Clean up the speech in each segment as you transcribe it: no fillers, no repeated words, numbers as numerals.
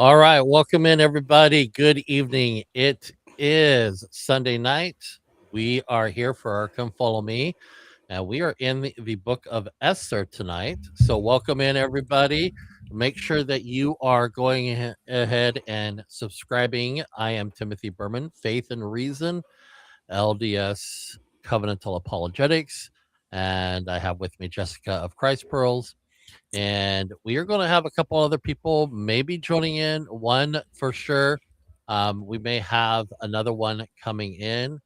All right, welcome in everybody. Good evening. It is Sunday night. We are here for our Come Follow Me, and we are in the book of Esther tonight. So, welcome in everybody. Make sure that you are going ahead and subscribing. I am Timothy Berman, Faith and Reason, LDS Covenantal Apologetics, and I have with me Jessica of Christ Pearls. And we are going to have a couple other people maybe joining in. One for sure. We may have another one coming in,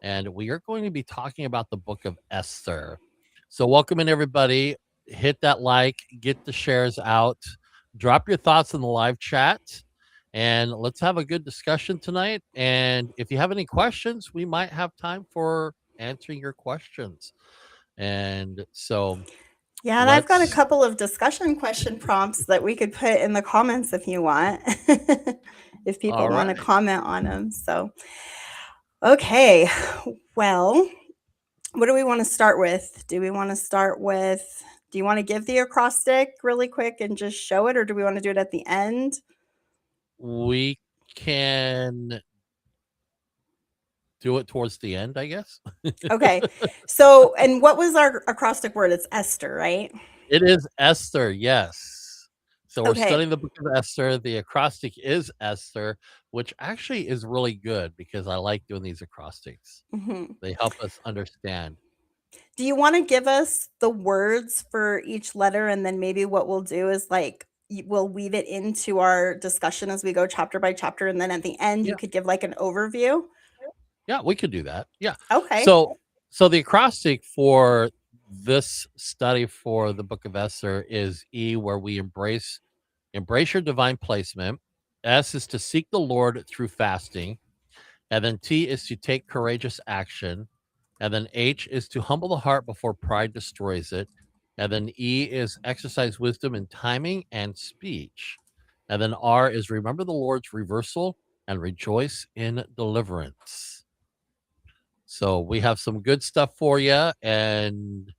and we are going to be talking about the book of Esther. So, welcome in everybody. Hit that like, get the shares out, drop your thoughts in the live chat, and let's have a good discussion tonight. And if you have any questions, we might have time for answering your questions. And so, Yeah, and I've got a let's couple of discussion question prompts that we could put in the comments if you want, if people all want to right. comment on them. So, okay, well, what do we want to start with? Do you want to give the acrostic really quick and just show it, or do we want to do it at the end? We can do it towards the end, I guess. Okay, so, and what was our acrostic word? It's Esther, right? It is Esther, yes. So we're Okay. studying the book of Esther. The acrostic is Esther, which actually is really good because I like doing these acrostics. Mhm. They help us understand. Do you want to give us the words for each letter? And then maybe what we'll do is we'll weave it into our discussion as we go chapter by chapter. And then at the end, you Yeah. could give like an overview. Yeah, we could do that. Yeah. Okay. So the acrostic for this study for the book of Esther is E, where we embrace your divine placement. S is to seek the Lord through fasting. And then T is to take courageous action. And then H is to humble the heart before pride destroys it. And then E is exercise wisdom in timing and speech. And then R is remember the Lord's reversal and rejoice in deliverance. So we have some good stuff for you. And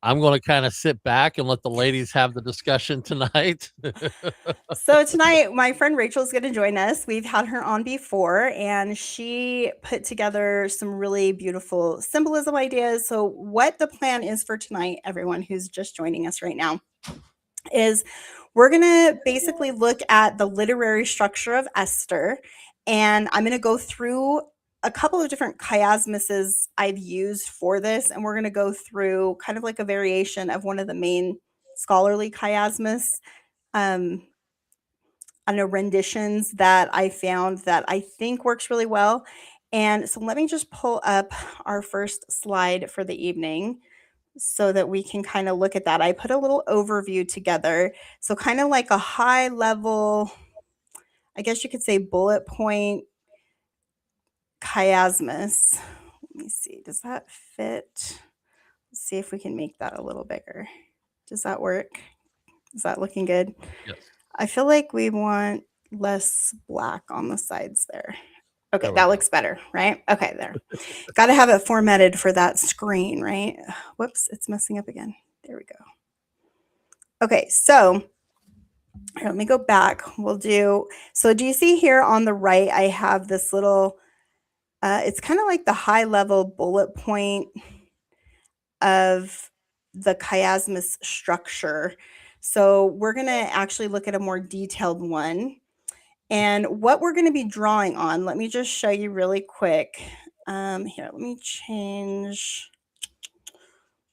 I'm going to kind of sit back and let the ladies have the discussion tonight. So tonight, my friend Rachel's going to join us. We've had her on before, and she put together some really beautiful symbolism ideas. So, what the plan is for tonight, everyone who's just joining us right now, is we're going to basically look at the literary structure of Esther. And I'm going to go through a couple of different chiasmuses I've used for this. And we're going to go through kind of like a variation of one of the main scholarly chiasmus. I know renditions that I found that I think works really well. And so let me just pull up our first slide for the evening so that we can kind of look at that. I put a little overview together. So kind of like a high level, I guess you could say bullet point chiasmus. Let me see. Does that fit? Let's see if we can make that a little bigger. Does that work? Is that looking good? Yes. I feel like we want less black on the sides there. Okay, There we that go. looks better, right? Okay, there. Got to have it formatted for that screen, right? Whoops, it's messing up again. There we go. Okay, so here, let me go back. So do you see here on the right, I have this little, it's kind of like the high level bullet point of the chiasmus structure. So we're going to actually look at a more detailed one. And what we're going to be drawing on, let me just show you really quick. Here, let me change.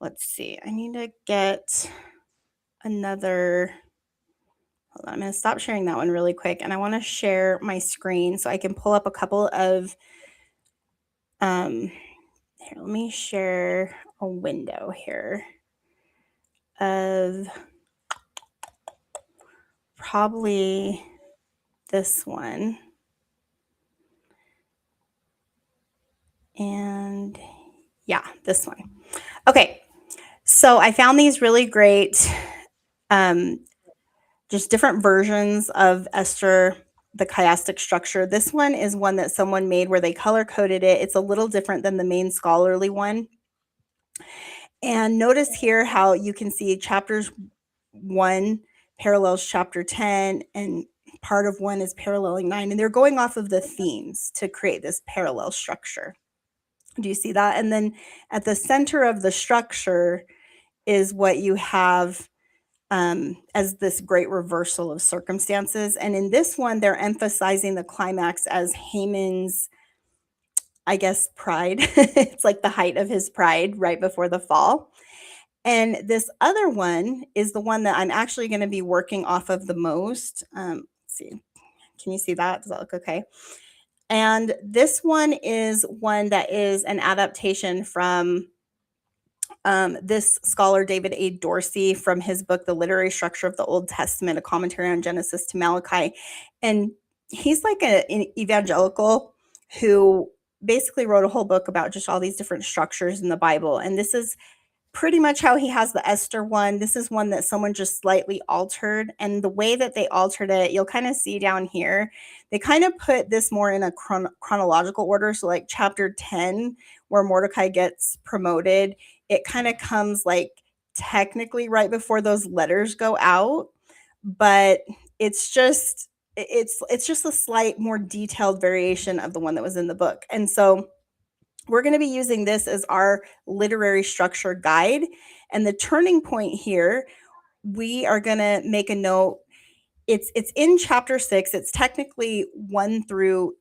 Let's see. I need to get another. Hold on, I'm going to stop sharing that one really quick. And I want to share my screen so I can pull up a couple of. Here, let me share a window here of probably this one. And yeah, this one. Okay, so I found these really great, just different versions of Esther, the chiastic structure. This one is one that someone made where they color coded it. It's a little different than the main scholarly one. And notice here how you can see chapters 1 parallels chapter 10 and part of one is paralleling 9, and they're going off of the themes to create this parallel structure. Do you see that? And then at the center of the structure is what you have as this great reversal of circumstances. And in this one, they're emphasizing the climax as Haman's, I guess, pride. It's like the height of his pride right before the fall. And this other one is the one that I'm actually going to be working off of the most. Let's see. Can you see that? Does that look okay? And this one is one that is an adaptation from this scholar, David A. Dorsey, from his book, The Literary Structure of the Old Testament, a commentary on Genesis to Malachi. And he's like an evangelical who basically wrote a whole book about just all these different structures in the Bible. And this is pretty much how he has the Esther one. This is one that someone just slightly altered. And the way that they altered it, you'll kind of see down here, they kind of put this more in a chronological order. So like chapter 10, where Mordecai gets promoted, it kind of comes like technically right before those letters go out, but it's just a slight more detailed variation of the one that was in the book. And so we're going to be using this as our literary structure guide. And the turning point here, we are going to make a note. It's in chapter 6. It's technically 1 through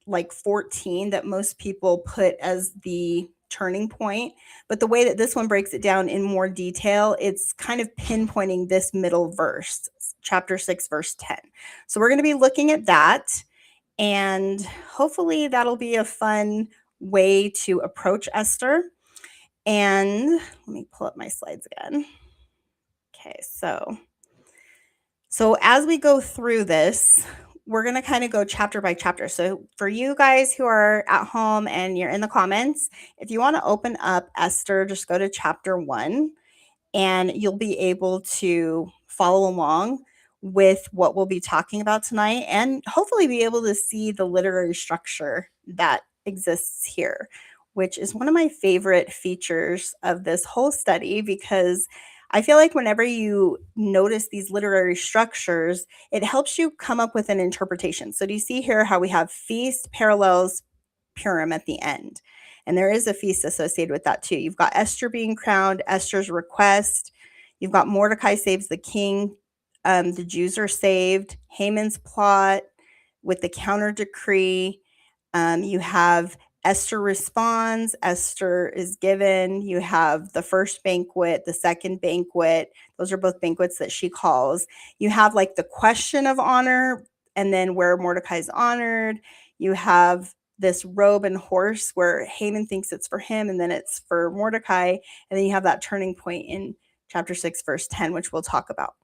like 14 that most people put as the turning point. But the way that this one breaks it down in more detail, it's kind of pinpointing this middle verse, chapter 6, verse 10. So we're going to be looking at that. And hopefully that'll be a fun way to approach Esther. And let me pull up my slides again. Okay, so as we go through this, we're going to kind of go chapter by chapter. So for you guys who are at home and you're in the comments, if you want to open up Esther, just go to chapter 1 and you'll be able to follow along with what we'll be talking about tonight and hopefully be able to see the literary structure that exists here, which is one of my favorite features of this whole study, because I feel like whenever you notice these literary structures, it helps you come up with an interpretation. So do you see here how we have feast parallels Purim at the end? And there is a feast associated with that too. You've got Esther being crowned, Esther's request. You've got Mordecai saves the king. The Jews are saved. Haman's plot with the counter decree. You have Esther responds, Esther is given. You have the first banquet, the second banquet. Those are both banquets that she calls. You have like the question of honor, and then where Mordecai is honored. You have this robe and horse where Haman thinks it's for him, and then it's for Mordecai. And then you have that turning point in chapter 6, verse 10, which we'll talk about.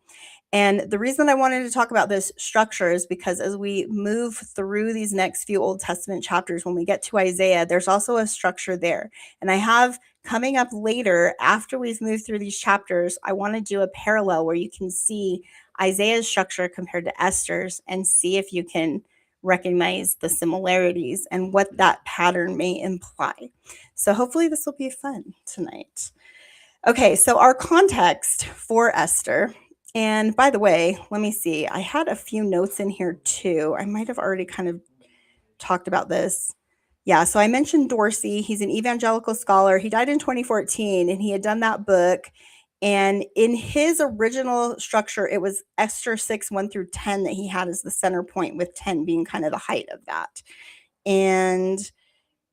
And the reason I wanted to talk about this structure is because as we move through these next few Old Testament chapters, when we get to Isaiah, there's also a structure there. And I have coming up later, after we've moved through these chapters, I want to do a parallel where you can see Isaiah's structure compared to Esther's and see if you can recognize the similarities and what that pattern may imply. So hopefully this will be fun tonight. Okay, so our context for Esther. And by the way, let me see. I had a few notes in here too. I might have already kind of talked about this. Yeah, so I mentioned Dorsey. He's an evangelical scholar. He died in 2014 and he had done that book. And in his original structure, it was Esther 6, 1 through 10 that he had as the center point, with 10 being kind of the height of that. And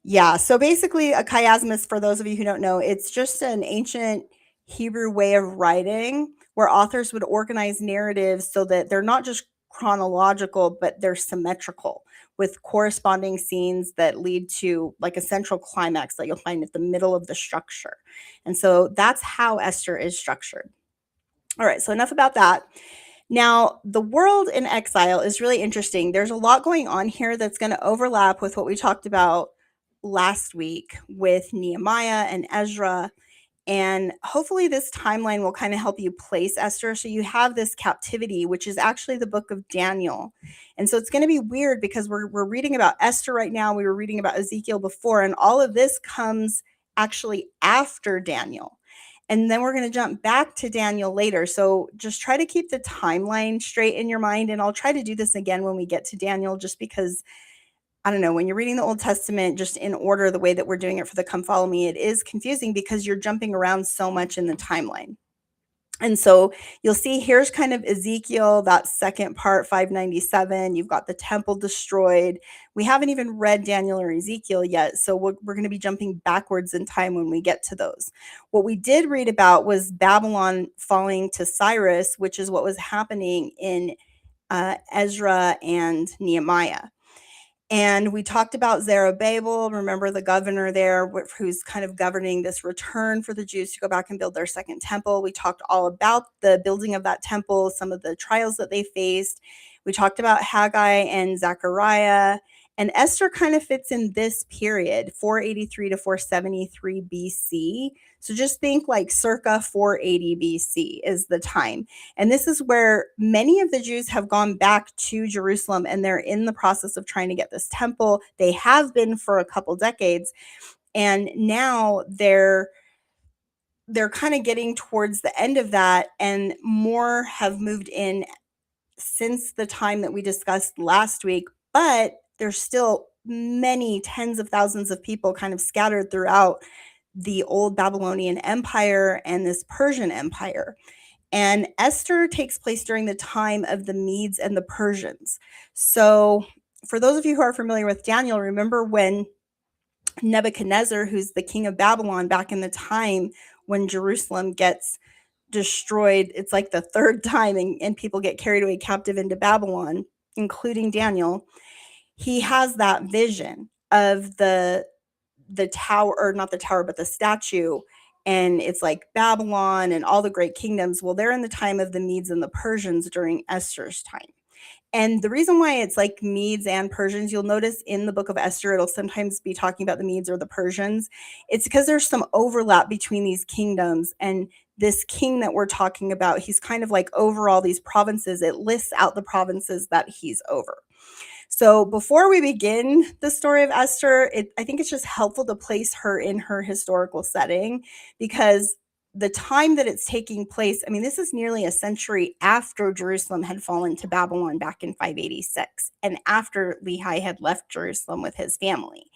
yeah, so basically a chiasmus, for those of you who don't know, it's just an ancient Hebrew way of writing where authors would organize narratives so that they're not just chronological, but they're symmetrical with corresponding scenes that lead to like a central climax that you'll find at the middle of the structure. And so that's how Esther is structured. All right, so enough about that. Now, the world in exile is really interesting. There's a lot going on here that's going to overlap with what we talked about last week with Nehemiah and Ezra. And hopefully this timeline will kind of help you place Esther. So you have this captivity, which is actually the book of Daniel. And so it's going to be weird because we're reading about Esther right now. We were reading about Ezekiel before, and all of this comes actually after Daniel. And then we're going to jump back to Daniel later. So just try to keep the timeline straight in your mind. And I'll try to do this again when we get to Daniel, just because, I don't know, when you're reading the Old Testament, just in order, the way that we're doing it for the Come Follow Me, it is confusing because you're jumping around so much in the timeline. And so you'll see here's kind of Ezekiel, that second part, 597. You've got the temple destroyed. We haven't even read Daniel or Ezekiel yet, so we're going to be jumping backwards in time when we get to those. What we did read about was Babylon falling to Cyrus, which is what was happening in Ezra and Nehemiah. And we talked about Zerubbabel, remember the governor there, who's kind of governing this return for the Jews to go back and build their second temple. We talked all about the building of that temple, some of the trials that they faced. We talked about Haggai and Zechariah. And Esther kind of fits in this period, 483 to 473 BC. So just think like circa 480 BC is the time. And this is where many of the Jews have gone back to Jerusalem, and they're in the process of trying to get this temple. They have been for a couple decades. And now they're kind of getting towards the end of that, and more have moved in since the time that we discussed last week. But there's still many tens of thousands of people kind of scattered throughout the old Babylonian Empire and this Persian Empire. And Esther takes place during the time of the Medes and the Persians. So for those of you who are familiar with Daniel, remember when Nebuchadnezzar, who's the king of Babylon, back in the time when Jerusalem gets destroyed, it's like the third time, and people get carried away captive into Babylon, including Daniel. He has that vision of the tower, or not the tower, but the statue, and it's like Babylon and all the great kingdoms. Well, they're in the time of the Medes and the Persians during Esther's time. And the reason why it's like Medes and Persians, you'll notice in the book of Esther, it'll sometimes be talking about the Medes or the Persians. It's because there's some overlap between these kingdoms. And this king that we're talking about, he's kind of like over all these provinces. It lists out the provinces that he's over. So before we begin the story of Esther, I think it's just helpful to place her in her historical setting, because the time that it's taking place, I mean, this is nearly a century after Jerusalem had fallen to Babylon back in 586, and after Lehi had left Jerusalem with his family.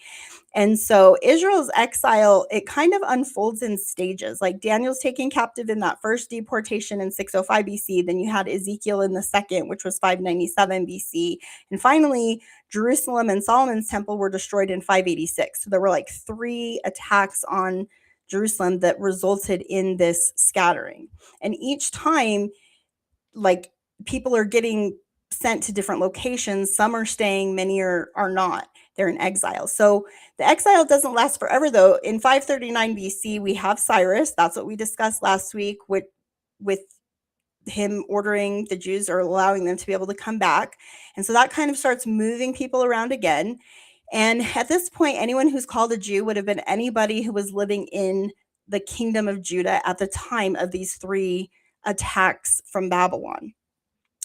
And so Israel's exile, it kind of unfolds in stages. Like Daniel's taken captive in that first deportation in 605 BC. Then you had Ezekiel in the second, which was 597 BC. And finally, Jerusalem and Solomon's temple were destroyed in 586. So there were like 3 attacks on Jerusalem that resulted in this scattering. And each time, like, people are getting sent to different locations. Some are staying, many are not. They're in exile. So the exile doesn't last forever, though. In 539 BC, we have Cyrus. That's what we discussed last week, with him ordering the Jews, or allowing them to be able to come back. And so that kind of starts moving people around again. And at this point, anyone who's called a Jew would have been anybody who was living in the kingdom of Judah at the time of these 3 attacks from Babylon.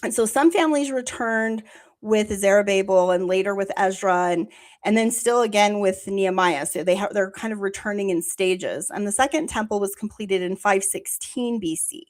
And so some families returned with Zerubbabel, and later with Ezra, and then still again with Nehemiah. So they're kind of returning in stages. And the second temple was completed in 516 BC.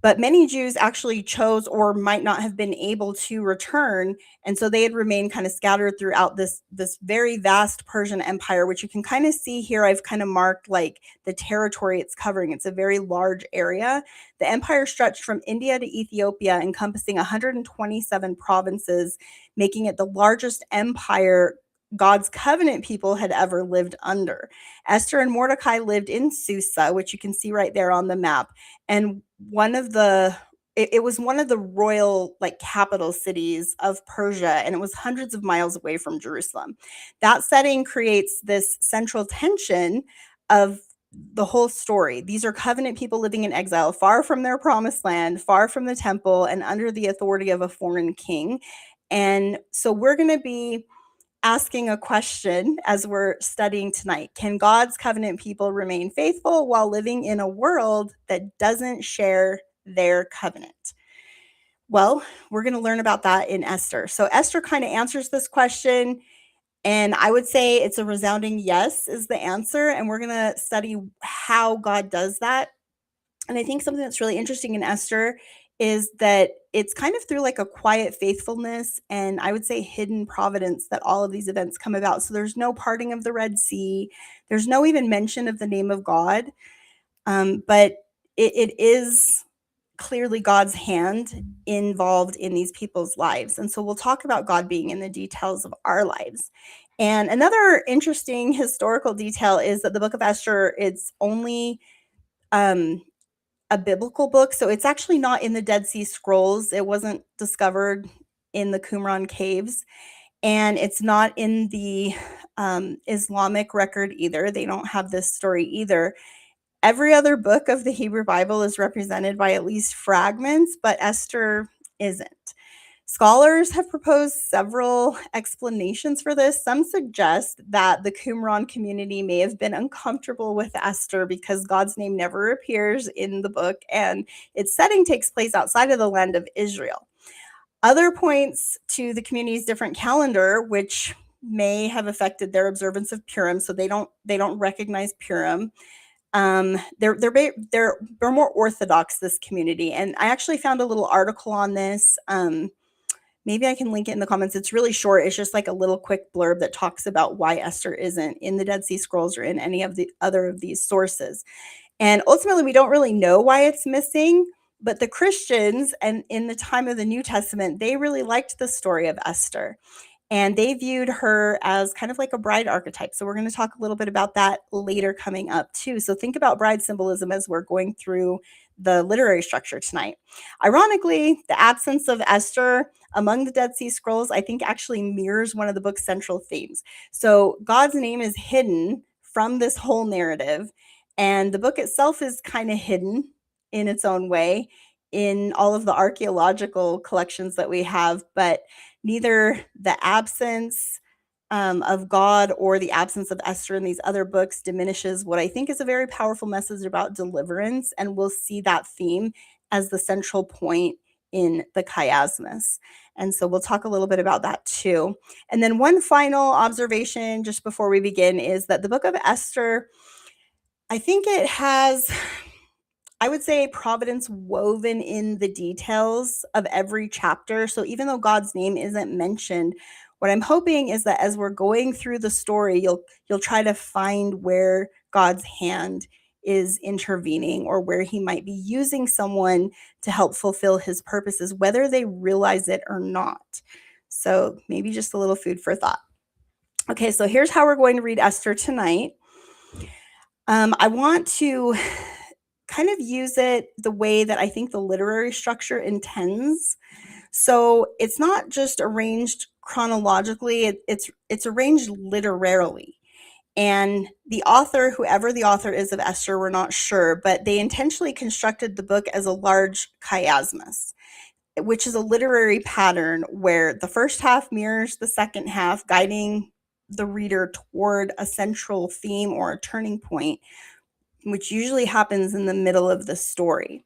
But many Jews actually chose, or might not have been able to return. And so they had remained kind of scattered throughout this very vast Persian Empire, which you can kind of see here. I've kind of marked like the territory it's covering. It's a very large area. The empire stretched from India to Ethiopia, encompassing 127 provinces, making it the largest empire God's covenant people had ever lived under. Esther and Mordecai lived in Susa, which you can see right there on the map. And it was one of the royal, like, capital cities of Persia, and it was hundreds of miles away from Jerusalem. That setting creates this central tension of the whole story. These are covenant people living in exile, far from their promised land, far from the temple, and under the authority of a foreign king. And so we're going to be asking a question as we're studying tonight. Can God's covenant people remain faithful while living in a world that doesn't share their covenant? Well, we're going to learn about that in Esther. So Esther kind of answers this question, and I would say it's a resounding yes is the answer. And we're going to study how God does that And I think something that's really interesting in Esther is that it's kind of through like a quiet faithfulness and I would say hidden providence that all of these events come about. So there's no parting of the Red Sea, there's no even mention of the name of God, but it is clearly God's hand involved in these people's lives. And so we'll talk about God being in the details of our lives. And another interesting historical detail is that the book of Esther, it's only a biblical book. So it's actually not in the Dead Sea Scrolls. It wasn't discovered in the Qumran caves. And it's not in the Islamic record either. They don't have this story either. Every other book of the Hebrew Bible is represented by at least fragments, but Esther isn't. Scholars have proposed several explanations for this. Some suggest that the Qumran community may have been uncomfortable with Esther because God's name never appears in the book and its setting takes place outside of the land of Israel. Other points to the community's different calendar, which may have affected their observance of Purim, so they don't recognize Purim. They're more orthodox, this community, and I actually found a little article on this. Maybe I can link it in the comments. It's really short. It's just like a little quick blurb that talks about why Esther isn't in the Dead Sea Scrolls or in any of the other of these sources. And ultimately, we don't really know why it's missing, but the Christians, and in the time of the New Testament, they really liked the story of Esther. And they viewed her as kind of like a bride archetype. So we're going to talk a little bit about that later coming up too. So think about bride symbolism as we're going through the literary structure tonight. Ironically, the absence of Esther among the Dead Sea Scrolls, I think actually mirrors one of the book's central themes. So God's name is hidden from this whole narrative, and the book itself is kind of hidden in its own way in all of the archaeological collections that we have, but neither the absence of God or the absence of Esther in these other books diminishes what I think is a very powerful message about deliverance. And we'll see that theme as the central point in the chiasmus. And so we'll talk a little bit about that too. And then one final observation just before we begin is that the book of Esther, I think it has, I would say, providence woven in the details of every chapter. So even though God's name isn't mentioned, what I'm hoping is that as we're going through the story, you'll try to find where God's hand is intervening or where he might be using someone to help fulfill his purposes, whether they realize it or not. So maybe just a little food for thought. Okay, so here's how we're going to read Esther tonight. I want to kind of use it the way that I think the literary structure intends. So it's not just arranged chronologically, it's arranged literarily. And the author, whoever the author is of Esther, we're not sure, but they intentionally constructed the book as a large chiasmus, which is a literary pattern where the first half mirrors the second half, guiding the reader toward a central theme or a turning point, which usually happens in the middle of the story.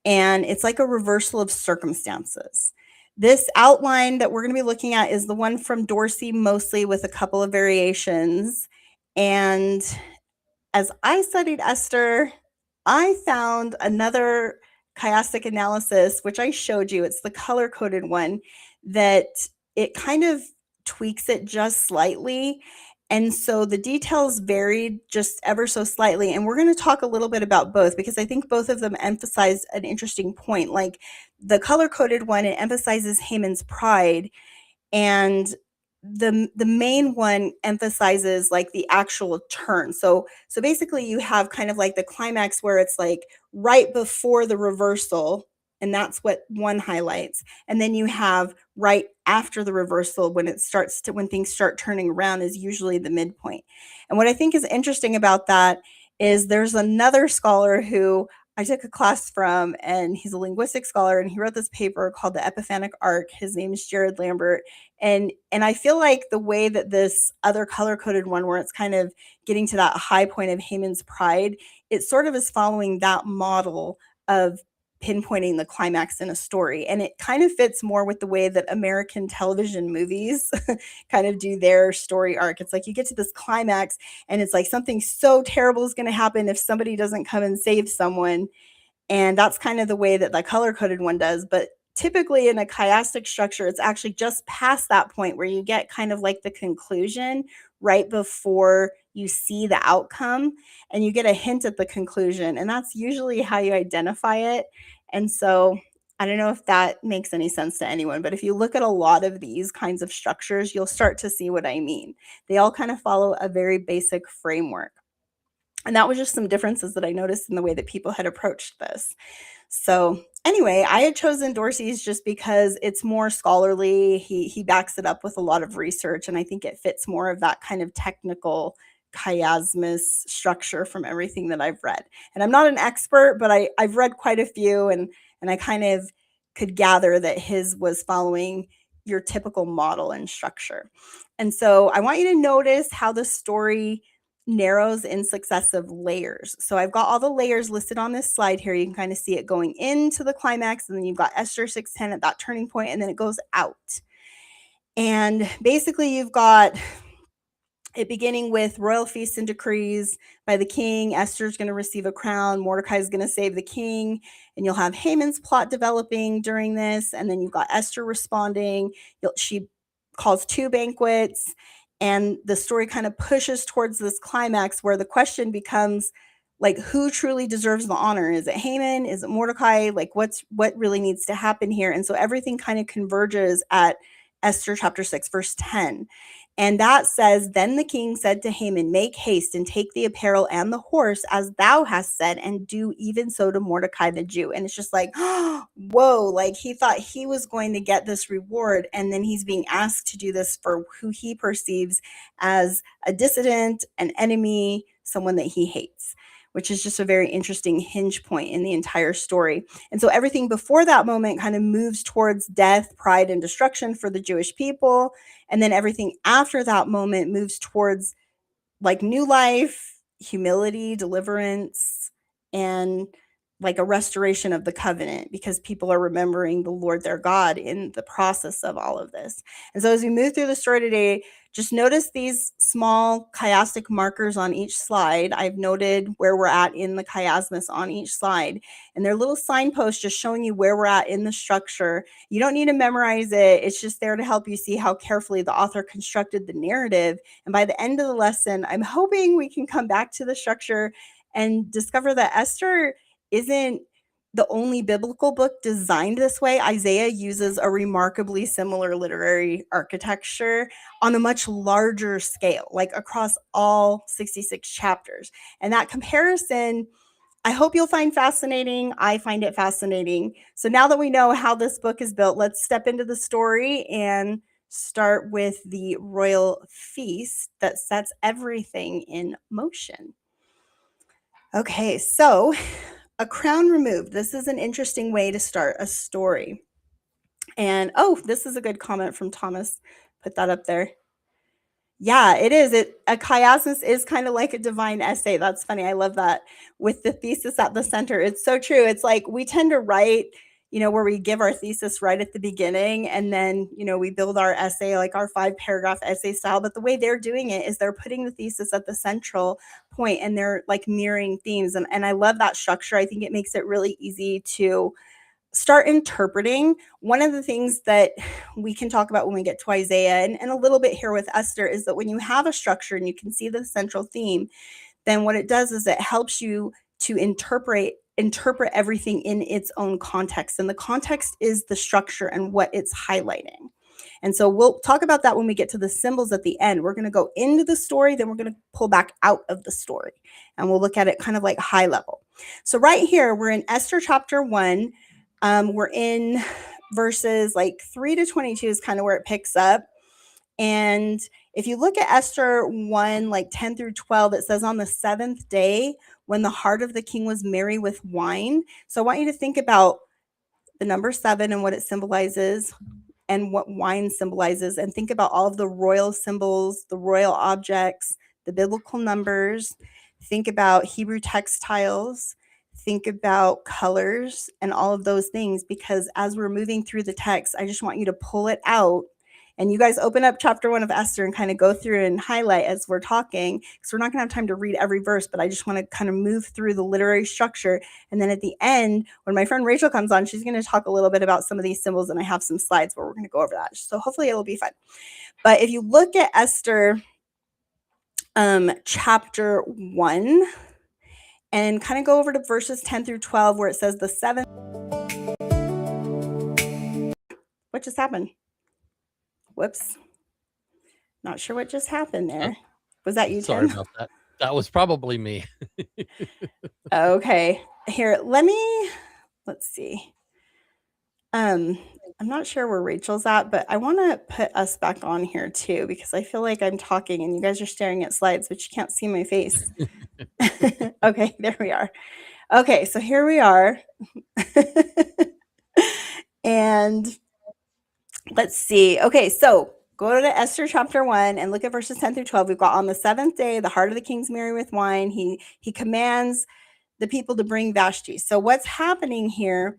And it's like a reversal of circumstances. This outline that we're going to be looking at is the one from Dorsey mostly, with a couple of variations. And as I studied Esther, I found another chiastic analysis, which I showed you. It's the color-coded one, that it kind of tweaks it just slightly. And so the details varied just ever so slightly. And we're going to talk a little bit about both because I think both of them emphasize an interesting point. Like the color-coded one, it emphasizes Haman's pride, and the main one emphasizes like the actual turn. So basically you have kind of like the climax where it's like right before the reversal, and that's what one highlights. And then you have right after the reversal when things start turning around is usually the midpoint. And what I think is interesting about that is there's another scholar who I took a class from, and he's a linguistic scholar, and he wrote this paper called The Epiphanic Arc. His name is Jared Lambert. And I feel like the way that this other color-coded one, where it's kind of getting to that high point of Haman's pride, it sort of is following that model of pinpointing the climax in a story. And it kind of fits more with the way that American television movies kind of do their story arc. It's like you get to this climax and it's like something so terrible is going to happen if somebody doesn't come and save someone. And that's kind of the way that the color-coded one does. But typically in a chiastic structure, it's actually just past that point where you get kind of like the conclusion right before you see the outcome, and you get a hint at the conclusion. And that's usually how you identify it. And so I don't know if that makes any sense to anyone, but if you look at a lot of these kinds of structures, you'll start to see what I mean. They all kind of follow a very basic framework. And that was just some differences that I noticed in the way that people had approached this. So anyway, I had chosen Dorsey's just because it's more scholarly. He backs it up with a lot of research, and I think it fits more of that kind of technical chiasmus structure from everything that I've read. And I'm not an expert, but I've read quite a few, and I kind of could gather that his was following your typical model and structure. And so I want you to notice how the story narrows in successive layers. So I've got all the layers listed on this slide here. You can kind of see it going into the climax, and then you've got Esther 6:10 at that turning point, and then it goes out. And basically you've got it beginning with royal feasts and decrees by the king. Esther's going to receive a crown. Mordecai is going to save the king. And you'll have Haman's plot developing during this. And then you've got Esther responding. She calls 2 banquets. And the story kind of pushes towards this climax where the question becomes, like, who truly deserves the honor? Is it Haman? Is it Mordecai? Like, what really needs to happen here? And so everything kind of converges at Esther chapter 6, verse 10. And that says, then the king said to Haman, make haste and take the apparel and the horse as thou hast said, and do even so to Mordecai the Jew. And it's just like, whoa, like he thought he was going to get this reward. And then he's being asked to do this for who he perceives as a dissident, an enemy, someone that he hates, which is just a very interesting hinge point in the entire story. And so everything before that moment kind of moves towards death, pride, and destruction for the Jewish people. And then everything after that moment moves towards like new life, humility, deliverance, and like a restoration of the covenant, because people are remembering the Lord their God in the process of all of this. And so as we move through the story today, just notice these small chiastic markers on each slide. I've noted where we're at in the chiasmus on each slide, and they're little signposts just showing you where we're at in the structure. You don't need to memorize it. It's just there to help you see how carefully the author constructed the narrative. And by the end of the lesson, I'm hoping we can come back to the structure and discover that Esther isn't the only biblical book designed this way. Isaiah uses a remarkably similar literary architecture on a much larger scale, like across all 66 chapters. And that comparison, I hope you'll find fascinating. I find it fascinating. So now that we know how this book is built, let's step into the story and start with the royal feast that sets everything in motion. Okay, so a crown removed. This is an interesting way to start a story. And oh, this is a good comment from Thomas. Put that up there. Yeah, it is. A chiasmus is kind of like a divine essay. That's funny. I love that. With the thesis at the center. It's so true. It's like we tend to write, where we give our thesis right at the beginning, and then, we build our essay, like our 5-paragraph essay style. But the way they're doing it is they're putting the thesis at the central point, and they're like mirroring themes. And I love that structure. I think it makes it really easy to start interpreting. One of the things that we can talk about when we get to Isaiah, and a little bit here with Esther, is that when you have a structure and you can see the central theme, then what it does is it helps you to interpret everything in its own context. And the context is the structure and what it's highlighting. And so we'll talk about that when we get to the symbols at the end. We're going to go into the story, then we're going to pull back out of the story, and we'll look at it kind of like high level. So right here, we're in Esther chapter 1. We're in verses like 3 to 22 is kind of where it picks up. And if you look at Esther 1, like 10 through 12, it says on the 7th day when the heart of the king was merry with wine. So I want you to think about the number 7 and what it symbolizes and what wine symbolizes, and think about all of the royal symbols, the royal objects, the biblical numbers. Think about Hebrew textiles. think about colors and all of those things, because as we're moving through the text, I just want you to pull it out. And you guys open up chapter 1 of Esther and kind of go through and highlight as we're talking, because we're not going to have time to read every verse, but I just want to kind of move through the literary structure. And then at the end, when my friend Rachel comes on, she's going to talk a little bit about some of these symbols, and I have some slides where we're going to go over that. So hopefully it'll be fun. But if you look at Esther chapter 1 and kind of go over to verses 10 through 12, where it says the seventh. What just happened? Whoops. Not sure what just happened there. Was that you, Sorry Tim? about that. That was probably me. Okay. Here, let's see. I'm not sure where Rachel's at, but I want to put us back on here too, because I feel like I'm talking and you guys are staring at slides, but you can't see my face. Okay, there we are. Okay, so here we are. And let's see. Okay, so go to Esther chapter 1 and look at verses 10 through 12. We've got on the seventh day, the heart of the king's merry with wine. He commands the people to bring Vashti. So what's happening here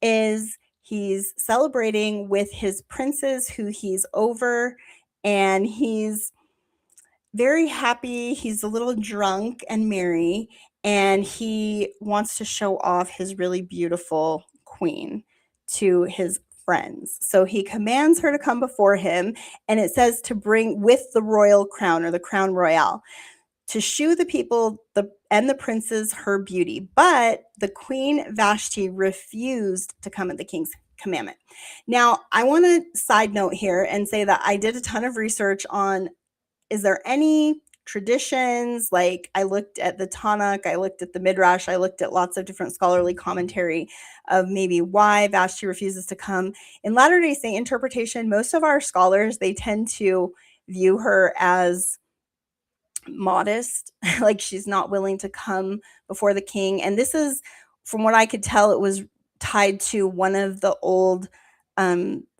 is he's celebrating with his princes who he's over, and he's very happy. He's a little drunk and merry, and he wants to show off his really beautiful queen to his friends. So he commands her to come before him, and it says to bring with the royal crown, or the crown royale, to shew the people and the princes her beauty. But the queen Vashti refused to come at the king's commandment. Now, I want to side note here and say that I did a ton of research on, is there any traditions? Like, I looked at the Tanakh, I looked at the Midrash, I looked at lots of different scholarly commentary of maybe why Vashti refuses to come. In Latter-day Saint interpretation, most of our scholars, they tend to view her as modest, like she's not willing to come before the king. And this is, from what I could tell, it was tied to one of the old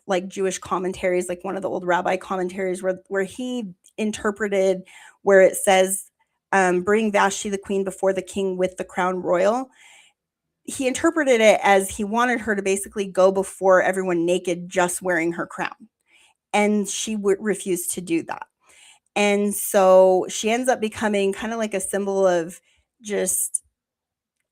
like Jewish commentaries, like one of the old rabbi commentaries, where he interpreted where it says bring Vashti the queen before the king with the crown royal. He interpreted it as he wanted her to basically go before everyone naked, just wearing her crown, and she refused to do that. And so she ends up becoming kind of like a symbol of just,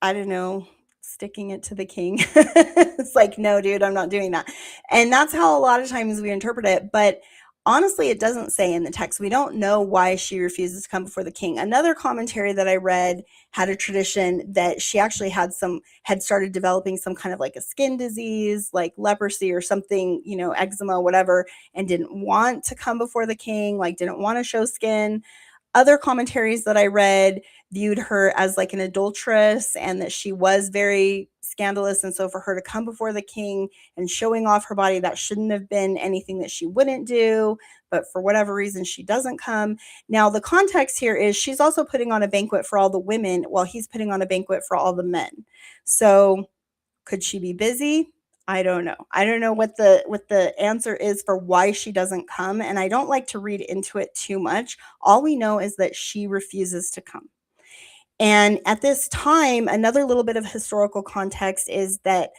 I don't know, sticking it to the king. It's like, no, dude, I'm not doing that. And that's how a lot of times we interpret it. But honestly, it doesn't say in the text. We don't know why she refuses to come before the king. Another commentary that I read had a tradition that she actually had started developing some kind of like a skin disease, like leprosy or something, eczema, whatever, and didn't want to come before the king, like didn't want to show skin. Other commentaries that I read viewed her as like an adulteress, and that she was very scandalous. And so for her to come before the king and showing off her body, that shouldn't have been anything that she wouldn't do. But for whatever reason, she doesn't come. Now, the context here is she's also putting on a banquet for all the women while he's putting on a banquet for all the men. So could she be busy? I don't know. I don't know what the answer is for why she doesn't come, and I don't like to read into it too much. All we know is that she refuses to come. And at this time, another little bit of historical context is that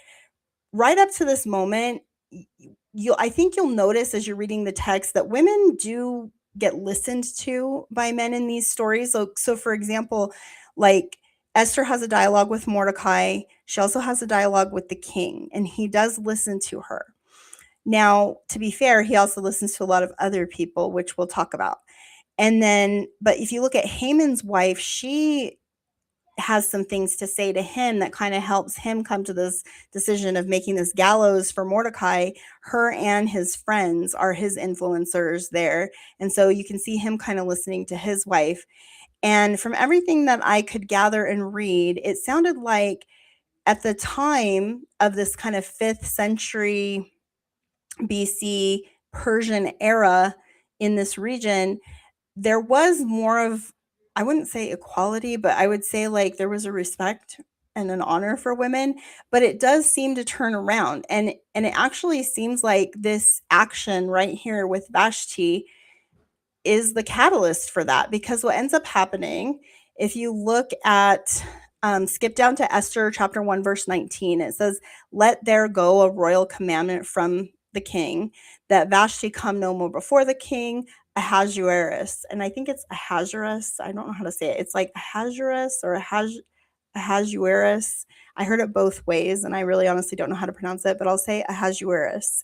right up to this moment, I think you'll notice as you're reading the text that women do get listened to by men in these stories. So for example, like Esther has a dialogue with Mordecai. She also has a dialogue with the king, and he does listen to her. Now, to be fair, he also listens to a lot of other people, which we'll talk about. And then, but if you look at Haman's wife, she has some things to say to him that kind of helps him come to this decision of making this gallows for Mordecai. Her and his friends are his influencers there. And so you can see him kind of listening to his wife. And from everything that I could gather and read, it sounded like at the time of this kind of 5th century BC Persian era in this region, there was more of, I wouldn't say equality, but I would say like there was a respect and an honor for women. But it does seem to turn around, and it actually seems like this action right here with Vashti is the catalyst for that, because what ends up happening, if you look at skip down to Esther chapter 1, verse 19. It says, "Let there go a royal commandment from the king that Vashti come no more before the king, Ahasuerus." And I think it's Ahasuerus. I don't know how to say it. It's like Ahasuerus or Ahasuerus. I heard it both ways, and I really honestly don't know how to pronounce it, but I'll say Ahasuerus.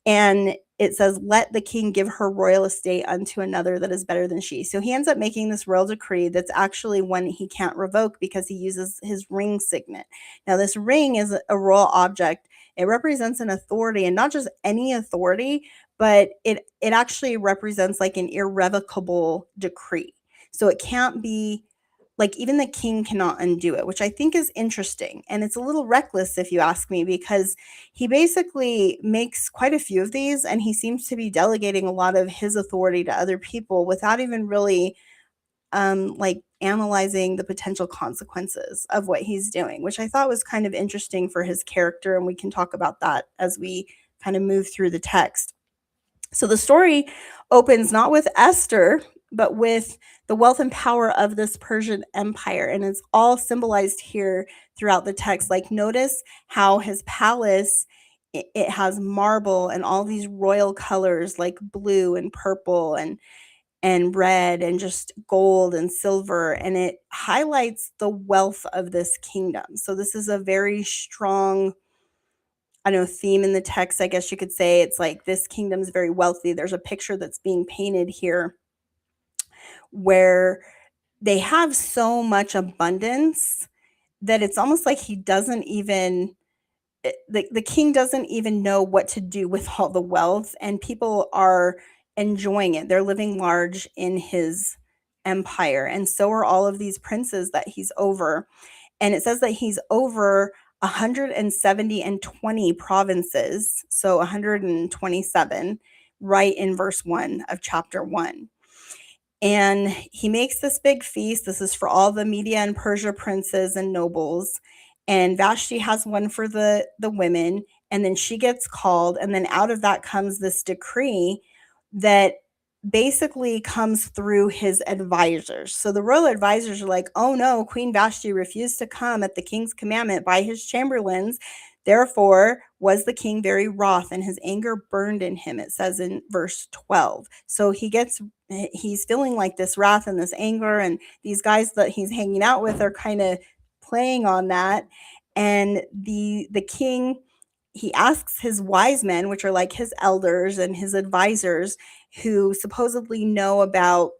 And it says, "Let the king give her royal estate unto another that is better than she." So he ends up making this royal decree that's actually one he can't revoke because he uses his ring signet. Now, this ring is a royal object. It represents an authority, and not just any authority, but it actually represents like an irrevocable decree. So it can't be like, even the king cannot undo it, which I think is interesting. And it's a little reckless, if you ask me, because he basically makes quite a few of these, and he seems to be delegating a lot of his authority to other people without even really like analyzing the potential consequences of what he's doing, which I thought was kind of interesting for his character. And we can talk about that as we kind of move through the text. So the story opens not with Esther, but with the wealth and power of this Persian empire. And it's all symbolized here throughout the text. Like, notice how his palace, it has marble and all these royal colors like blue and purple and red and just gold and silver, and it highlights the wealth of this kingdom. So this is a very strong, I don't know, theme in the text, I guess you could say. It's like this kingdom is very wealthy. There's a picture that's being painted here where they have so much abundance that it's almost like he doesn't even the king doesn't even know what to do with all the wealth, and people are enjoying it. They're living large in his empire, and so are all of these princes that he's over. And it says that he's over 170 and 20 provinces, so 127, right in verse 1 of chapter 1. And he makes this big feast. This is for all the Media and Persia princes and nobles. And Vashti has one for the women. And then she gets called. And then out of that comes this decree that basically comes through his advisors. So the royal advisors are like, "Oh no, Queen Vashti refused to come at the king's commandment by his chamberlains. Therefore was the king very wroth, and his anger burned in him," it says in verse 12. So he's feeling like this wrath and this anger, and these guys that he's hanging out with are kind of playing on that. And the king, he asks his wise men, which are like his elders and his advisors, who supposedly know about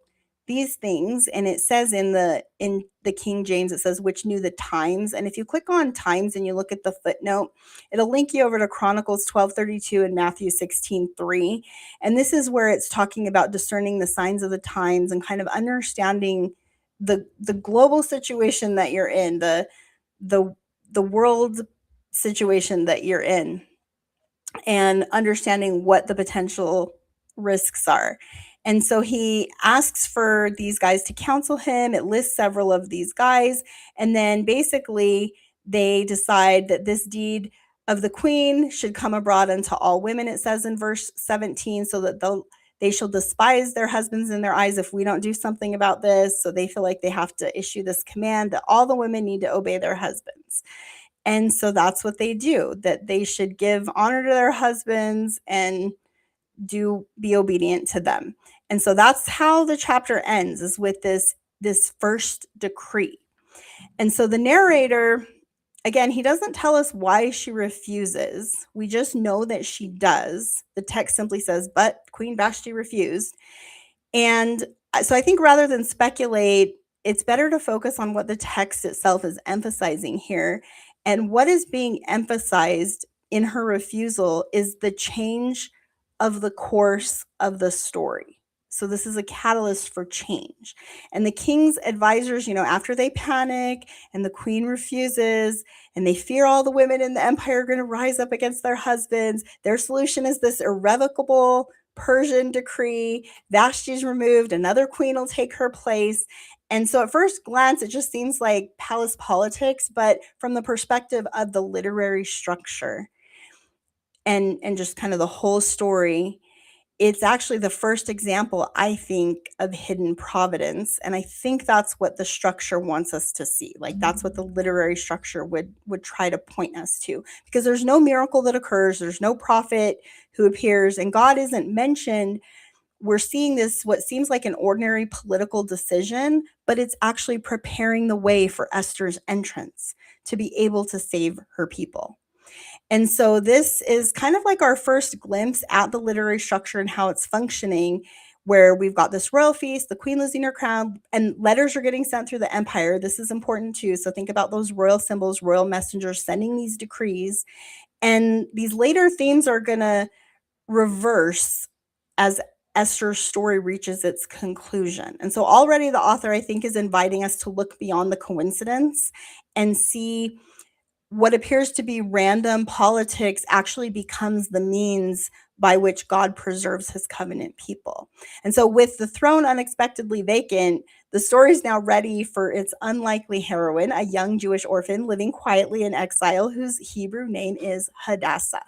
these things. And it says in the King James, it says, "which knew the times." And if you click on times and you look at the footnote, it'll link you over to Chronicles 12:32 and Matthew 16:3. And this is where it's talking about discerning the signs of the times and kind of understanding the global situation that you're in, the world situation that you're in, and understanding what the potential risks are. And so he asks for these guys to counsel him. It lists several of these guys. And then basically they decide that this deed of the queen should come abroad unto all women, it says in verse 17, so that they shall despise their husbands in their eyes if we don't do something about this. So they feel like they have to issue this command that all the women need to obey their husbands. And so that's what they do, that they should give honor to their husbands and be obedient to them. And so that's how the chapter ends, is with this first decree. And so the narrator, again, he doesn't tell us why she refuses. We just know that she does. The text simply says, "But Queen Vashti refused." And so I think rather than speculate, it's better to focus on what the text itself is emphasizing here. And what is being emphasized in her refusal is the change of the course of the story. So this is a catalyst for change. And the king's advisors, after they panic and the queen refuses and they fear all the women in the empire are going to rise up against their husbands, their solution is this irrevocable Persian decree. Vashti's removed, another queen will take her place. And so at first glance, it just seems like palace politics, but from the perspective of the literary structure and just kind of the whole story, it's actually the first example, I think, of hidden providence. And I think that's what the structure wants us to see. Like that's what the literary structure would try to point us to. Because there's no miracle that occurs, there's no prophet who appears, and God isn't mentioned. We're seeing this, what seems like an ordinary political decision, but it's actually preparing the way for Esther's entrance to be able to save her people. And so this is kind of like our first glimpse at the literary structure and how it's functioning, where we've got this royal feast, the queen losing her crown, and letters are getting sent through the empire. This is important too. So think about those royal symbols, royal messengers sending these decrees. And these later themes are going to reverse as Esther's story reaches its conclusion. And so already the author, I think, is inviting us to look beyond the coincidence and see what appears to be random politics actually becomes the means by which God preserves his covenant people. And so, with the throne unexpectedly vacant, the story is now ready for its unlikely heroine, a young Jewish orphan living quietly in exile whose Hebrew name is Hadassah.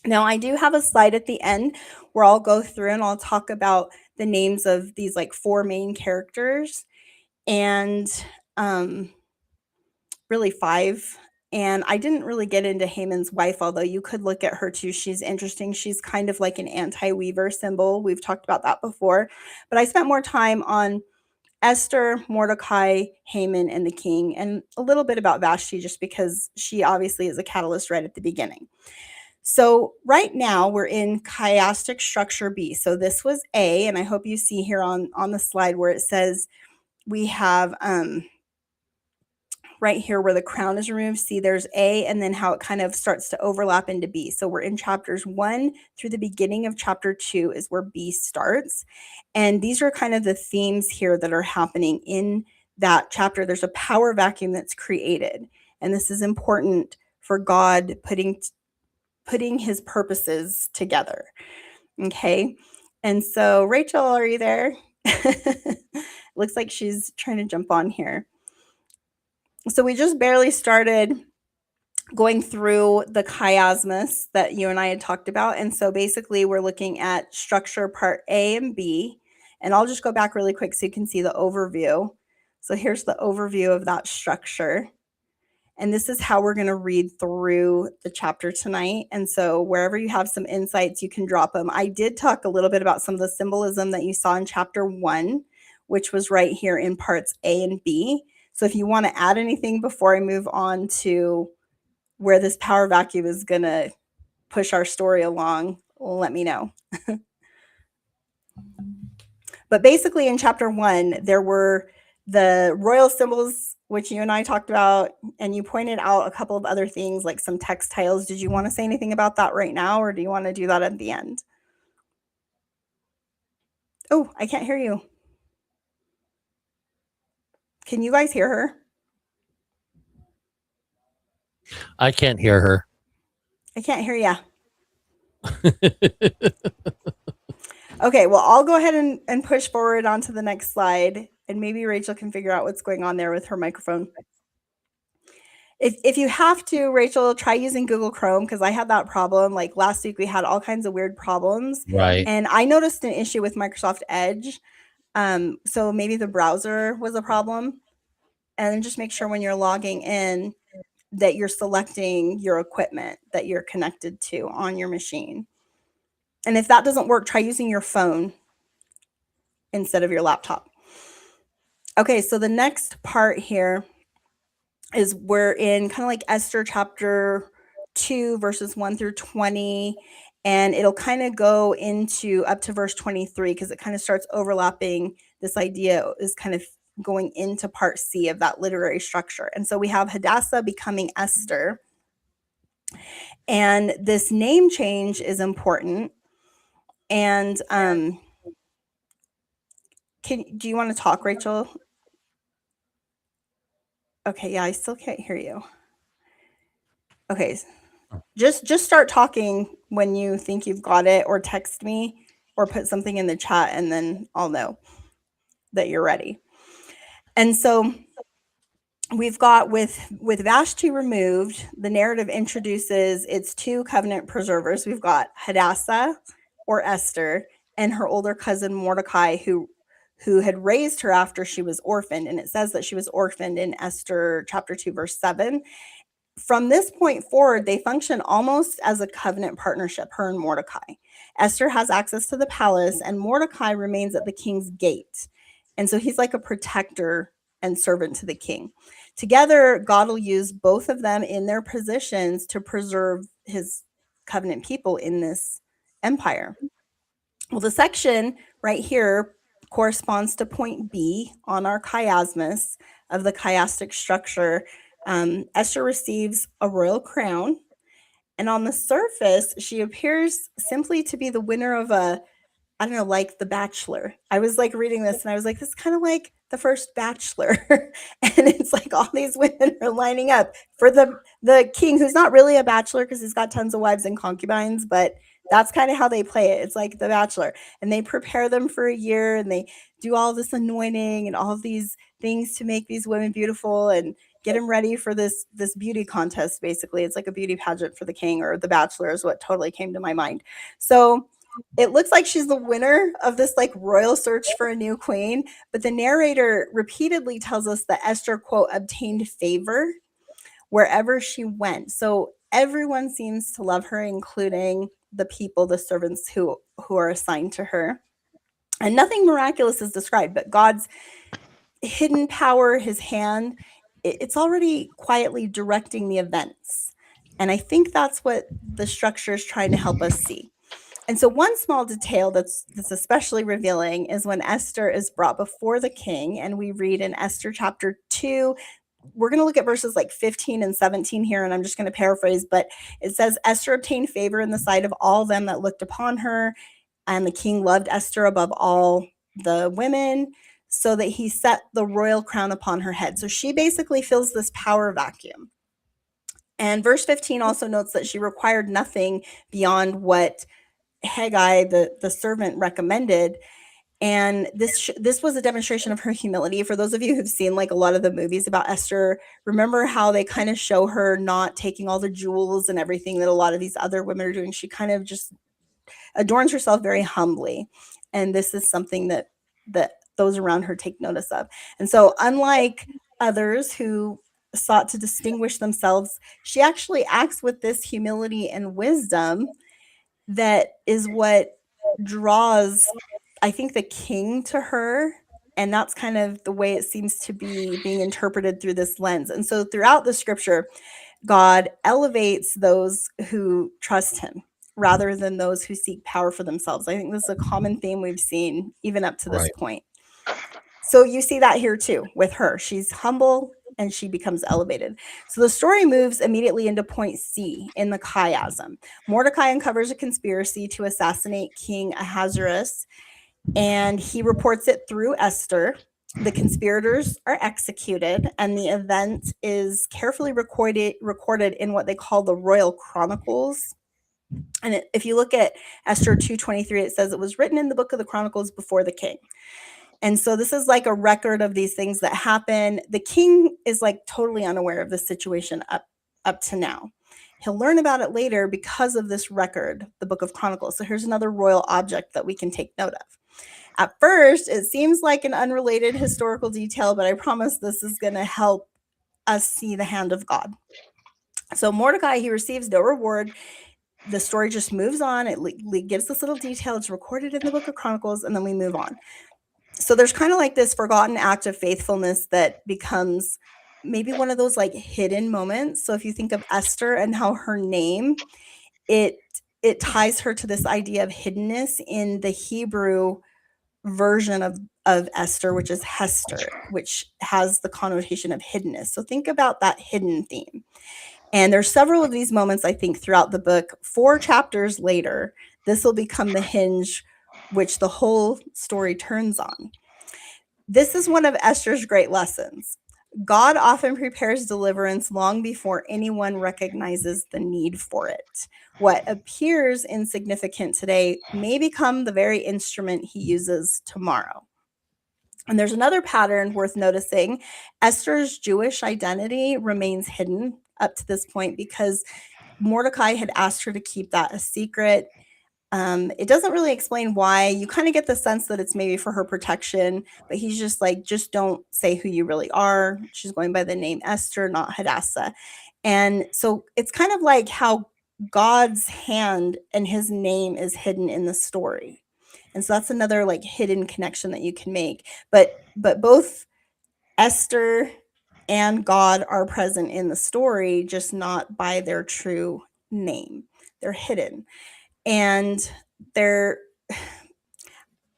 Now, I do have a slide at the end where I'll go through and I'll talk about the names of these like 4 main characters and really 5. And I didn't really get into Haman's wife, although you could look at her too. She's interesting. She's kind of like an anti-weaver symbol. We've talked about that before. But I spent more time on Esther, Mordecai, Haman, and the king, and a little bit about Vashti just because she obviously is a catalyst right at the beginning. So right now we're in chiastic structure B. So this was A, and I hope you see here on the slide where it says we have right here where the crown is removed. See, there's A, and then how it kind of starts to overlap into B. So we're in chapters 1 through the beginning of chapter 2 is where B starts. And these are kind of the themes here that are happening in that chapter. There's a power vacuum that's created. And this is important for God putting his purposes together. Okay. And so, Rachel, are you there? Looks like she's trying to jump on here. So we just barely started going through the chiasmus that you and I had talked about. And so basically we're looking at structure part A and B. And I'll just go back really quick so you can see the overview. So here's the overview of that structure. And this is how we're going to read through the chapter tonight. And so wherever you have some insights, you can drop them. I did talk a little bit about some of the symbolism that you saw in chapter 1, which was right here in parts A and B. So if you want to add anything before I move on to where this power vacuum is going to push our story along, let me know. But basically in chapter 1, there were the royal symbols, which you and I talked about, and you pointed out a couple of other things like some textiles. Did you want to say anything about that right now, or do you want to do that at the end? Oh, I can't hear you. Can you guys hear her? I can't hear her. I can't hear ya. Okay, well, I'll go ahead and push forward onto the next slide, and maybe Rachel can figure out what's going on there with her microphone. If you have to, Rachel, try using Google Chrome, because I had that problem. Like last week, we had all kinds of weird problems. Right. And I noticed an issue with Microsoft Edge. So maybe the browser was a problem. And then just make sure when you're logging in that you're selecting your equipment that you're connected to on your machine. And if that doesn't work, try using your phone instead of your laptop. Okay, so the next part here is we're in kind of like Esther chapter 2, verses 1 through 20. And it'll kind of go into up to verse 23 because it kind of starts overlapping. This idea is kind of going into part C of that literary structure. And so we have Hadassah becoming Esther. And this name change is important. And do you want to talk, Rachel? Okay, yeah, I still can't hear you. Okay, just start talking when you think you've got it, or text me, or put something in the chat, and then I'll know that you're ready. And so we've got with Vashti removed, the narrative introduces its 2 covenant preservers. We've got Hadassah or Esther, and her older cousin Mordecai, who had raised her after she was orphaned. And it says that she was orphaned in Esther chapter 2, verse 7. From this point forward, they function almost as a covenant partnership, her and Mordecai. Esther has access to the palace, and Mordecai remains at the king's gate. And so he's like a protector and servant to the king. Together, God will use both of them in their positions to preserve his covenant people in this empire. Well, the section right here corresponds to point B on our chiasmus of the chiastic structure. Esther receives a royal crown, and on the surface, she appears simply to be the winner of a, I don't know, like The Bachelor. I was like reading this and I was like, this is kind of like the first Bachelor. And it's like all these women are lining up for the king, who's not really a bachelor because he's got tons of wives and concubines, but that's kind of how they play it. It's like The Bachelor. And they prepare them for a year and they do all this anointing and all of these things to make these women beautiful and get them ready for this beauty contest. Basically, it's like a beauty pageant for the king, or The Bachelor is what totally came to my mind. So it looks like she's the winner of this like royal search for a new queen, but the narrator repeatedly tells us that Esther, quote, obtained favor wherever she went. So everyone seems to love her, including the people, the servants who are assigned to her. And nothing miraculous is described, but God's hidden power, his hand, it's already quietly directing the events. And I think that's what the structure is trying to help us see. And so one small detail that's especially revealing is when Esther is brought before the king, and we read in Esther chapter 2, we're going to look at verses like 15 and 17 here, and I'm just going to paraphrase, but it says, Esther obtained favor in the sight of all them that looked upon her, and the king loved Esther above all the women, so that he set the royal crown upon her head. So she basically fills this power vacuum. And verse 15 also notes that she required nothing beyond what Haggai, the servant, recommended. And this was a demonstration of her humility. For those of you who've seen like a lot of the movies about Esther, remember how they kind of show her not taking all the jewels and everything that a lot of these other women are doing. She kind of just adorns herself very humbly. And this is something that those around her take notice of. And so unlike others who sought to distinguish themselves, she actually acts with this humility and wisdom that is what draws, I think, the king to her. And that's kind of the way it seems to be being interpreted through this lens. And so throughout the scripture, God elevates those who trust him rather than those who seek power for themselves. I think this is a common theme we've seen even up to this point. So you see that here too with her. She's humble and she becomes elevated. So the story moves immediately into point C in the chiasm. Mordecai uncovers a conspiracy to assassinate King Ahasuerus, and he reports it through Esther. The conspirators are executed, and the event is carefully recorded in what they call the Royal Chronicles. And if you look at Esther 2:23, it says it was written in the Book of the Chronicles before the king. And so this is like a record of these things that happen. The king is like totally unaware of the situation up to now. He'll learn about it later because of this record, the Book of Chronicles. So here's another royal object that we can take note of. At first, it seems like an unrelated historical detail, but I promise this is going to help us see the hand of God. So Mordecai, he receives no reward. The story just moves on. It gives this little detail. It's recorded in the Book of Chronicles, and then we move on. So there's kind of like this forgotten act of faithfulness that becomes maybe one of those like hidden moments. So if you think of Esther and how her name, it ties her to this idea of hiddenness in the Hebrew version of Esther, which is Hester, which has the connotation of hiddenness. So think about that hidden theme. And there's several of these moments, I think, throughout the book. 4 chapters later, this will become the hinge which the whole story turns on. This is one of Esther's great lessons. God often prepares deliverance long before anyone recognizes the need for it. What appears insignificant today may become the very instrument he uses tomorrow. And there's another pattern worth noticing. Esther's Jewish identity remains hidden up to this point because Mordecai had asked her to keep that a secret. It doesn't really explain why. You kind of get the sense that it's maybe for her protection, but he's just like, just don't say who you really are. She's going by the name Esther, not Hadassah. And so it's kind of like how God's hand and his name is hidden in the story. And so that's another like hidden connection that you can make. But both Esther and God are present in the story, just not by their true name. They're hidden. And they're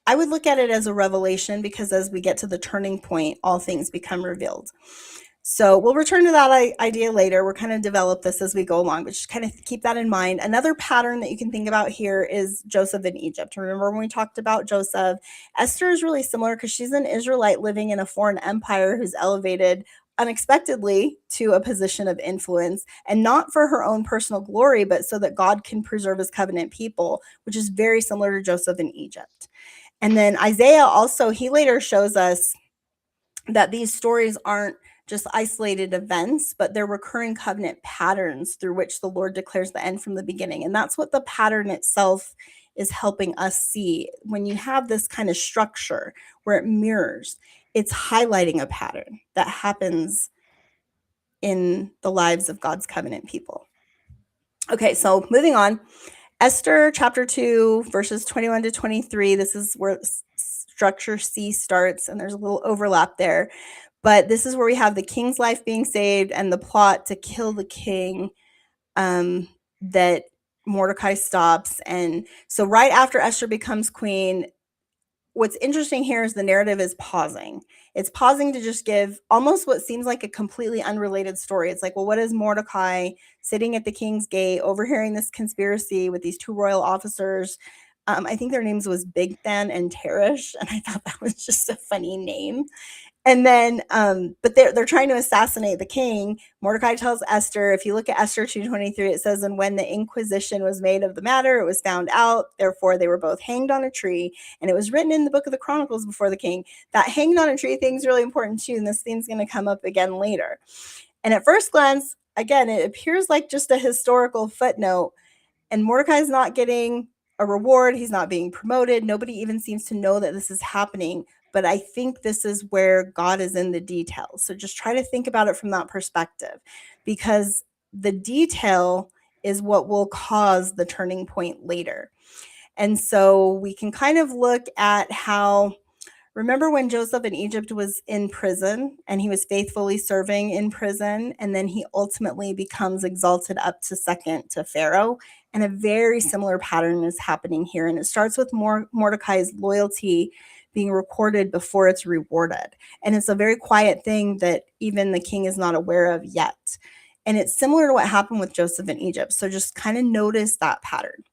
I would look at it as a revelation, because as we get to the turning point, all things become revealed. So we'll return to that idea later. We're kind of develop this as we go along, but just kind of keep that in mind. Another pattern that you can think about here is Joseph in Egypt. Remember when we talked about Joseph? Esther is really similar because she's an Israelite living in a foreign empire who's elevated unexpectedly to a position of influence, and not for her own personal glory, but so that God can preserve his covenant people, which is very similar to Joseph in Egypt. And then Isaiah also, he later shows us that these stories aren't just isolated events, but they're recurring covenant patterns through which the Lord declares the end from the beginning. And that's what the pattern itself is helping us see. When you have this kind of structure where it mirrors, it's highlighting a pattern that happens in the lives of God's covenant people. Okay, so moving on. Esther chapter 2, verses 21 to 23. This is where structure C starts, and there's a little overlap there. But this is where we have the king's life being saved and the plot to kill the king that Mordecai stops. And so right after Esther becomes queen, what's interesting here is the narrative is pausing. It's pausing to just give almost what seems like a completely unrelated story. It's like, well, what is Mordecai sitting at the king's gate, overhearing this conspiracy with these two royal officers? I think their names was Bigthan and Teresh, and I thought that was just a funny name. And then, but they're trying to assassinate the king. Mordecai tells Esther, if you look at Esther 2:23, it says, and when the inquisition was made of the matter, it was found out. Therefore, they were both hanged on a tree. And it was written in the Book of the Chronicles before the king. That hanged on a tree thing is really important too. And this theme's going to come up again later. And at first glance, again, it appears like just a historical footnote. And Mordecai's not getting a reward. He's not being promoted. Nobody even seems to know that this is happening. But I think this is where God is in the details. So just try to think about it from that perspective, because the detail is what will cause the turning point later. And so we can kind of look at how, remember when Joseph in Egypt was in prison and he was faithfully serving in prison, and then he ultimately becomes exalted up to second to Pharaoh. And a very similar pattern is happening here. And it starts with Mordecai's loyalty being recorded before it's rewarded. And it's a very quiet thing that even the king is not aware of yet. And it's similar to what happened with Joseph in Egypt. So just kind of notice that pattern.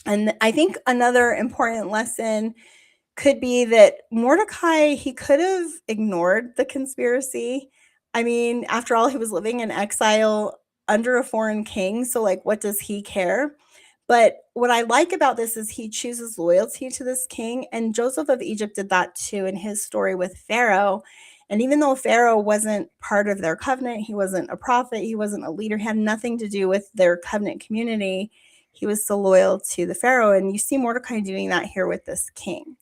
And I think another important lesson could be that Mordecai, he could have ignored the conspiracy. I mean, after all, he was living in exile under a foreign king. So, like, what does he care? But what I like about this is he chooses loyalty to this king. And Joseph of Egypt did that too in his story with Pharaoh. And even though Pharaoh wasn't part of their covenant, he wasn't a prophet, he wasn't a leader, he had nothing to do with their covenant community, he was still loyal to the Pharaoh. And you see Mordecai doing that here with this king.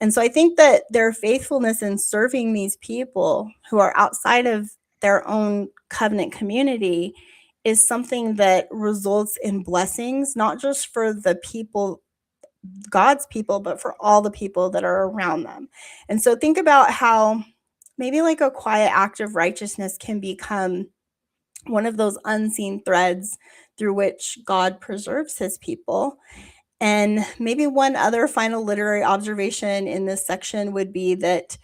And so I think that their faithfulness in serving these people who are outside of their own covenant community is something that results in blessings, not just for the people, God's people, but for all the people that are around them. And so think about how maybe like a quiet act of righteousness can become one of those unseen threads through which God preserves his people. And maybe one other final literary observation in this section would be that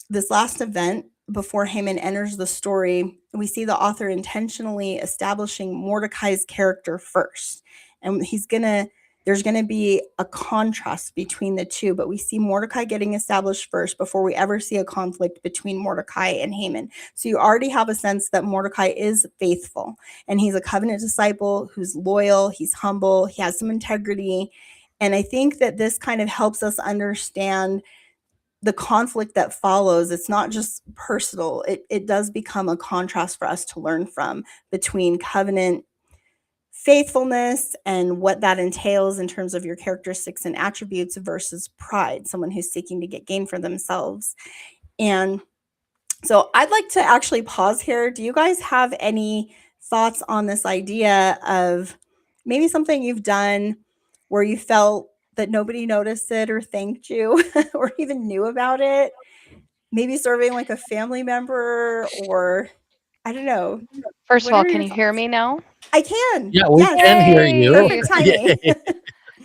this last event before Haman enters the story, we see the author intentionally establishing Mordecai's character first. And there's going to be a contrast between the two, but we see Mordecai getting established first before we ever see a conflict between Mordecai and Haman. So you already have a sense that Mordecai is faithful, and he's a covenant disciple who's loyal, he's humble, he has some integrity. And I think that this kind of helps us understand the conflict that follows. It's not just personal. It does become a contrast for us to learn from between covenant faithfulness and what that entails in terms of your characteristics and attributes versus pride, someone who's seeking to get gain for themselves. And so I'd like to actually pause here. Do you guys have any thoughts on this idea of maybe something you've done where you felt that nobody noticed it or thanked you or even knew about it? Maybe serving like a family member, or I don't know. First of What all, are can your you hear thoughts? me now? I can. Yeah, we Yes. can hear you. Yay! Perfect timing. Yay.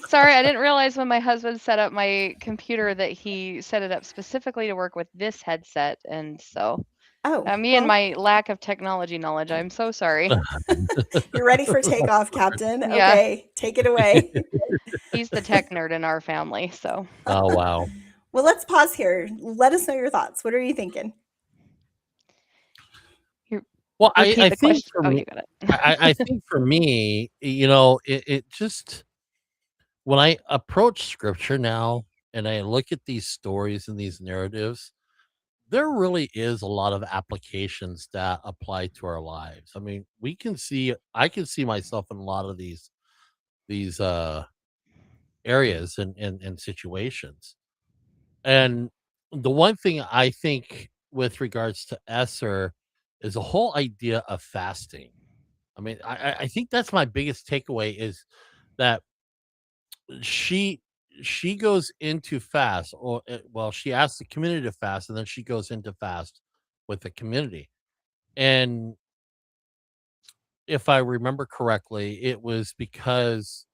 Sorry, I didn't realize when my husband set up my computer that he set it up specifically to work with this headset, and so Oh, me and well, my lack of technology knowledge, I'm so sorry. you're ready for takeoff, Captain. Yeah, Okay, take it away. he's the tech nerd in our family, so Oh, wow. Well, let's pause here. Let us know your thoughts. What are you thinking? you Well, repeat I the think question. for Oh, me, you got it. I think for me, it just when I approach scripture now and I look at these stories and these narratives, there really is a lot of applications that apply to our lives. I mean, I can see myself in a lot of these areas and situations. And the one thing I think with regards to Esther is the whole idea of fasting. I mean, I think that's my biggest takeaway is that she she goes into fast, or well, she asks the community to fast, and then she goes into fast with the community. And if I remember correctly, it was because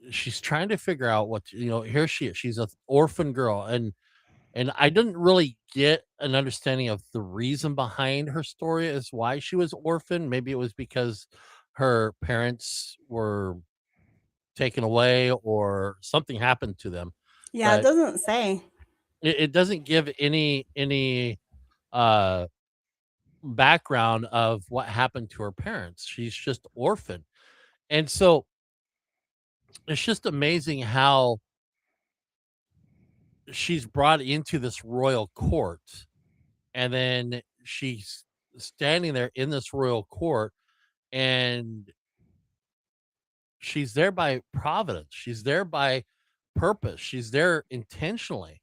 she's trying to figure out here she is. She's an orphan girl, and I didn't really get an understanding of the reason behind her story as why she was orphaned. Maybe it was because her parents were taken away or something happened to them, Yeah, it but doesn't say. it doesn't give any uh background of what happened to her parents. She's just orphaned. And so it's just amazing how she's brought into this royal court, and then she's standing there in this royal court, and she's there by providence. She's there by purpose. She's there intentionally.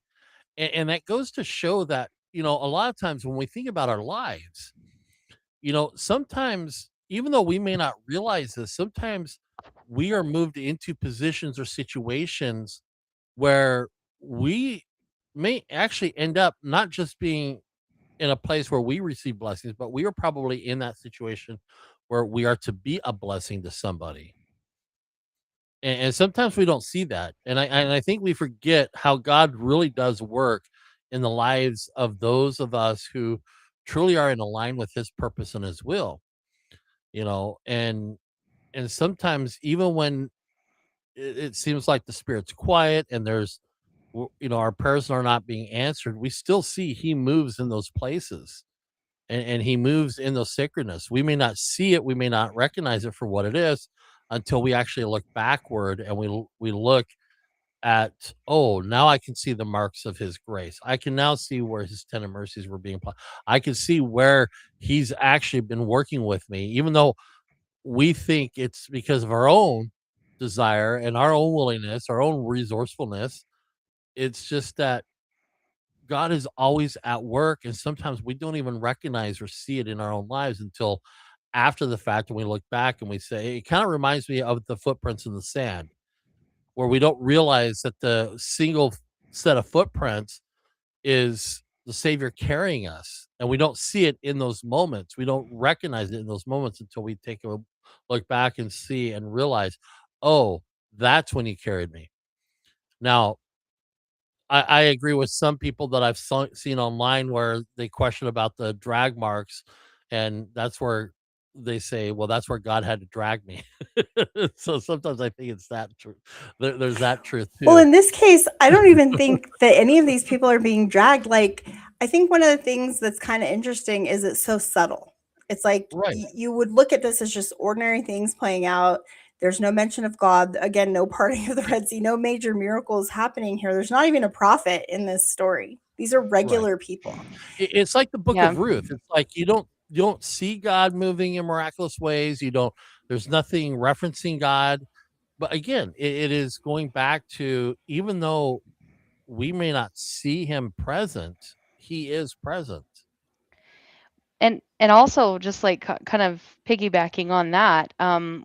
And that goes to show that, a lot of times when we think about our lives, sometimes, even though we may not realize this, sometimes we are moved into positions or situations where we may actually end up not just being in a place where we receive blessings, but we are probably in that situation where we are to be a blessing to somebody. And sometimes we don't see that. And I think we forget how God really does work in the lives of those of us who truly are in line with his purpose and his will, and sometimes even when it seems like the spirit's quiet and our prayers are not being answered, we still see he moves in those places, and he moves in those sacredness. We may not see it, we may not recognize it for what it is until we actually look backward and we look at, oh, now I can see the marks of his grace. I can now see where his tender mercies were being applied. I can see where he's actually been working with me, even though we think it's because of our own desire and our own willingness, our own resourcefulness. It's just that God is always at work, and sometimes we don't even recognize or see it in our own lives until after the fact. And we look back and we say, it kind of reminds me of the footprints in the sand, where we don't realize that the single set of footprints is the Savior carrying us. And we don't see it in those moments. We don't recognize it in those moments until we take a look back and see and realize, oh, that's when he carried me. Now, I agree with some people that I've seen online where they question about the drag marks, and that's where they say, "Well, that's where God had to drag me." So sometimes I think it's that truth. There's that truth Well, too. in this case, I don't even think that any of these people are being dragged. Like, I think one of the things that's kind of interesting is it's so subtle. It's like Right, you would look at this as just ordinary things playing out. There's no mention of God. Again, no parting of the Red Sea, no major miracles happening here. There's not even a prophet in this story. These are right. regular people. It's like the Book Yeah. of Ruth. It's like you don't see God moving in miraculous ways. You don't There's nothing referencing God. But again, it is going back to, even though we may not see him present, he is present. And also just like kind of piggybacking on that,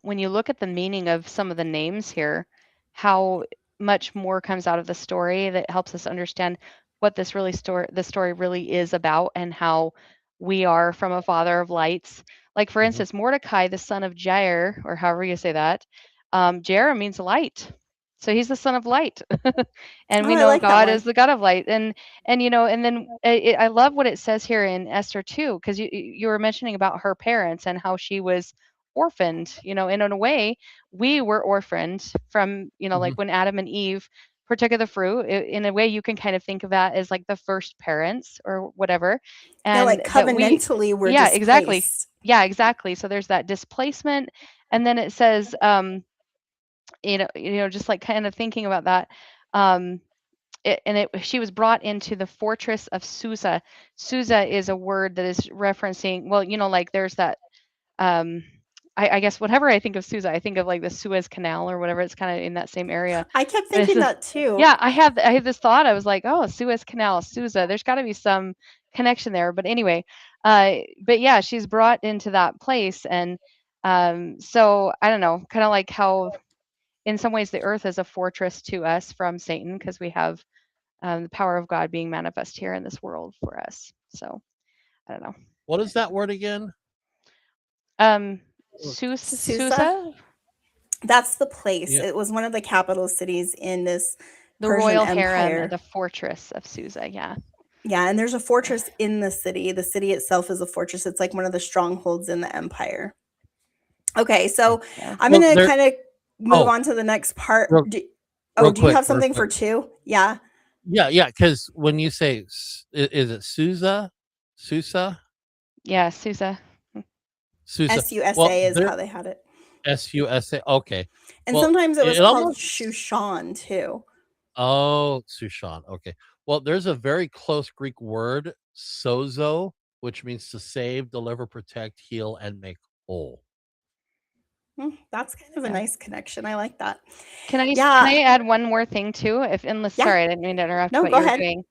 when you look at the meaning of some of the names here, how much more comes out of the story that helps us understand what the story really is about, and how we are from a father of lights. Like for Mhm. instance, Mordecai, the son of Jair, or however you say that, Jair means light. So he's the son of light. And Oh, we I know like that God one. is the God of light. And and then I love what it says here in Esther too, because you were mentioning about her parents and how she was orphaned. And in a way, we were orphaned from Mhm. like when Adam and Eve partook of the fruit. In a way, you can kind of think of that as like the first parents or whatever, Yeah, like and that we, covenantally we're yeah, exactly, displaced. yeah, exactly. So there's that displacement, and then it says, just like kind of thinking about that. Um, she was brought into the fortress of Susa. Susa is a word that is referencing, well, like there's that, um, I guess whenever I think of Susa, I think of like the Suez Canal or whatever. It's kind of in that same area. I kept But it's thinking that too. yeah, I had this thought. I was like, oh, Suez Canal, Susa. There's got to be some connection there. But anyway, but yeah, she's brought into that place, and so I don't know, kind of like how in some ways the earth is a fortress to us from Satan, because we have the power of God being manifest here in this world for us. So I don't know. What is that word again? Susa, Susa, that's the place. Yeah. It was one of the capital cities in this the Persian royal harem, Empire. the fortress of Susa. Yeah. Yeah, and there's a fortress in the city. The city itself is a fortress. It's like one of the strongholds in the empire. Okay, so Yeah. I'm Well, gonna there. kind of move Oh, on to the next part. real, Oh, real do you quick, have real something quick. for two? Yeah. Yeah, yeah. Because when you say, is it Susa, Yeah. Susa. Susa? Well, SUSA is there, how they had it. SUSA. Okay. And Well, sometimes it was it called almost. Shushan too. Oh, Sushan. Okay. Well, there's a very close Greek word, sozo, which means to save, deliver, protect, heal, and make whole. That's kind of a Yeah. nice connection. I like that. Can Yeah. I add one more thing too? If unless Yeah. sorry, I didn't mean to interrupt No, what go you're ahead. doing.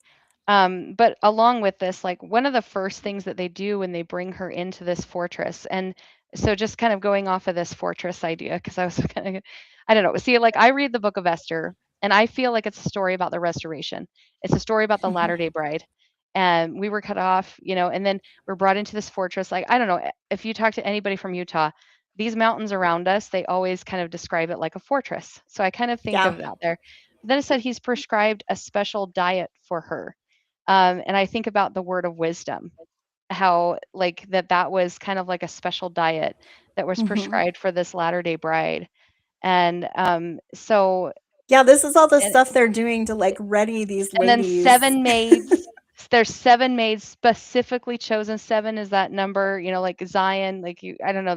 But along with this, like one of the first things that they do when they bring her into this fortress, and so just kind of going off of this fortress idea, because I was kind of, I don't know. See, like I read the Book of Esther, and I feel like it's a story about the restoration. It's a story about the Latter Day Bride, and we were cut off, and then we're brought into this fortress. Like I don't know if you talk to anybody from Utah, these mountains around us, they always kind of describe it like a fortress. So I kind of think Yeah. of that there. Then it said he's prescribed a special diet for her. And I think about the word of wisdom, how like that was kind of like a special diet that was Mhm. prescribed for this Latter Day Bride. And so Yeah, this is all the and, stuff they're doing to like ready these and then ladies. 7 maids. There's 7 maids specifically chosen. 7 is that number, like Zion. Like I don't know.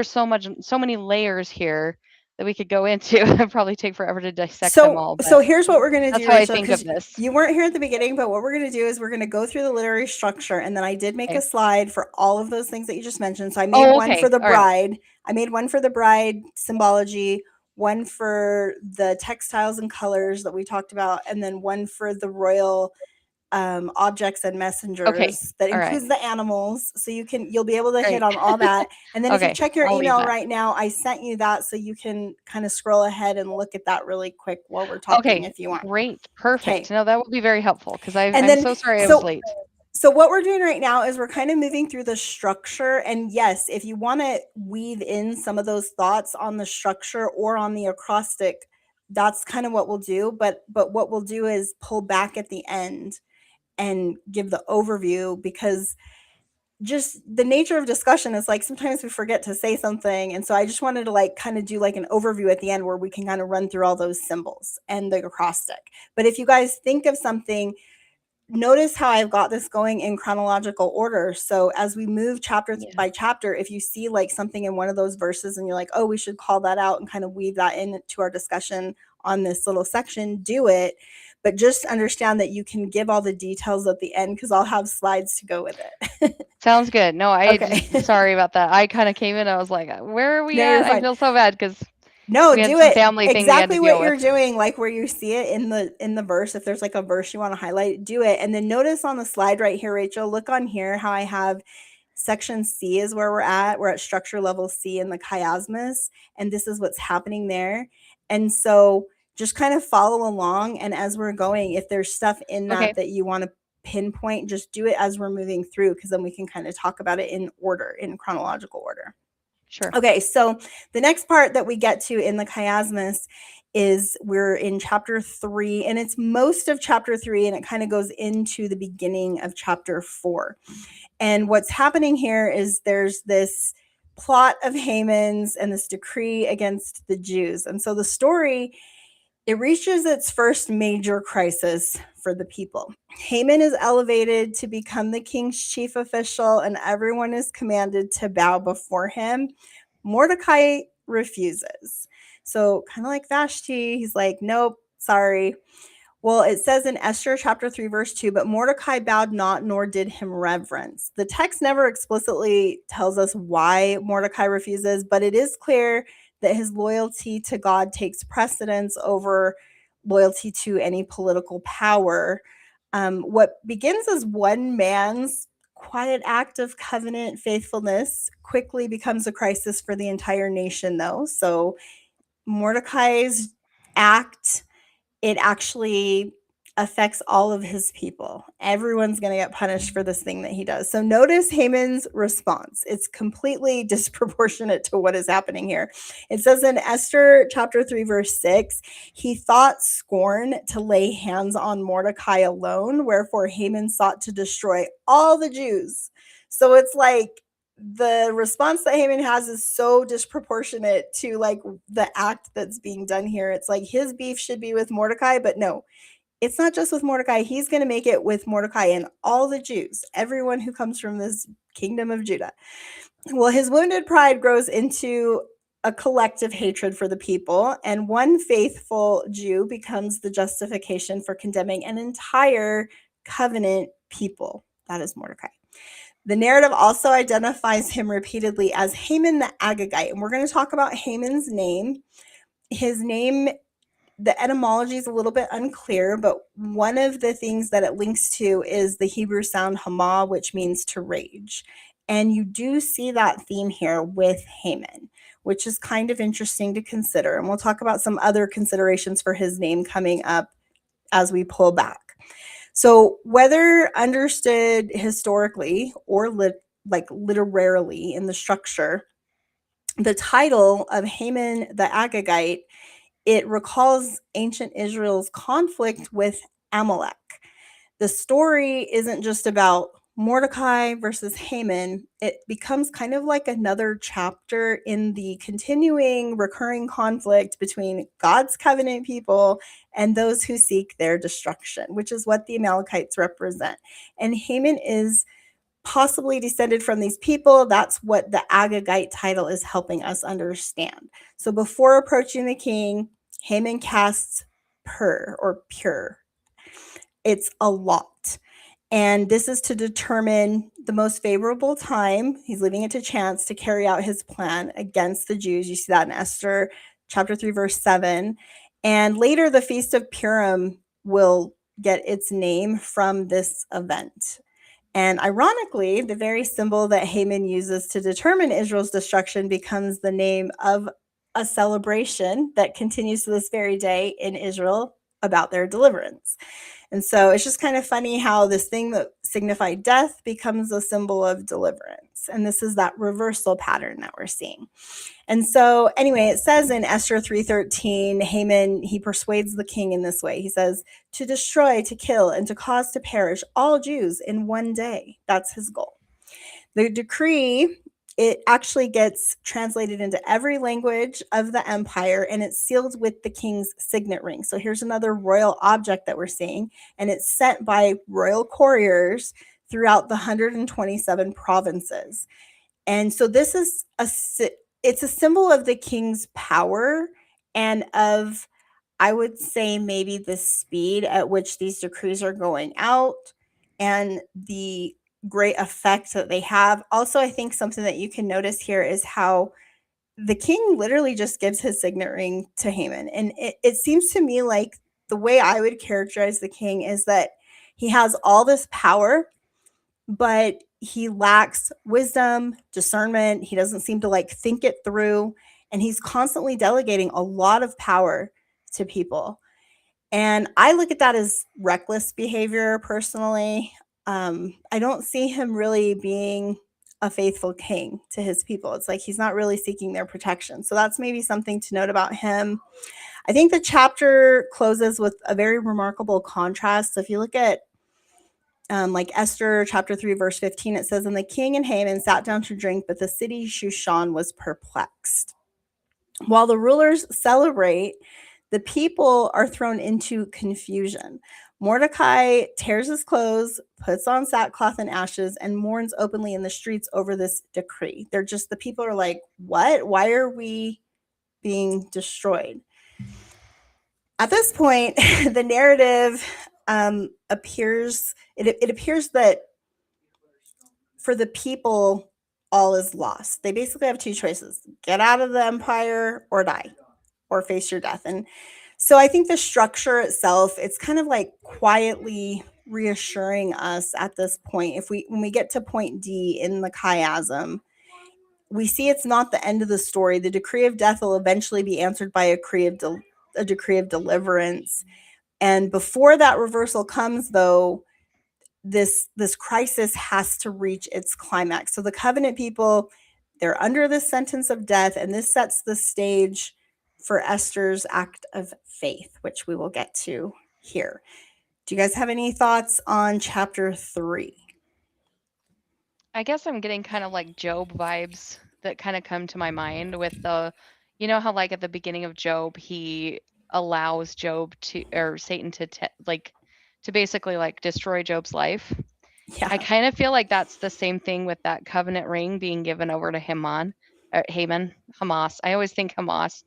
So many layers here that we could go into. It'd probably take forever to dissect them all, So but here's what we're gonna that's do, how I Rachel, think of because this. you weren't here at the beginning, but what we're gonna do is we're gonna go through the literary structure, and then I did make Okay. a slide for all of those things that you just mentioned. So I made Oh, one for okay. the All right. bride. I made one for the bride symbology, one for the textiles and colors that we talked about, and then one for the royal objects and Okay. messengers that All right. includes the animals, so you'll be able to hit Great. on all that. And then if you Okay. check your I'll leave email that. right now, I sent you that so you can kind of scroll ahead and look at that really quick while we're talking Okay. if you want. Great. Perfect. Okay. No, that will be very helpful because And I'm then so sorry I was so late. so what we're doing right now is we're kind of moving through the structure, and yes, if you want to weave in some of those thoughts on the structure or on the acrostic, that's kind of what we'll do, but what we'll do is pull back at the end and give the overview, because just the nature of discussion is like sometimes we forget to say something, and so I just wanted to like kind of do like an overview at the end where we can kind of run through all those symbols and the acrostic. But if you guys think of something, notice how I've got this going in chronological order. So as we move chapter Yeah. by chapter, if you see like something in one of those verses and you're like, oh, we should call that out and kind of weave that into our discussion on this little section, do it. but just understand that you can give all the details at the end because I'll have slides to go with it. Sounds good. No, Okay. sorry about that. I kind of came in, I was like, where are we No, at? you're I fine. feel so bad because No, we had do some it family thing we had to exactly deal what you're with. doing, like where you see it in the verse. If there's like a verse you want to highlight, do it. And then notice on the slide right here, Rachel, look on here how I have section C is where we're at. We're at structure level C in the chiasmus, and this is what's happening there. And so just kind of follow along. And as we're going, if there's stuff in that Okay. that you want to pinpoint, just do it as we're moving through, because then we can kind of talk about it in order, in chronological order. Sure. Okay, so the next part that we get to in the chiasmus is we're in chapter 3, and it's most of chapter 3, and it kind of goes into the beginning of chapter 4. And what's happening here is there's this plot of Haman's and this decree against the Jews. And so the story, it reaches its first major crisis for the people. Haman is elevated to become the king's chief official, and everyone is commanded to bow before him. Mordecai refuses. So, kind of like Vashti, he's like, nope, sorry. Well, it says in Esther chapter 3, verse 2, but Mordecai bowed not, nor did him reverence. The text never explicitly tells us why Mordecai refuses, but it is clear that his loyalty to God takes precedence over loyalty to any political power. What begins as one man's quiet act of covenant faithfulness quickly becomes a crisis for the entire nation, though. So Mordecai's act, it actually affects all of his people. Everyone's going to get punished for this thing that he does. So notice Haman's response. It's completely disproportionate to what is happening here. It says in Esther chapter 3, verse 6, he thought scorn to lay hands on Mordecai alone, wherefore Haman sought to destroy all the Jews. So it's like the response that Haman has is so disproportionate to like the act that's being done here. It's like his beef should be with Mordecai, but no, it's not just with Mordecai. He's going to make it with Mordecai and all the Jews, everyone who comes from this kingdom of Judah. Well, his wounded pride grows into a collective hatred for the people, and one faithful Jew becomes the justification for condemning an entire covenant people. That is Mordecai. The narrative also identifies him repeatedly as Haman the Agagite, and we're going to talk about Haman's name. His name, the etymology is a little bit unclear, but one of the things that it links to is the Hebrew sound Hama, which means to rage. And you do see that theme here with Haman, which is kind of interesting to consider. And we'll talk about some other considerations for his name coming up as we pull back. So whether understood historically or literarily in the structure, the title of Haman the Agagite, it recalls ancient Israel's conflict with Amalek. The story isn't just about Mordecai versus Haman. It becomes kind of like another chapter in the continuing recurring conflict between God's covenant people and those who seek their destruction, which is what the Amalekites represent. And Haman is possibly descended from these people. That's what the Agagite title is helping us understand. So before approaching the king, Haman casts pure. It's a lot. And this is to determine the most favorable time. He's leaving it to chance to carry out his plan against the Jews. You see that in Esther chapter 3, verse 7. And later, the Feast of Purim will get its name from this event. And ironically, the very symbol that Haman uses to determine Israel's destruction becomes the name of a celebration that continues to this very day in Israel about their deliverance. And so it's just kind of funny how this thing that signified death becomes a symbol of deliverance. And this is that reversal pattern that we're seeing. And so anyway, it says in Esther 3:13, Haman, he persuades the king in this way. He says, to destroy, to kill, and to cause to perish all Jews in one day. That's his goal. The decree, it actually gets translated into every language of the empire, and it's sealed with the king's signet ring. So here's another royal object that we're seeing, and it's sent by royal couriers throughout the 127 provinces. And so this is it's a symbol of the king's power and of I would say maybe the speed at which these decrees are going out and the great effect that they have. Also, I think something that you can notice here is how the king literally just gives his signet ring to Haman. And it seems to me like the way I would characterize the king is that he has all this power, but he lacks wisdom, discernment. He doesn't seem to like think it through. And he's constantly delegating a lot of power to people. And I look at that as reckless behavior personally. I don't see him really being a faithful king to his people. It's like he's not really seeking their protection. So that's maybe something to note about him. I think the chapter closes with a very remarkable contrast. So if you look at like Esther chapter 3, verse 15, it says, "And the king and Haman sat down to drink, but the city Shushan was perplexed." While the rulers celebrate, the people are thrown into confusion. Mordecai tears his clothes, puts on sackcloth and ashes, and mourns openly in the streets over this decree. The people are like, what? Why are we being destroyed? At this point, the narrative appears that for the people, all is lost. They basically have two choices: get out of the empire or die, or face your death. And so I think the structure itself, it's kind of like quietly reassuring us at this point. When we get to point D in the chiasm, we see it's not the end of the story. The decree of death will eventually be answered by a decree of deliverance. And before that reversal comes, though, this crisis has to reach its climax. So the covenant people, they're under this sentence of death, and this sets the stage for Esther's act of faith, which we will get to here. Do you guys have any thoughts on chapter 3? I guess I'm getting kind of like Job vibes that kind of come to my mind with you know how like at the beginning of Job, he allows Satan to basically like destroy Job's life. Yeah. I kind of feel like that's the same thing with that covenant ring being given over to Haman. Hamas. I always think Hamas.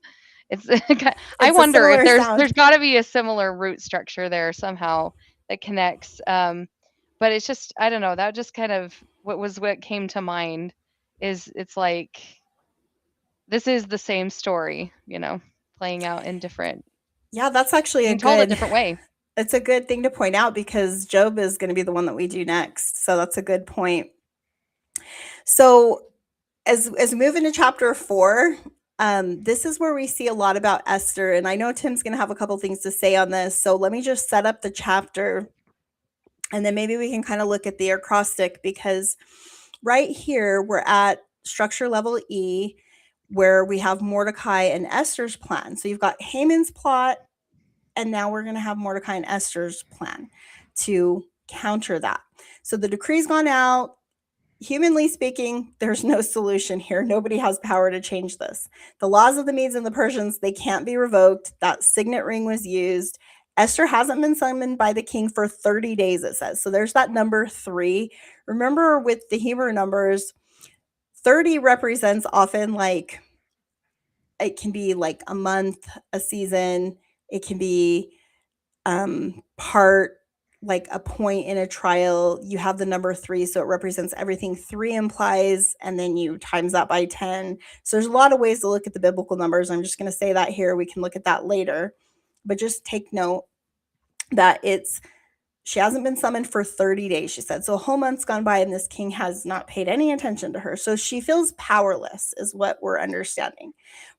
I wonder if there's got to be a similar root structure there somehow that connects. But it's just, I don't know, that just kind of what came to mind is it's like this is the same story, playing out in different. Yeah, that's actually told a different way. It's a good thing to point out because Job is going to be the one that we do next. So that's a good point. So as we move into chapter 4, this is where we see a lot about Esther. And I know Tim's going to have a couple things to say on this. So let me just set up the chapter. And then maybe we can kind of look at the acrostic, because right here we're at structure level E, where we have Mordecai and Esther's plan. So you've got Haman's plot, and now we're going to have Mordecai and Esther's plan to counter that. So the decree's gone out. Humanly speaking, there's no solution here. Nobody has power to change this. The laws of the Medes and the Persians, they can't be revoked. That signet ring was used. Esther hasn't been summoned by the king for 30 days, it says. So there's that number 3. Remember, with the Hebrew numbers, 30 represents often like, it can be like a month, a season. It can be part like a point in a trial. You have the number 3, so it represents everything 3 implies, and then you times that by 10. So there's a lot of ways to look at the biblical numbers. I'm just going to say that here. We can look at that later, but just take note that she hasn't been summoned for 30 days, she said. So a whole month's gone by and this king has not paid any attention to her. So she feels powerless, is what we're understanding.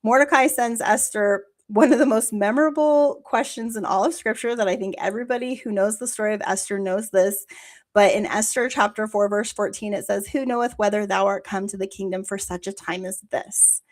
Mordecai sends Esther one of the most memorable questions in all of scripture that I think everybody who knows the story of Esther knows this. But in Esther chapter 4, verse 14, it says, "Who knoweth whether thou art come to the kingdom for such a time as this?"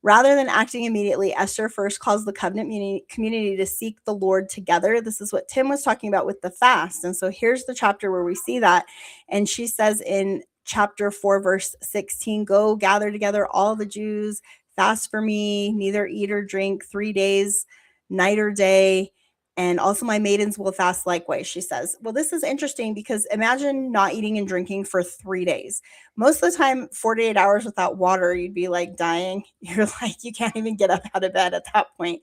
Rather than acting immediately, Esther first calls the covenant community to seek the Lord together. This is what Tim was talking about with the fast. And so here's the chapter where we see that. And she says in chapter 4, verse 16, "Go gather together all the Jews, fast for me, neither eat or drink 3 days, night or day. And also my maidens will fast likewise," she says. Well, this is interesting because imagine not eating and drinking for 3 days. Most of the time, 48 hours without water, you'd be like dying. You're like, you can't even get up out of bed at that point.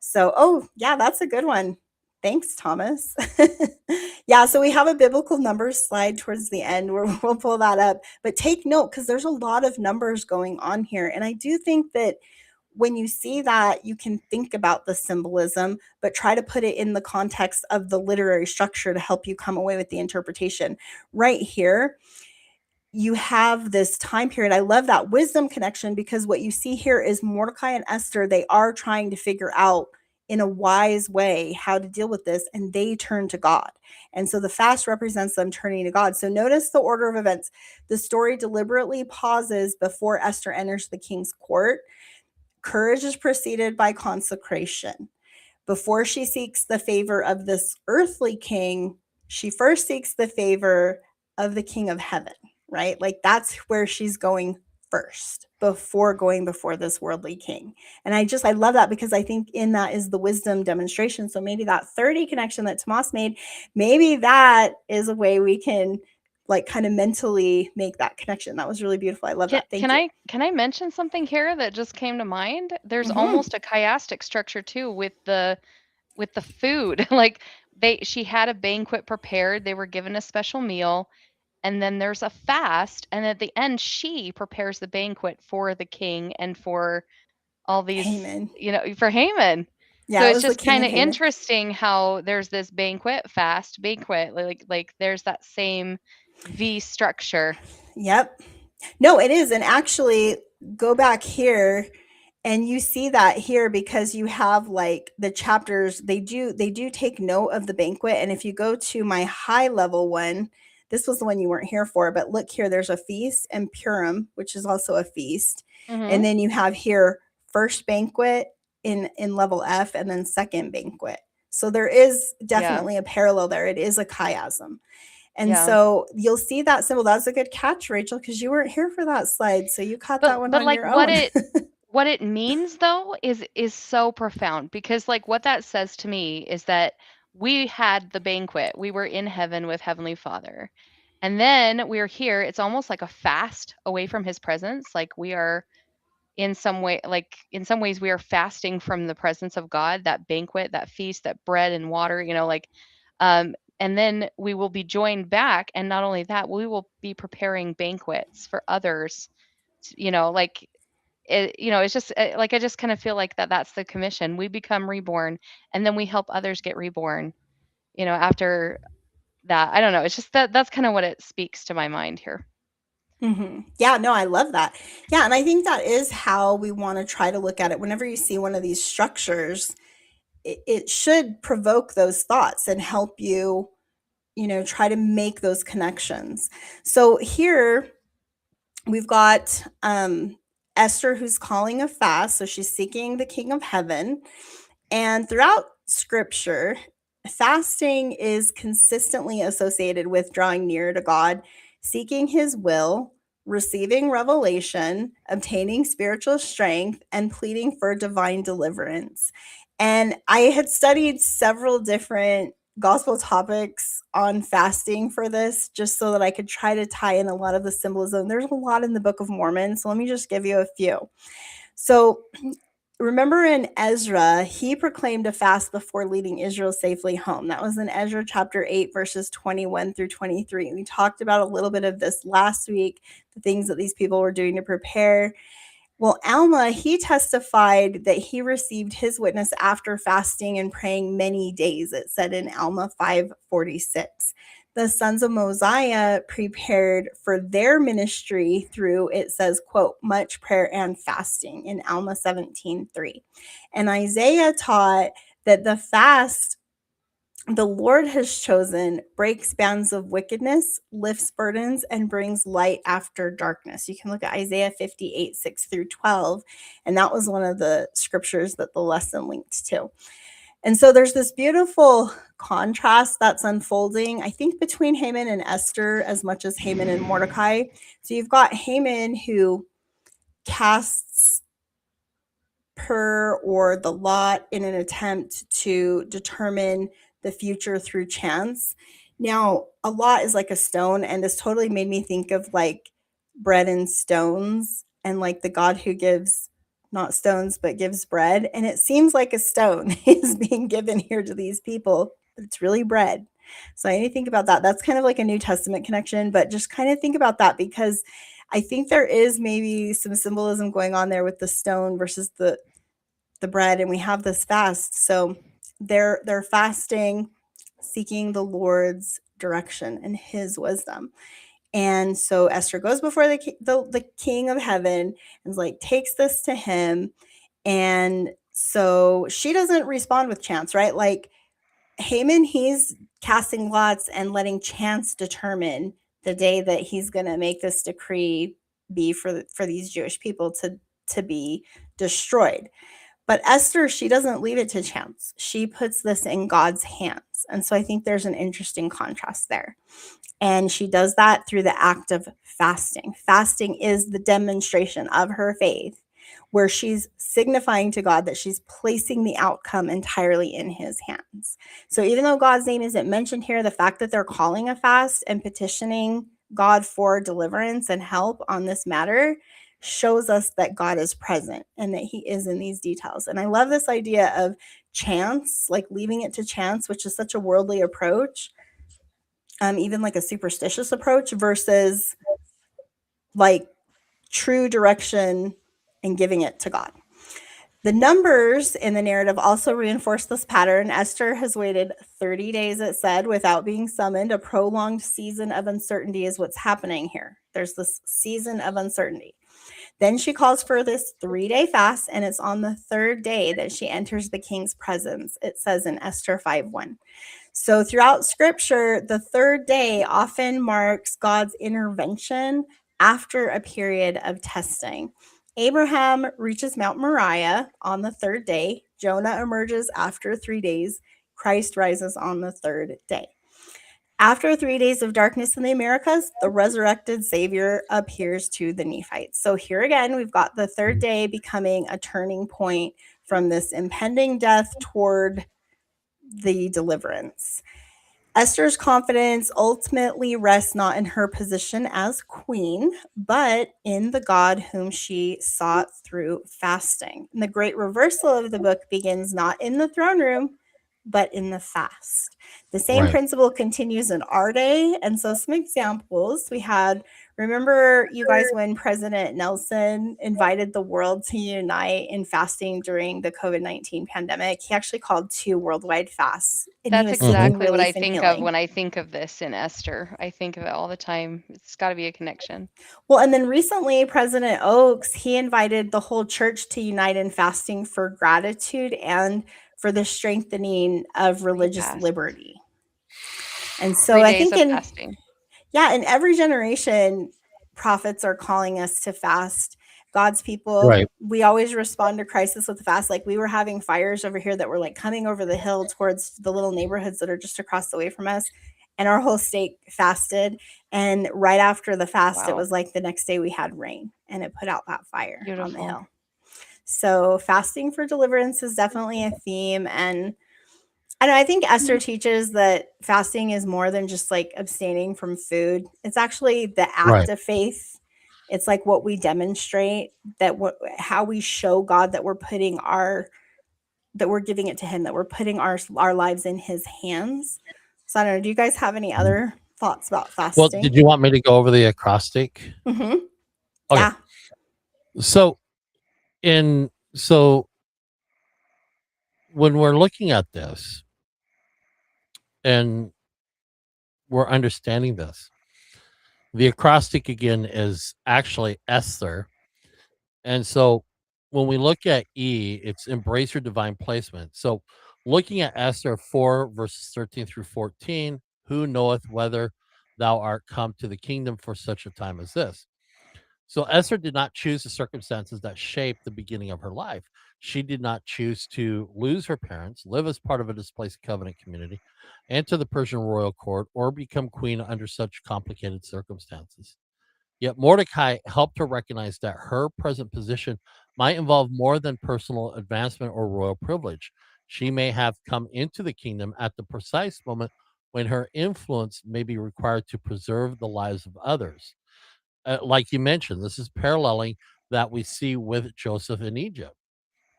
So, oh, yeah, that's a good one. Thanks, Thomas. Yeah, so we have a biblical numbers slide towards the end where we'll pull that up. But take note because there's a lot of numbers going on here. And I do think that when you see that, you can think about the symbolism, but try to put it in the context of the literary structure to help you come away with the interpretation. Right here, you have this time period. I love that wisdom connection because what you see here is Mordecai and Esther, they are trying to figure out in a wise way how to deal with this, and they turn to God. And so the fast represents them turning to God. So notice the order of events. The story deliberately pauses before Esther enters the king's court. Courage is preceded by consecration. Before she seeks the favor of this earthly king, she first seeks the favor of the king of heaven, right? Like that's where she's going first before going before this worldly king. And I love that because I think in that is the wisdom demonstration. So maybe that 30 connection that Tomas made, maybe that is a way we can like kind of mentally make that connection. That was really beautiful. I love that. Thank you. Can I mention something here that just came to mind? There's Mhm. almost a chiastic structure too with the food. Like she had a banquet prepared, they were given a special meal, and then there's a fast, and at the end she prepares the banquet for the king and for all these, Haman. for Haman. Yeah, So it it's was the just king kind and of Haman. interesting how there's this banquet, like there's that same V structure. Yep. No, it is. And actually, go back here and you see that here because you have like the chapters, they do take note of the banquet. And if you go to my high level one, this was the one you weren't here for, but look here, there's a feast and Purim, which is also a feast. And then you have here first banquet in level F and then second banquet. So there is definitely a parallel there. It is a chiasm. And so you'll see that symbol. That's a good catch, Rachel, because you weren't here for that slide. So you caught that one But on like your own. what it means though is so profound, because like what that says to me is that we had the banquet. We were in heaven with Heavenly Father. And then we're here. It's almost like a fast away from his presence. Like we are in some ways we are fasting from the presence of God, that banquet, that feast, that bread and water, and then we will be joined back, and not only that, we will be preparing banquets for others, like it's just like I just kind of feel like that's the commission. We become reborn, and then we help others get reborn, after that. I don't know, it's just that's kind of what it speaks to my mind here. Mm-hmm. Yeah, no, I love that. Yeah, and I think that is how we want to try to look at it. Whenever you see one of these structures, it should provoke those thoughts and help you, try to make those connections. So here we've got Esther who's calling a fast. So she's seeking the king of heaven. And throughout scripture, fasting is consistently associated with drawing near to God, seeking his will, receiving revelation, obtaining spiritual strength, and pleading for divine deliverance. And I had studied several different gospel topics on fasting for this, just so that I could try to tie in a lot of the symbolism. There's a lot in the Book of Mormon, so let me just give you a few. So remember in Ezra, he proclaimed a fast before leading Israel safely home. That was in Ezra chapter 8, verses 21 through 23. We talked about a little bit of this last week, the things that these people were doing to prepare. Well, Alma, he testified that he received his witness after fasting and praying many days, it said in Alma 5:46. The sons of Mosiah prepared for their ministry through, it says, quote, much prayer and fasting in Alma 17:3. And Isaiah taught that the fast the Lord has chosen breaks bands of wickedness, lifts burdens, and brings light after darkness. You can look at Isaiah 58:6-12, and that was one of the scriptures that the lesson linked to. And so there's this beautiful contrast that's unfolding, I think, between Haman and Esther as much as Haman and Mordecai. So you've got Haman who casts or the lot in an attempt to determine the future through chance. Now, a lot is like a stone, and this totally made me think of like bread and stones and like the God who gives not stones, but gives bread. And it seems like a stone is being given here to these people, but it's really bread. So I need to think about that. That's kind of like a New Testament connection, but just kind of think about that because I think there is maybe some symbolism going on there with the stone versus the bread, and we have this fast. So they're fasting, seeking the Lord's direction and his wisdom. And so Esther goes before the king of heaven and is like, takes this to him. And so she doesn't respond with chance, right? Like Haman, he's casting lots and letting chance determine the day that he's going to make this decree be for these Jewish people to be destroyed. But Esther, she doesn't leave it to chance. She puts this in God's hands. And so I think there's an interesting contrast there. And she does that through the act of fasting. Fasting is the demonstration of her faith, where she's signifying to God that she's placing the outcome entirely in his hands. So even though God's name isn't mentioned here, the fact that they're calling a fast and petitioning God for deliverance and help on this matter shows us that God is present and that he is in these details. And I love this idea of chance, like leaving it to chance, which is such a worldly approach. Even like a superstitious approach versus like true direction and giving it to God. The numbers in the narrative also reinforce this pattern. Esther has waited 30 days, it said, without being summoned. A prolonged season of uncertainty is what's happening here. There's this season of uncertainty. Then she calls for this 3-day fast, and it's on the third day that she enters the king's presence. It says in Esther 5:1. So throughout scripture, the third day often marks God's intervention after a period of testing. Abraham reaches Mount Moriah on the third day. Jonah emerges after 3 days. Christ rises on the third day. After 3 days of darkness in the Americas, the resurrected Savior appears to the Nephites. So here again, we've got the third day becoming a turning point from this impending death toward the deliverance. Esther's confidence ultimately rests not in her position as queen, but in the God whom she sought through fasting. And the great reversal of the book begins not in the throne room, but in the fast. The same Right. principle continues in our day. And so some examples we had, remember you guys when President Nelson invited the world to unite in fasting during the COVID-19 pandemic? He actually called 2 worldwide fasts. And he That's was seeking exactly what I relief and think of healing. when I think of this in Esther. I think of it all the time. It's got to be a connection. Well, and then recently, President Oaks, he invited the whole church to unite in fasting for gratitude and for the strengthening of religious fast. liberty. And so 3 I days think of fasting. in every generation, prophets are calling us to fast. God's people, Right. we always respond to crisis with fast. Like we were having fires over here that were like coming over the hill towards the little neighborhoods that are just across the way from us. And our whole state fasted. And right after the fast, it Wow. was like the next day we had rain and it put out that fire on the Beautiful. hill. So fasting for deliverance is definitely a theme. And I think Esther teaches that fasting is more than just like abstaining from food. It's actually the act Right. of faith. It's like what we demonstrate, that how we show God that we're putting that we're giving it to him, that we're putting our lives in his hands. So I don't know, do you guys have any other thoughts about Well, fasting? did you want me to go over the acrostic? Mm-hmm. Okay. Yeah. So so when we're looking at this and we're understanding this, the acrostic again is actually Esther. And so when we look at E, it's embrace your divine placement. So looking at Esther 4, verses 13 through 14, who knoweth whether thou art come to the kingdom for such a time as this? So Esther did not choose the circumstances that shaped the beginning of her life. She did not choose to lose her parents, live as part of a displaced covenant community, enter the Persian royal court, or become queen under such complicated circumstances. Yet Mordecai helped her recognize that her present position might involve more than personal advancement or royal privilege. She may have come into the kingdom at the precise moment when her influence may be required to preserve the lives of others. Like you mentioned, this is paralleling that we see with Joseph in Egypt.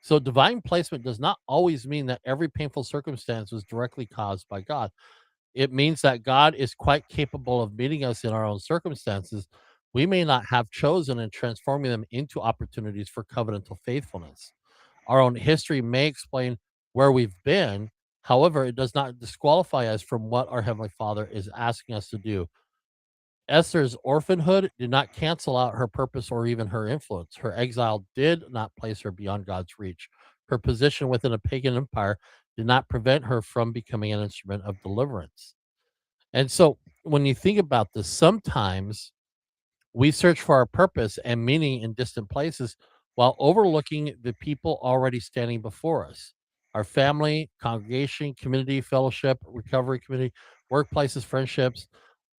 So divine placement does not always mean that every painful circumstance was directly caused by God. It means that God is quite capable of meeting us in our own circumstances. We may not have chosen and transforming them into opportunities for covenantal faithfulness. Our own history may explain where we've been. However, it does not disqualify us from what our Heavenly Father is asking us to do. Esther's orphanhood did not cancel out her purpose or even her influence. Her exile did not place her beyond God's reach. Her position within a pagan empire did not prevent her from becoming an instrument of deliverance. And so when you think about this, sometimes we search for our purpose and meaning in distant places while overlooking the people already standing before us. Our family, congregation, community, fellowship, recovery community, workplaces, friendships,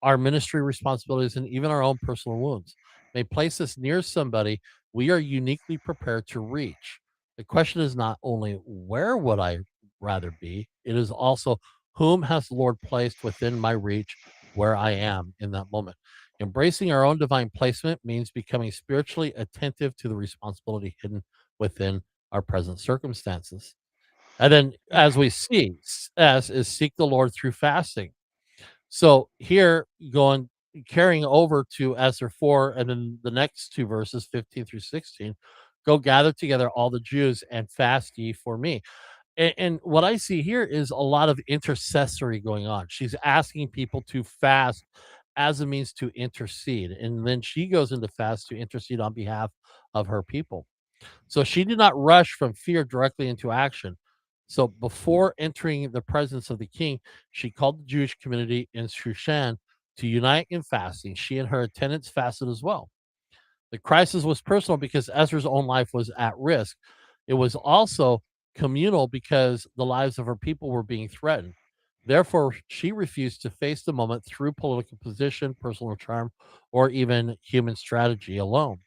our ministry responsibilities, and even our own personal wounds may place us near somebody we are uniquely prepared to reach. The question is not only where would I rather be, it is also whom has the Lord placed within my reach where I am in that moment. Embracing our own divine placement means becoming spiritually attentive to the responsibility hidden within our present circumstances. And then, Yeah. as we see, S is seek the Lord through fasting. So here, going carrying over to Esther 4, and then the next two verses, 15 through 16, go gather together all the Jews and fast ye for me. And what I see here is a lot of intercessory going on. She's asking people to fast as a means to intercede. And then she goes into fast to intercede on behalf of her people. So she did not rush from fear directly into action. So before entering the presence of the king, she called the Jewish community in Shushan to unite in fasting. She and her attendants fasted as well. The crisis was personal because Esther's own life was at risk. It was also communal because the lives of her people were being threatened. Therefore, she refused to face the moment through political position, personal charm, or even human strategy alone.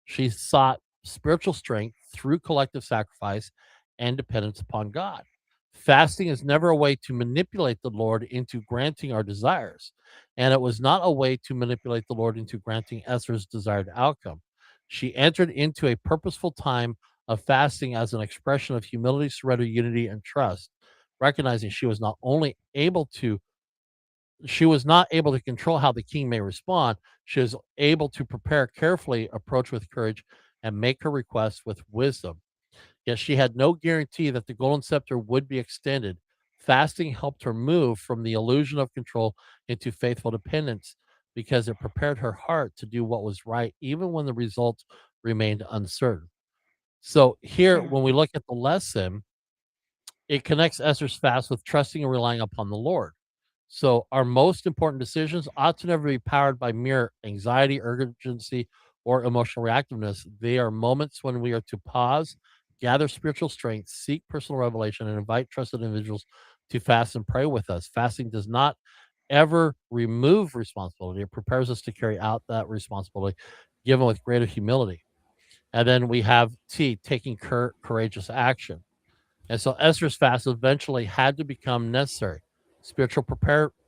She sought spiritual strength through collective sacrifice and dependence upon God. Fasting is never a way to manipulate the Lord into granting our desires, and it was not a way to manipulate the Lord into granting Esther's desired outcome. She entered into a purposeful time of fasting as an expression of humility, surrender, unity, and trust, recognizing she was not able to control how the king may respond. She was able to prepare carefully, approach with courage, and make her requests with wisdom. Yet she had no guarantee that the golden scepter would be extended. Fasting helped her move from the illusion of control into faithful dependence because it prepared her heart to do what was right, even when the results remained uncertain. So, here, Mm. when we look at the lesson, it connects Esther's fast with trusting and relying upon the Lord. So, our most important decisions ought to never be powered by mere anxiety, urgency, or emotional reactiveness. They are moments when we are to pause, gather spiritual strength, seek personal revelation, and invite trusted individuals to fast and pray with us. Fasting does not ever remove responsibility, it prepares us to carry out that responsibility given with greater humility. And then we have T, taking courageous action. And so Esther's fast eventually had to become necessary. Spiritual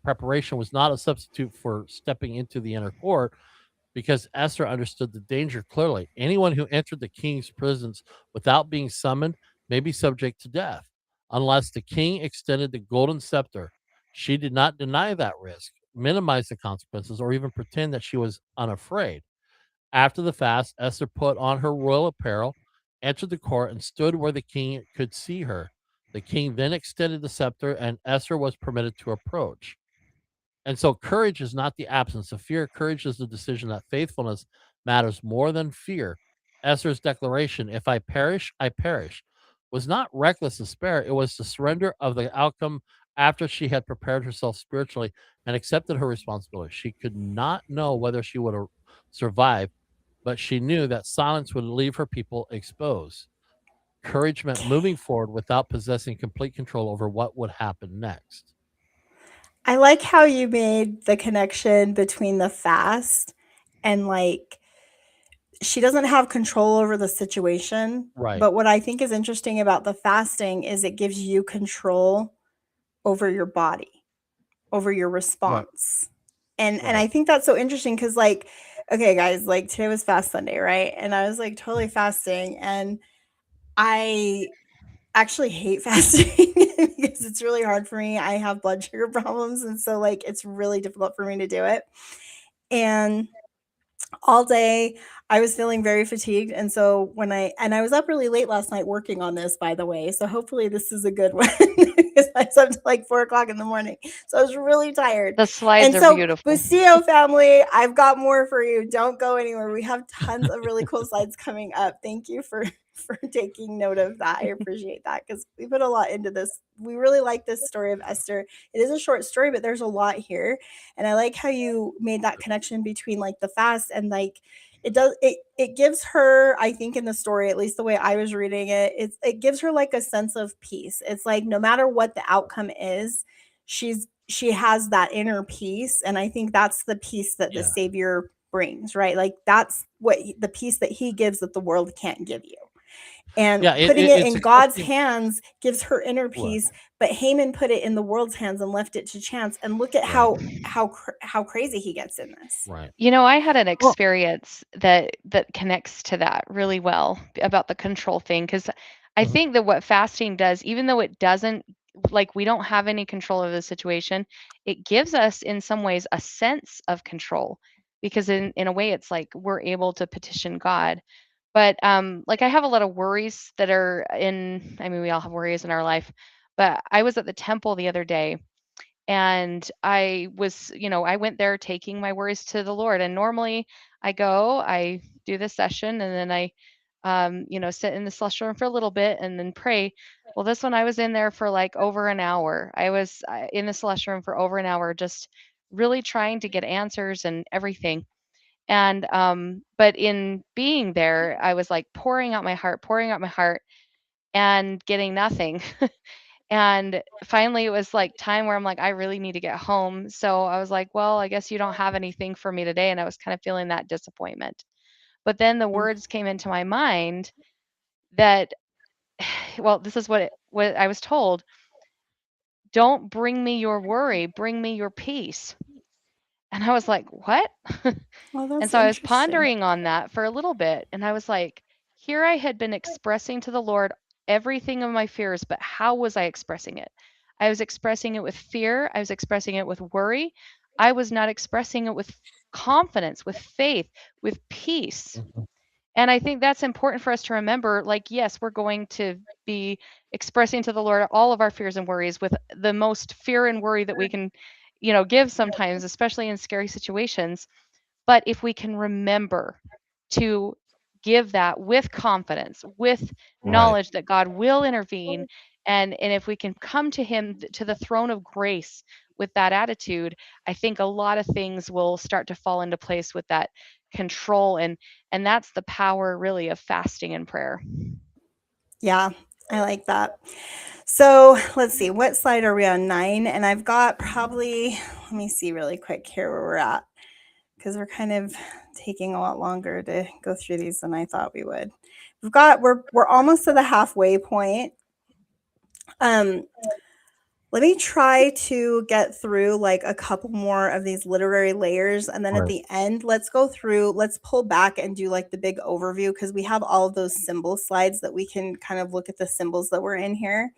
preparation was not a substitute for stepping into the inner court because Esther understood the danger clearly. Anyone who entered the king's presence without being summoned may be subject to death unless the king extended the golden scepter. She did not deny that risk, minimize the consequences, or even pretend that she was unafraid. After the fast, Esther put on her royal apparel, entered the court, and stood where the king could see her. The king then extended the scepter, and Esther was permitted to approach. And so, courage is not the absence of fear. Courage is the decision that faithfulness matters more than fear. Esther's declaration, if I perish, I perish, was not reckless despair. It was the surrender of the outcome after she had prepared herself spiritually and accepted her responsibility. She could not know whether she would survive, but she knew that silence would leave her people exposed. Courage meant moving forward without possessing complete control over what would happen next. I like how you made the connection between the fast and like she doesn't have control over the situation. Right, But what I think is interesting about the fasting is it gives you control over your body, over your right, response. And right. I think that's so interesting because like okay, guys, like today was Fast Sunday, right? And I was like totally fasting, and I actually hate fasting because it's really hard for me. I have blood sugar problems, and so like it's really difficult for me to do it. And all day I was feeling very fatigued, and so I was up really late last night working on this, by the way, so hopefully this is a good one because I slept till like 4 o'clock in the morning, so I was really tired. The slides And are so beautiful. Busio family, I've got more for you. Don't go anywhere. We have tons of really cool slides coming up. Thank you for taking note of that. I appreciate that because we put a lot into this. We really like this story of Esther. It is a short story, but there's a lot here. And I like how you made that connection between like the fast and like it gives her, I think in the story, at least the way I was reading it, it gives her like a sense of peace. It's like no matter what the outcome is, she has that inner peace, and I think that's the peace that the Yeah. Savior brings, right? Like that's the peace that he gives that the world can't give you. And Yeah, putting it it's in God's accepting hands gives her inner right, peace, but Haman put it in the world's hands and left it to chance. And look at right, how crazy he gets in this. right. You know, I had an Well, experience that connects to that really well about the control thing, because I mhm, think that what fasting does, even though it doesn't, like, we don't have any control of the situation, it gives us in some ways a sense of control, because in a way it's like we're able to petition God. But like I have a lot of worries that are in, I mean, we all have worries in our life, but I was at the temple the other day, and I was, I went there taking my worries to the Lord. And normally I do this session, and then I, sit in the celestial room for a little bit and then pray. Well, this one I was in there for like over an hour. I was in the celestial room for over an hour, just really trying to get answers and everything. And, but in being there, I was like pouring out my heart and getting nothing. And finally, it was like time where I'm like, I really need to get home. So I was like, well, I guess you don't have anything for me today. And I was kind of feeling that disappointment. But then the words came into my mind that, well, this is what I was told. Don't bring me your worry, bring me your peace. And I was like, what? Well, And that's so I was interesting. pondering on that for a little bit. And I was like, here I had been expressing to the Lord everything of my fears, but how was I expressing it? I was expressing it with fear. I was expressing it with worry. I was not expressing it with confidence, with faith, with peace. mhm, And I think that's important for us to remember. Like, yes, we're going to be expressing to the Lord all of our fears and worries with the most fear and worry that we can, give sometimes, especially in scary situations. But if we can remember to give that with confidence, with right. knowledge that God will intervene, and if we can come to him to the throne of grace with that attitude, I think a lot of things will start to fall into place with that control, and that's the power really of fasting and prayer. Yeah, I like that. So let's see, what slide are we on? 9. And I've got probably, let me see really quick here where we're at, because we're kind of taking a lot longer to go through these than I thought we would. We're almost to the halfway point. Um, Let me try to get through like a couple more of these literary layers. And then at Right. the end, let's pull back and do like the big overview, because we have all of those symbol slides that we can kind of look at the symbols that were in here.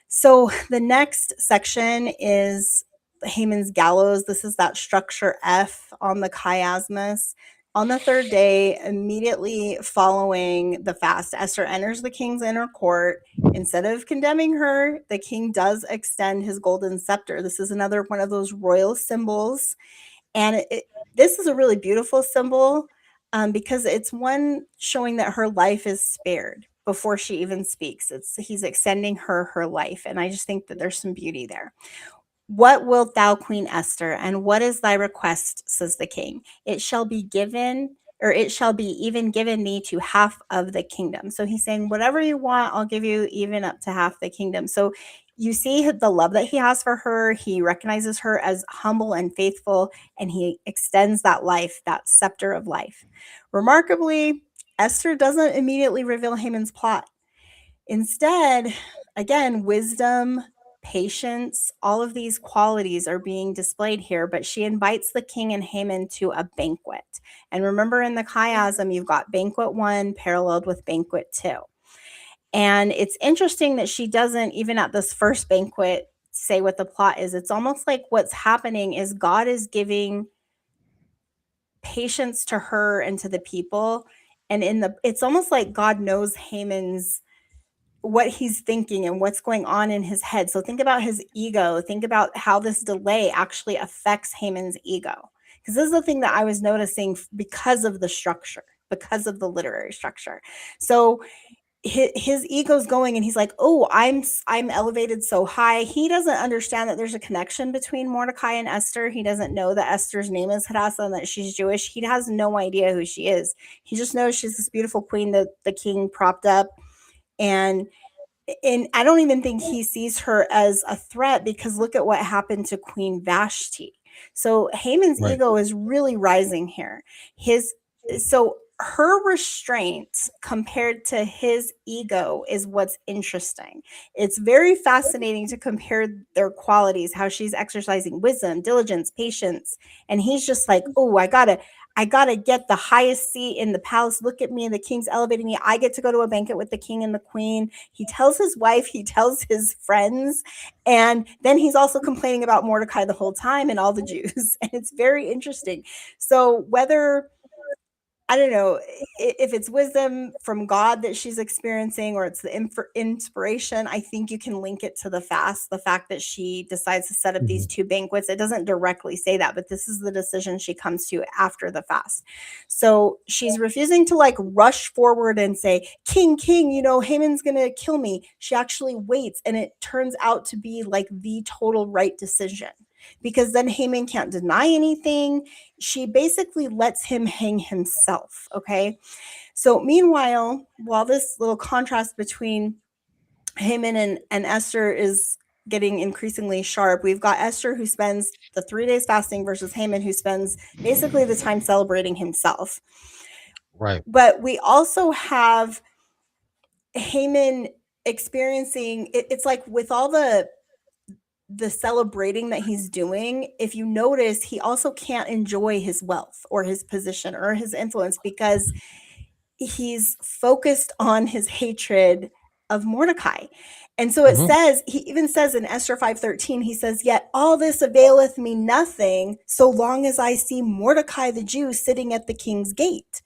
So the next section is Haman's gallows. This is that structure F on the chiasmus. On the third day, immediately following the fast, Esther enters the king's inner court. Instead of condemning her, the king does extend his golden scepter. This is another one of those royal symbols. And this is a really beautiful symbol, because it's one showing that her life is spared before she even speaks. He's extending her life. And I just think that there's some beauty there. What wilt thou, Queen Esther, and what is thy request, says the king? It shall be given, or it shall be even given thee to half of the kingdom. So he's saying, whatever you want, I'll give you even up to half the kingdom. So you see the love that he has for her. He recognizes her as humble and faithful, and he extends that life, that scepter of life. Remarkably, Esther doesn't immediately reveal Haman's plot. Instead, again, wisdom patience, all of these qualities are being displayed here, but she invites the king and Haman to a banquet. And remember, in the chiasm, you've got banquet 1 paralleled with banquet 2. And it's interesting that she doesn't, even at this first banquet, say what the plot is. It's almost like what's happening is God is giving patience to her and to the people. And it's almost like God knows Haman's, what he's thinking and what's going on in his head. So think about his ego. Think about how this delay actually affects Haman's ego. Because this is the thing that I was noticing because of the structure, because of the literary structure. So his ego's going, and he's like, oh, I'm elevated so high. He doesn't understand that there's a connection between Mordecai and Esther. He doesn't know that Esther's name is Hadassah and that she's Jewish. He has no idea who she is. He just knows she's this beautiful queen that the king propped up. And I don't even think he sees her as a threat, because look at what happened to Queen Vashti. So Haman's ego is really rising here. So her restraint compared to his ego is what's interesting. It's very fascinating to compare their qualities, how she's exercising wisdom, diligence, patience, and he's just like, oh, I gotta get the highest seat in the palace. Look at me, the king's elevating me. I get to go to a banquet with the king and the queen. He tells his wife, he tells his friends, and then he's also complaining about Mordecai the whole time and all the Jews. And it's very interesting. So whether, I don't know if it's wisdom from God that she's experiencing, or it's the inspiration, I think you can link it to the fast, the fact that she decides to set up these 2 banquets. It doesn't directly say that, but this is the decision she comes to after the fast. So she's refusing to like rush forward and say, king, Haman's going to kill me. She actually waits, and it turns out to be like the total right decision, because then Haman can't deny anything. She basically lets him hang himself. Okay. So meanwhile, while this little contrast between Haman and Esther is getting increasingly sharp, we've got Esther, who spends the 3 days fasting, versus Haman, who spends basically the time celebrating himself. Right. But we also have Haman experiencing, it's like with all the celebrating that he's doing, if you notice, he also can't enjoy his wealth or his position or his influence, because he's focused on his hatred of Mordecai. And so it says, he even says in Esther 5:13, he says, yet all this availeth me nothing, so long as I see Mordecai the Jew sitting at the king's gate.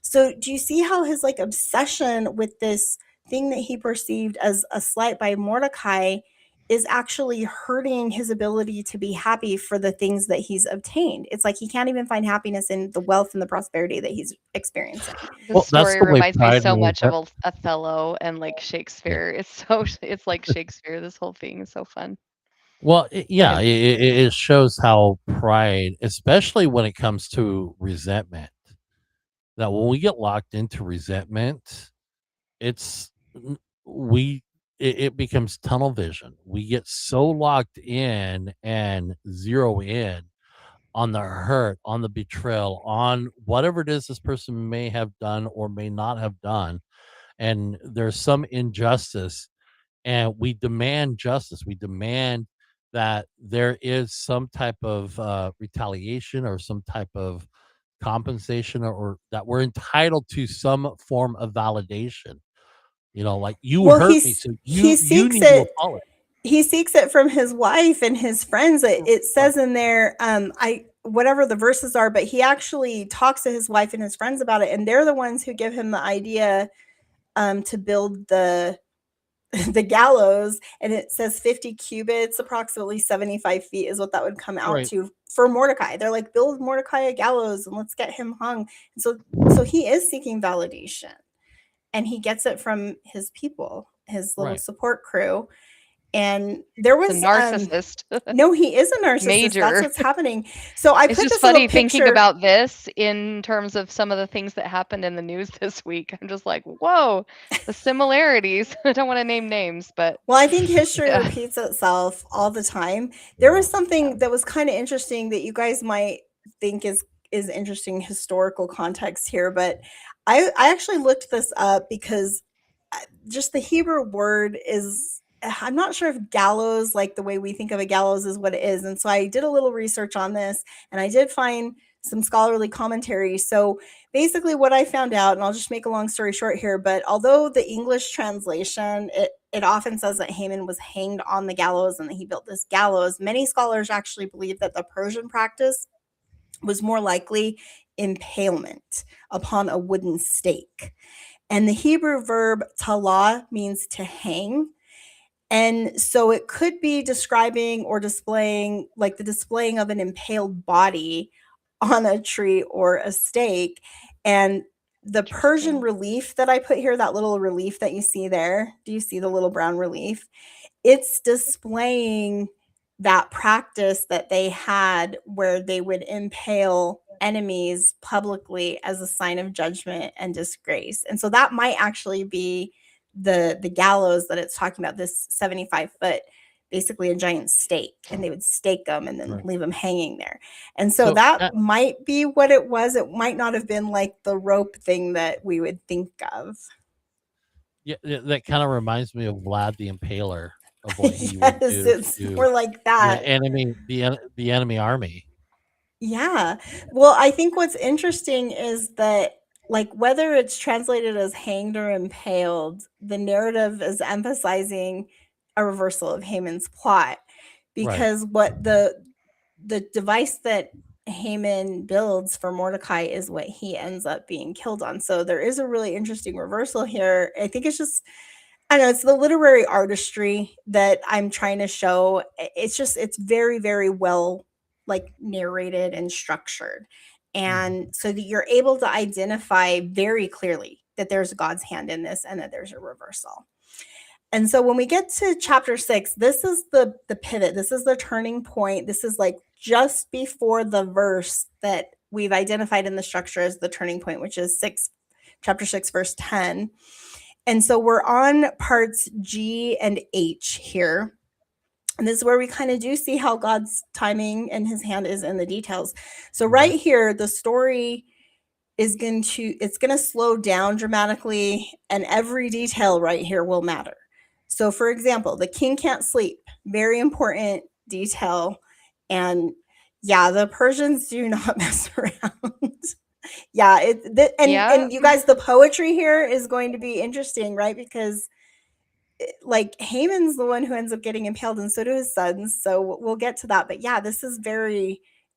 So do you see how his like obsession with this thing that he perceived as a slight by Mordecai is actually hurting his ability to be happy for the things that he's obtained? It's like he can't even find happiness in the wealth and the prosperity that he's experiencing. This story reminds me so much of Othello and like Shakespeare. It's like Shakespeare. This whole thing is so fun. Well, it shows how pride, especially when it comes to resentment, that when we get locked into resentment, it's it becomes tunnel vision. We get so locked in and zero in on the hurt, on the betrayal, on whatever it is this person may have done or may not have done, and there's some injustice, and we demand justice. We demand that there is some type of retaliation or some type of compensation, or that we're entitled to some form of validation. Like, you hurt me, so you need to apologize. He seeks it from his wife and his friends. It says in there, whatever the verses are, but he actually talks to his wife and his friends about it, and they're the ones who give him the idea to build the gallows. And it says 50 cubits, approximately 75 feet, is what that would come out to for Mordecai. They're like, build Mordecai a gallows and let's get him hung. And so he is seeking validation, and he gets it from his people, his little support crew. And there was a narcissist. No, he is a narcissist. Major. That's what's happening. So I it's put just this funny little thinking about this in terms of some of the things that happened in the news this week. I'm just like, whoa, the similarities. I don't want to name names, but well, I think history repeats itself all the time. There was something that was kind of interesting that you guys might think is interesting historical context here, but I actually looked this up because just the Hebrew word I'm not sure if gallows, like the way we think of a gallows, is what it is. And so I did a little research on this, and I did find some scholarly commentary. So basically what I found out, and I'll just make a long story short here, but although the English translation, it often says that Haman was hanged on the gallows and that he built this gallows, many scholars actually believe that the Persian practice was more likely impalement upon a wooden stake. And the Hebrew verb talah means to hang. And so it could be describing or displaying, like the displaying of an impaled body on a tree or a stake. And the Persian relief that I put here, that little relief that you see there, do you see the little brown relief? It's displaying that practice that they had where they would impale enemies publicly as a sign of judgment and disgrace. And so that might actually be the gallows that it's talking about, this 75-foot, basically a giant stake, and they would stake them and then leave them hanging there. And so that might be what it was. It might not have been like the rope thing that we would think of. Yeah, that kind of reminds me of Vlad the Impaler, of what he Yes, would do it's to more like that. the enemy army. Yeah. Well, I think what's interesting is that, like, whether it's translated as hanged or impaled, the narrative is emphasizing a reversal of Haman's plot, because what the device that Haman builds for Mordecai is what he ends up being killed on. So there is a really interesting reversal here. I think it's just, I don't know, it's the literary artistry that I'm trying to show. It's very, very well, like, narrated and structured. And so that you're able to identify very clearly that there's God's hand in this and that there's a reversal. And so when we get to chapter 6, this is the pivot. This is the turning point. This is like just before the verse that we've identified in the structure as the turning point, which is chapter 6, verse 10. And so we're on parts G and H here. And this is where we kind of do see how God's timing and his hand is in the details. So right here, the story is going to slow down dramatically, and every detail right here will matter. So for example, the king can't sleep, very important detail. And yeah, the Persians do not mess around. Yeah, and you guys, the poetry here is going to be interesting, right? Because like Haman's the one who ends up getting impaled, and so do his sons. So we'll get to that. But yeah, this is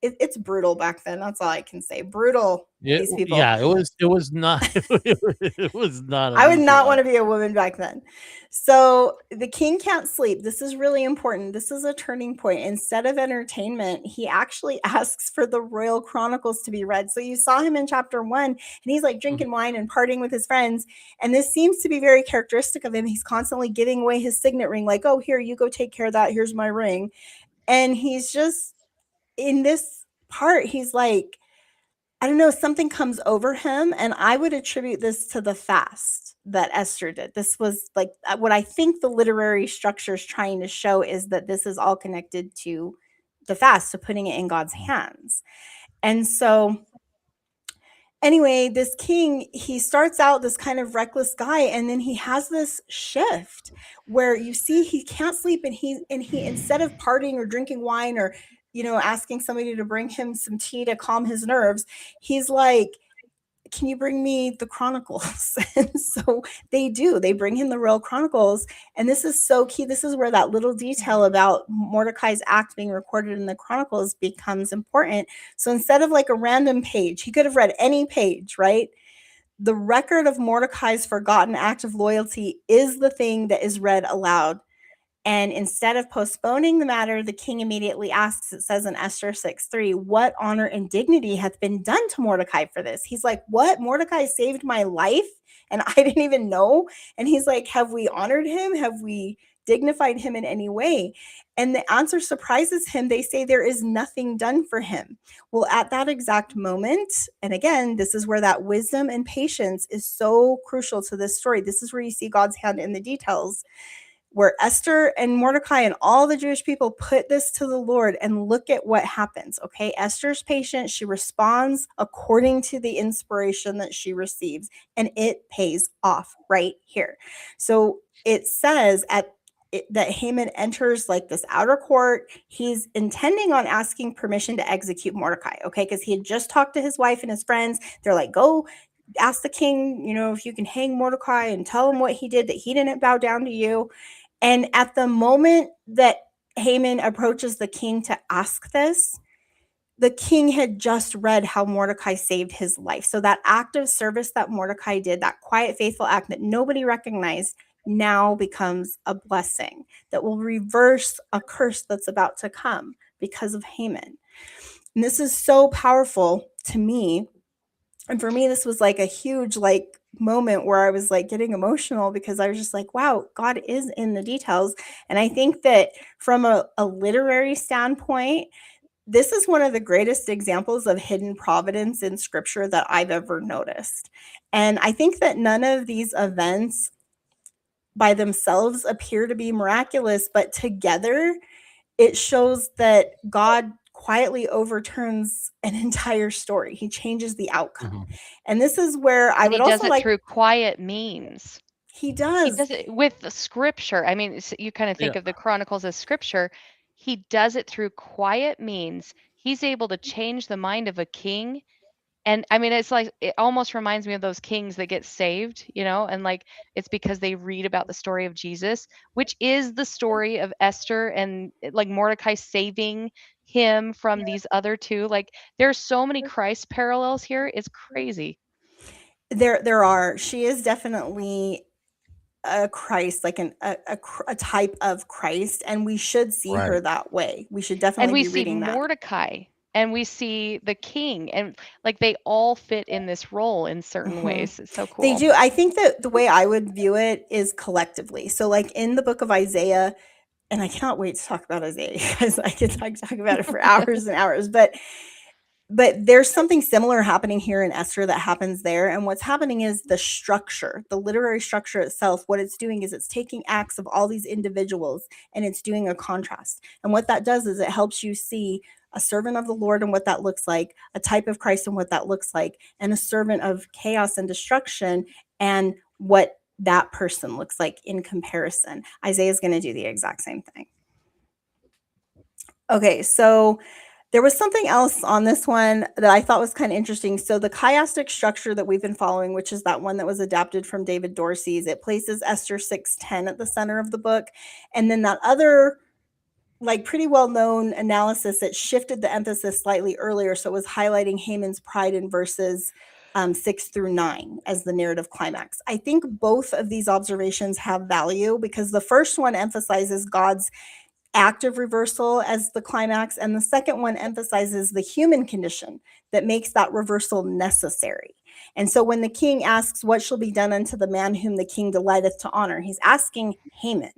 it's brutal back then. That's all I can say. Brutal. These people. Yeah, it was not. It was not. I would not want to be a woman back then. So the king can't sleep. This is really important. This is a turning point. Instead of entertainment, he actually asks for the royal chronicles to be read. So you saw him in chapter 1, and he's like drinking wine and partying with his friends. And this seems to be very characteristic of him. He's constantly giving away his signet ring, like, oh, here, you go take care of that. Here's my ring. And he's just, in this part, he's like, I don't know, something comes over him, and I would attribute this to the fast that Esther did. This was like what I think the literary structure is trying to show, is that this is all connected to the fast, to putting it in God's hands. And so anyway, this king, he starts out this kind of reckless guy, and then he has this shift where you see he can't sleep, and he instead of partying or drinking wine or asking somebody to bring him some tea to calm his nerves, he's like, can you bring me the chronicles? And so they bring him the royal chronicles. And this is so key. This is where that little detail about Mordecai's act being recorded in the chronicles becomes important. So instead of like a random page, he could have read any page, right? The record of Mordecai's forgotten act of loyalty is the thing that is read aloud. And instead of postponing the matter, the king immediately asks, it says in Esther 6:3, what honor and dignity hath been done to Mordecai for this? He's like, what? Mordecai saved my life and I didn't even know? And he's like, have we honored him? Have we dignified him in any way? And the answer surprises him. They say there is nothing done for him. Well, at that exact moment, and again, this is where that wisdom and patience is so crucial to this story. This is where you see God's hand in the details, where Esther and Mordecai and all the Jewish people put this to the Lord, and look at what happens. Okay, Esther's patient. She responds according to the inspiration that she receives, and it pays off right here. So it says that Haman enters like this outer court. He's intending on asking permission to execute Mordecai, okay? Because he had just talked to his wife and his friends. They're like, go ask the king, if you can hang Mordecai and tell him what he did, that he didn't bow down to you. And at the moment that Haman approaches the king to ask this, the king had just read how Mordecai saved his life. So that act of service that Mordecai did, that quiet, faithful act that nobody recognized, now becomes a blessing that will reverse a curse that's about to come because of Haman. And this is so powerful to me. And for me, this was like a huge moment where I was like getting emotional, because I was just like, wow, God is in the details. And I think that from a literary standpoint, this is one of the greatest examples of hidden providence in scripture that I've ever noticed. And I think that none of these events by themselves appear to be miraculous, but together it shows that God quietly overturns an entire story. He changes the outcome. Mhm. And this is where I And would he does also it like, through quiet means. he He does. does it with the scripture. I mean, you kind of think Yeah. of the Chronicles as scripture. He does it through quiet means. He's able to change the mind of a king. And I mean, it's like, it almost reminds me of those kings that get saved, and like, it's because they read about the story of Jesus, which is the story of Esther and like Mordecai saving him from these other two. Like, there's so many Christ parallels here. It's crazy. There are. She is definitely a Christ, like a type of Christ, and we should see her Right. that way. We should And definitely we be see reading that. Mordecai and we see the king, and like they all fit in this role in certain ways. It's so They cool. do. I think that the way I would view it is collectively. So, like in the book of Isaiah, and I cannot wait to talk about Isaiah, because I could talk about it for hours and hours. But there's something similar happening here in Esther that happens there. And what's happening is the structure, the literary structure itself, what it's doing is it's taking acts of all these individuals and it's doing a contrast. And what that does is it helps you see a servant of the Lord and what that looks like, a type of Christ and what that looks like, and a servant of chaos and destruction and what that person looks like in comparison. Isaiah is going to do the exact same thing. Okay, so there was something else on this one that I thought was kind of interesting. So the chiastic structure that we've been following, which is that one that was adapted from David Dorsey's, it places Esther 6:10 at the center of the book. And then that other pretty well-known analysis that shifted the emphasis slightly earlier. So it was highlighting Haman's pride in verses 6-9 as the narrative climax. I think both of these observations have value, because the first one emphasizes God's active reversal as the climax, and the second one emphasizes the human condition that makes that reversal necessary. And so when the king asks, what shall be done unto the man whom the king delighteth to honor, he's asking Haman.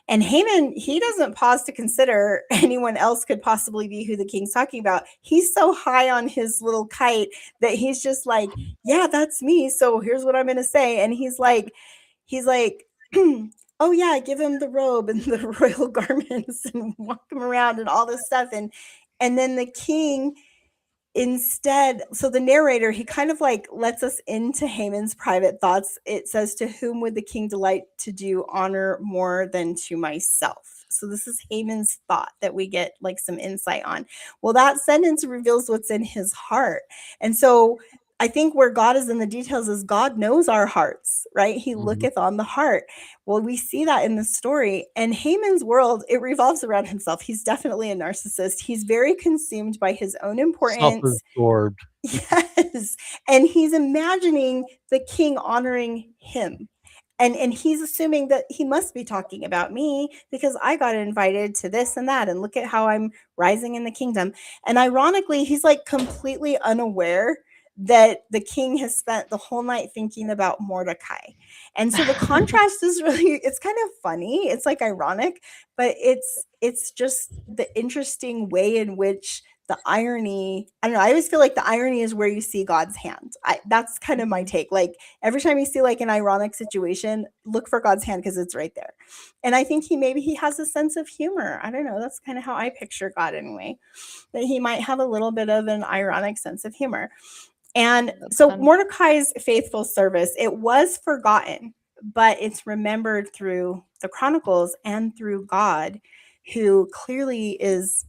And Haman, he doesn't pause to consider anyone else could possibly be who the king's talking about. He's so high on his little kite that he's just like, yeah, that's me. So here's what I'm going to say. And he's like, oh yeah, give him the robe and the royal garments and walk him around and all this stuff. And then the king instead, so the narrator, he kind of lets us into Haman's private thoughts. It says, to whom would the king delight to do honor more than to myself? So this is Haman's thought that we get some insight on. Well, that sentence reveals what's in his heart. And so I think where God is in the details is God knows our hearts, right? He looketh on the heart. Well, we see that in the story. And Haman's world, it revolves around himself. He's definitely a narcissist. He's very consumed by his own importance. Self-absorbed. Yes. And he's imagining the king honoring him. And he's assuming that he must be talking about me because I got invited to this and that. And look at how I'm rising in the kingdom. And ironically, he's completely unaware that the king has spent the whole night thinking about Mordecai. And so the contrast is really, it's kind of funny. It's ironic, but it's just the interesting way in which the irony, I don't know, I always feel like the irony is where you see God's hand. That's kind of my take. Every time you see an ironic situation, look for God's hand because it's right there. And I think he has a sense of humor. I don't know. That's kind of how I picture God anyway, that he might have a little bit of an ironic sense of humor. And so Mordecai's faithful service, it was forgotten but it's remembered through the Chronicles and through God, who clearly is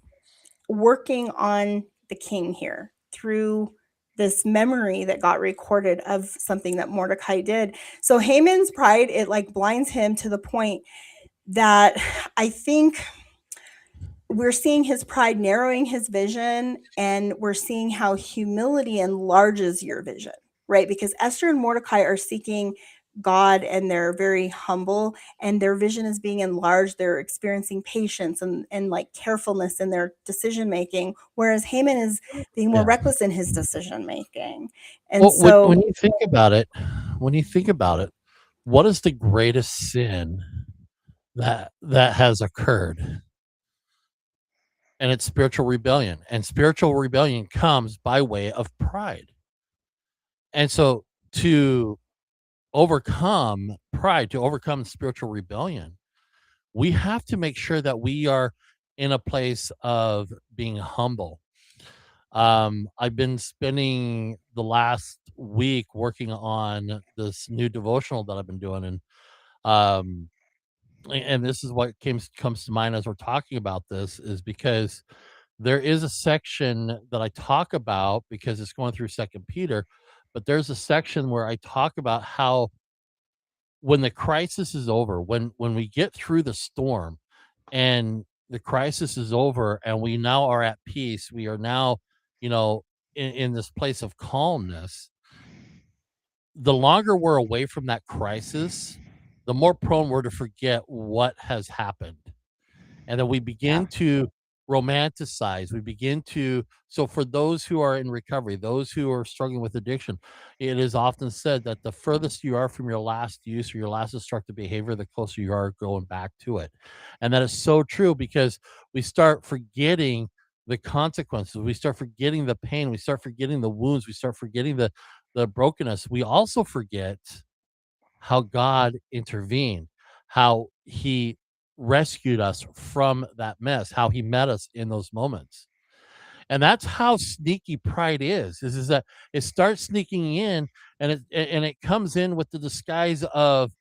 working on the king here through this memory that got recorded of something that Mordecai did. So Haman's pride, it like blinds him to the point that I think we're seeing his pride narrowing his vision, and we're seeing how humility enlarges your vision, right? Because Esther and Mordecai are seeking God, and they're very humble, and their vision is being enlarged. They're experiencing patience and like carefulness in their decision making, whereas Haman is being more reckless in his decision making. And Well, so when you think about it, what is the greatest sin that has occurred? And it's spiritual rebellion. And spiritual rebellion comes by way of pride. And so to overcome pride, to overcome spiritual rebellion, we have to make sure that we are in a place of being humble. I've been spending the last week working on this new devotional that I've been doing, um, and this is what comes to mind as we're talking about this, is because there is a section that I talk about because it's going through Second Peter, but there's a section where I talk about how when the crisis is over, when we get through the storm and the crisis is over and we now are at peace, we are now, you know, in this place of calmness. The longer we're away from that crisis, the more prone we're to forget what has happened. And then we begin to romanticize. We begin to, so for those who are in recovery, those who are struggling with addiction, it is often said that the furthest you are from your last use or your last destructive behavior, the closer you are going back to it. And that is so true, because we start forgetting the consequences. We start forgetting the pain. We start forgetting the wounds. We start forgetting the brokenness. We also forget how God intervened, how he rescued us from that mess, how he met us in those moments. And that's how sneaky pride is that it starts sneaking in, and it comes in with the disguise of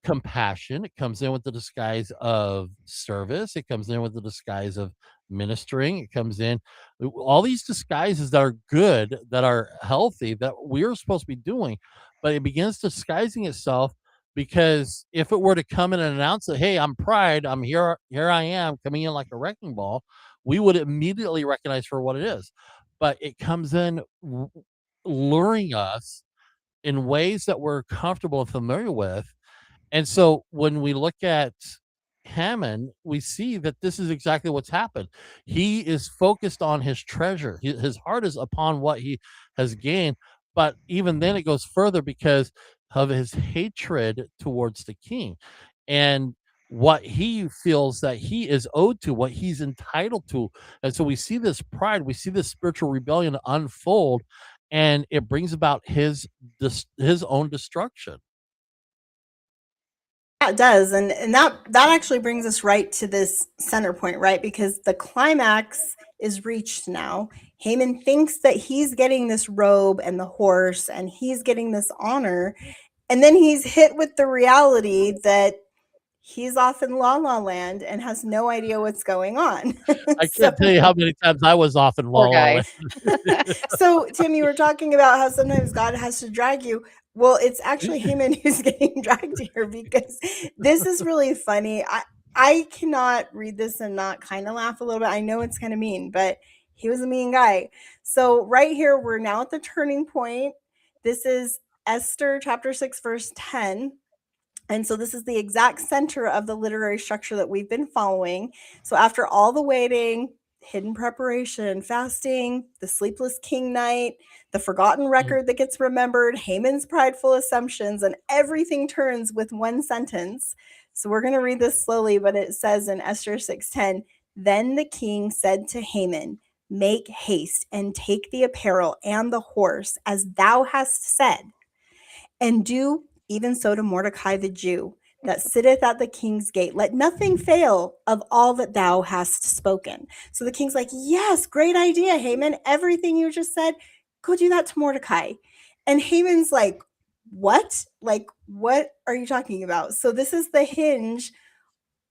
compassion. It comes in with the disguise of service. It comes in with the disguise of ministering. It comes in all these disguises that are good, that are healthy, that we're supposed to be doing, but it begins disguising itself, because if it were to come in and announce that, hey, I'm pride, I'm here I am coming in like a wrecking ball, we would immediately recognize for what it is. But it comes in luring us in ways that we're comfortable and familiar with. And so when we look at Haman, we see that this is exactly what's happened. He is focused on his treasure. His heart is upon what he has gained. But even then, it goes further because of his hatred towards the king and what he feels that he is owed to, what he's entitled to. And so we see this pride, we see this spiritual rebellion unfold, and it brings about his own destruction. Yeah, it does. And that actually brings us right to this center point, right? Because the climax is reached now. Haman thinks that he's getting this robe and the horse, and he's getting this honor. And then he's hit with the reality that he's off in La La Land and has no idea what's going on. I can't tell you how many times I was off in La Poor La guy. Land. So, Tim, you were talking about how sometimes God has to drag you. Well, it's actually Haman who's getting dragged here, because this is really funny. I cannot read this and not kind of laugh a little bit. I know it's kind of mean, but he was a mean guy. So right here, we're now at the turning point. This is Esther chapter 6, verse 10. And so this is the exact center of the literary structure that we've been following. So after all the waiting, hidden preparation, fasting, the sleepless king night, the forgotten record that gets remembered, Haman's prideful assumptions, and everything turns with one sentence. So we're going to read this slowly, but it says in Esther 6:10, then the king said to Haman, make haste and take the apparel and the horse as thou hast said, and do even so to Mordecai the Jew that sitteth at the king's gate. Let nothing fail of all that thou hast spoken. So the king's like, yes, great idea, Haman. Everything you just said, go do that to Mordecai. And Haman's like, what? Like, what are you talking about? So this is the hinge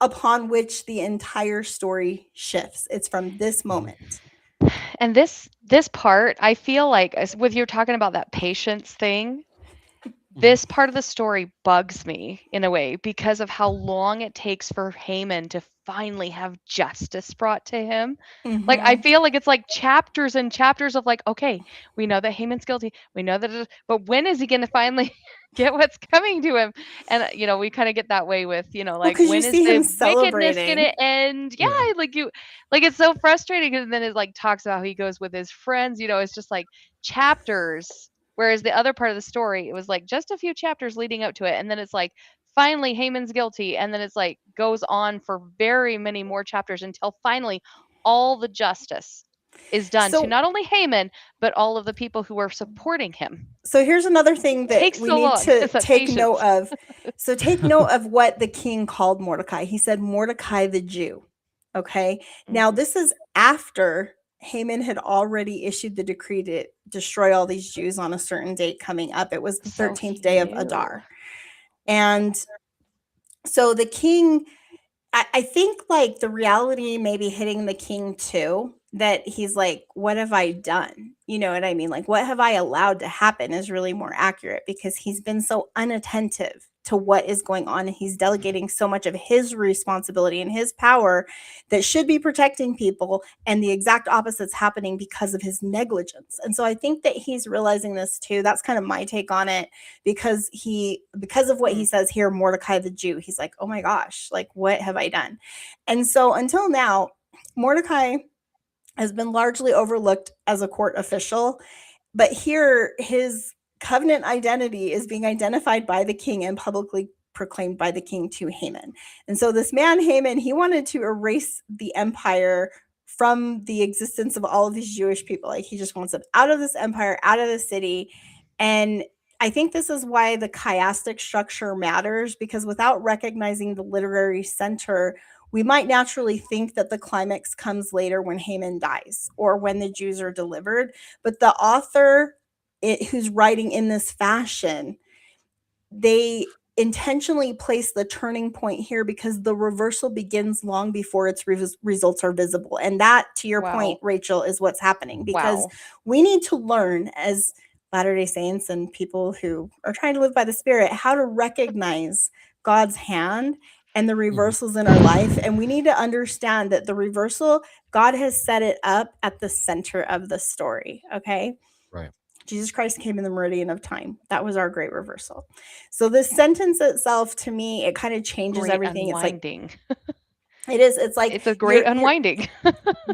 upon which the entire story shifts. It's from this moment. And this part, I feel like, with you talking about that patience thing, this part of the story bugs me in a way because of how long it takes for Haman to finally have justice brought to him. Like, I feel like it's like chapters and chapters of like, okay, we know that Haman's guilty. We know that, but when is he going to finally get what's coming to him? And, we kind of get that way with, like, because when you is see him the wickedness going celebrating. to end? Yeah. Yeah, like it's so frustrating. And then it like talks about how he goes with his friends, it's just like chapters. Whereas the other part of the story, it was like just a few chapters leading up to it. And then it's like, finally, Haman's guilty. And then it's like goes on for very many more chapters until finally all the justice is done to So, not only Haman, but all of the people who are supporting him. so here's another thing that Takes we so need long. to It's that take note patience. of. So take note of what the king called Mordecai. He said, Mordecai the Jew. Okay. Now, this is after Haman had already issued the decree to destroy all these Jews on a certain date coming up. It was the So 13th he day of knew. Adar. And so the king, I think like the reality may be hitting the king too, that he's like, what have I done? You know what I mean? Like, what have I allowed to happen is really more accurate, because he's been so unattentive to what is going on. And he's delegating so much of his responsibility and his power that should be protecting people. And the exact opposite's happening because of his negligence. And so I think that he's realizing this too. That's kind of my take on it, because of what he says here, Mordecai the Jew, he's like, oh my gosh, like, what have I done? And so until now, Mordecai has been largely overlooked as a court official, but here his covenant identity is being identified by the king and publicly proclaimed by the king to Haman. And so this man, Haman, he wanted to erase the empire from the existence of all of these Jewish people. Like, he just wants them out of this empire, out of the city. And I think this is why the chiastic structure matters, because without recognizing the literary center, we might naturally think that the climax comes later when Haman dies or when the Jews are delivered. But the author who's writing in this fashion, they intentionally place the turning point here because the reversal begins long before its results are visible. And that, to your point, Rachel, is what's happening, because we need to learn as Latter-day Saints and people who are trying to live by the Spirit how to recognize God's hand and the reversals in our life. And we need to understand that the reversal, God has set it up at the center of the story. Okay. Right. Jesus Christ came in the meridian of time. That was our great reversal. So this sentence itself, to me, it kind of changes everything. Unwinding. It's like, it is. It's like, it's a great unwinding.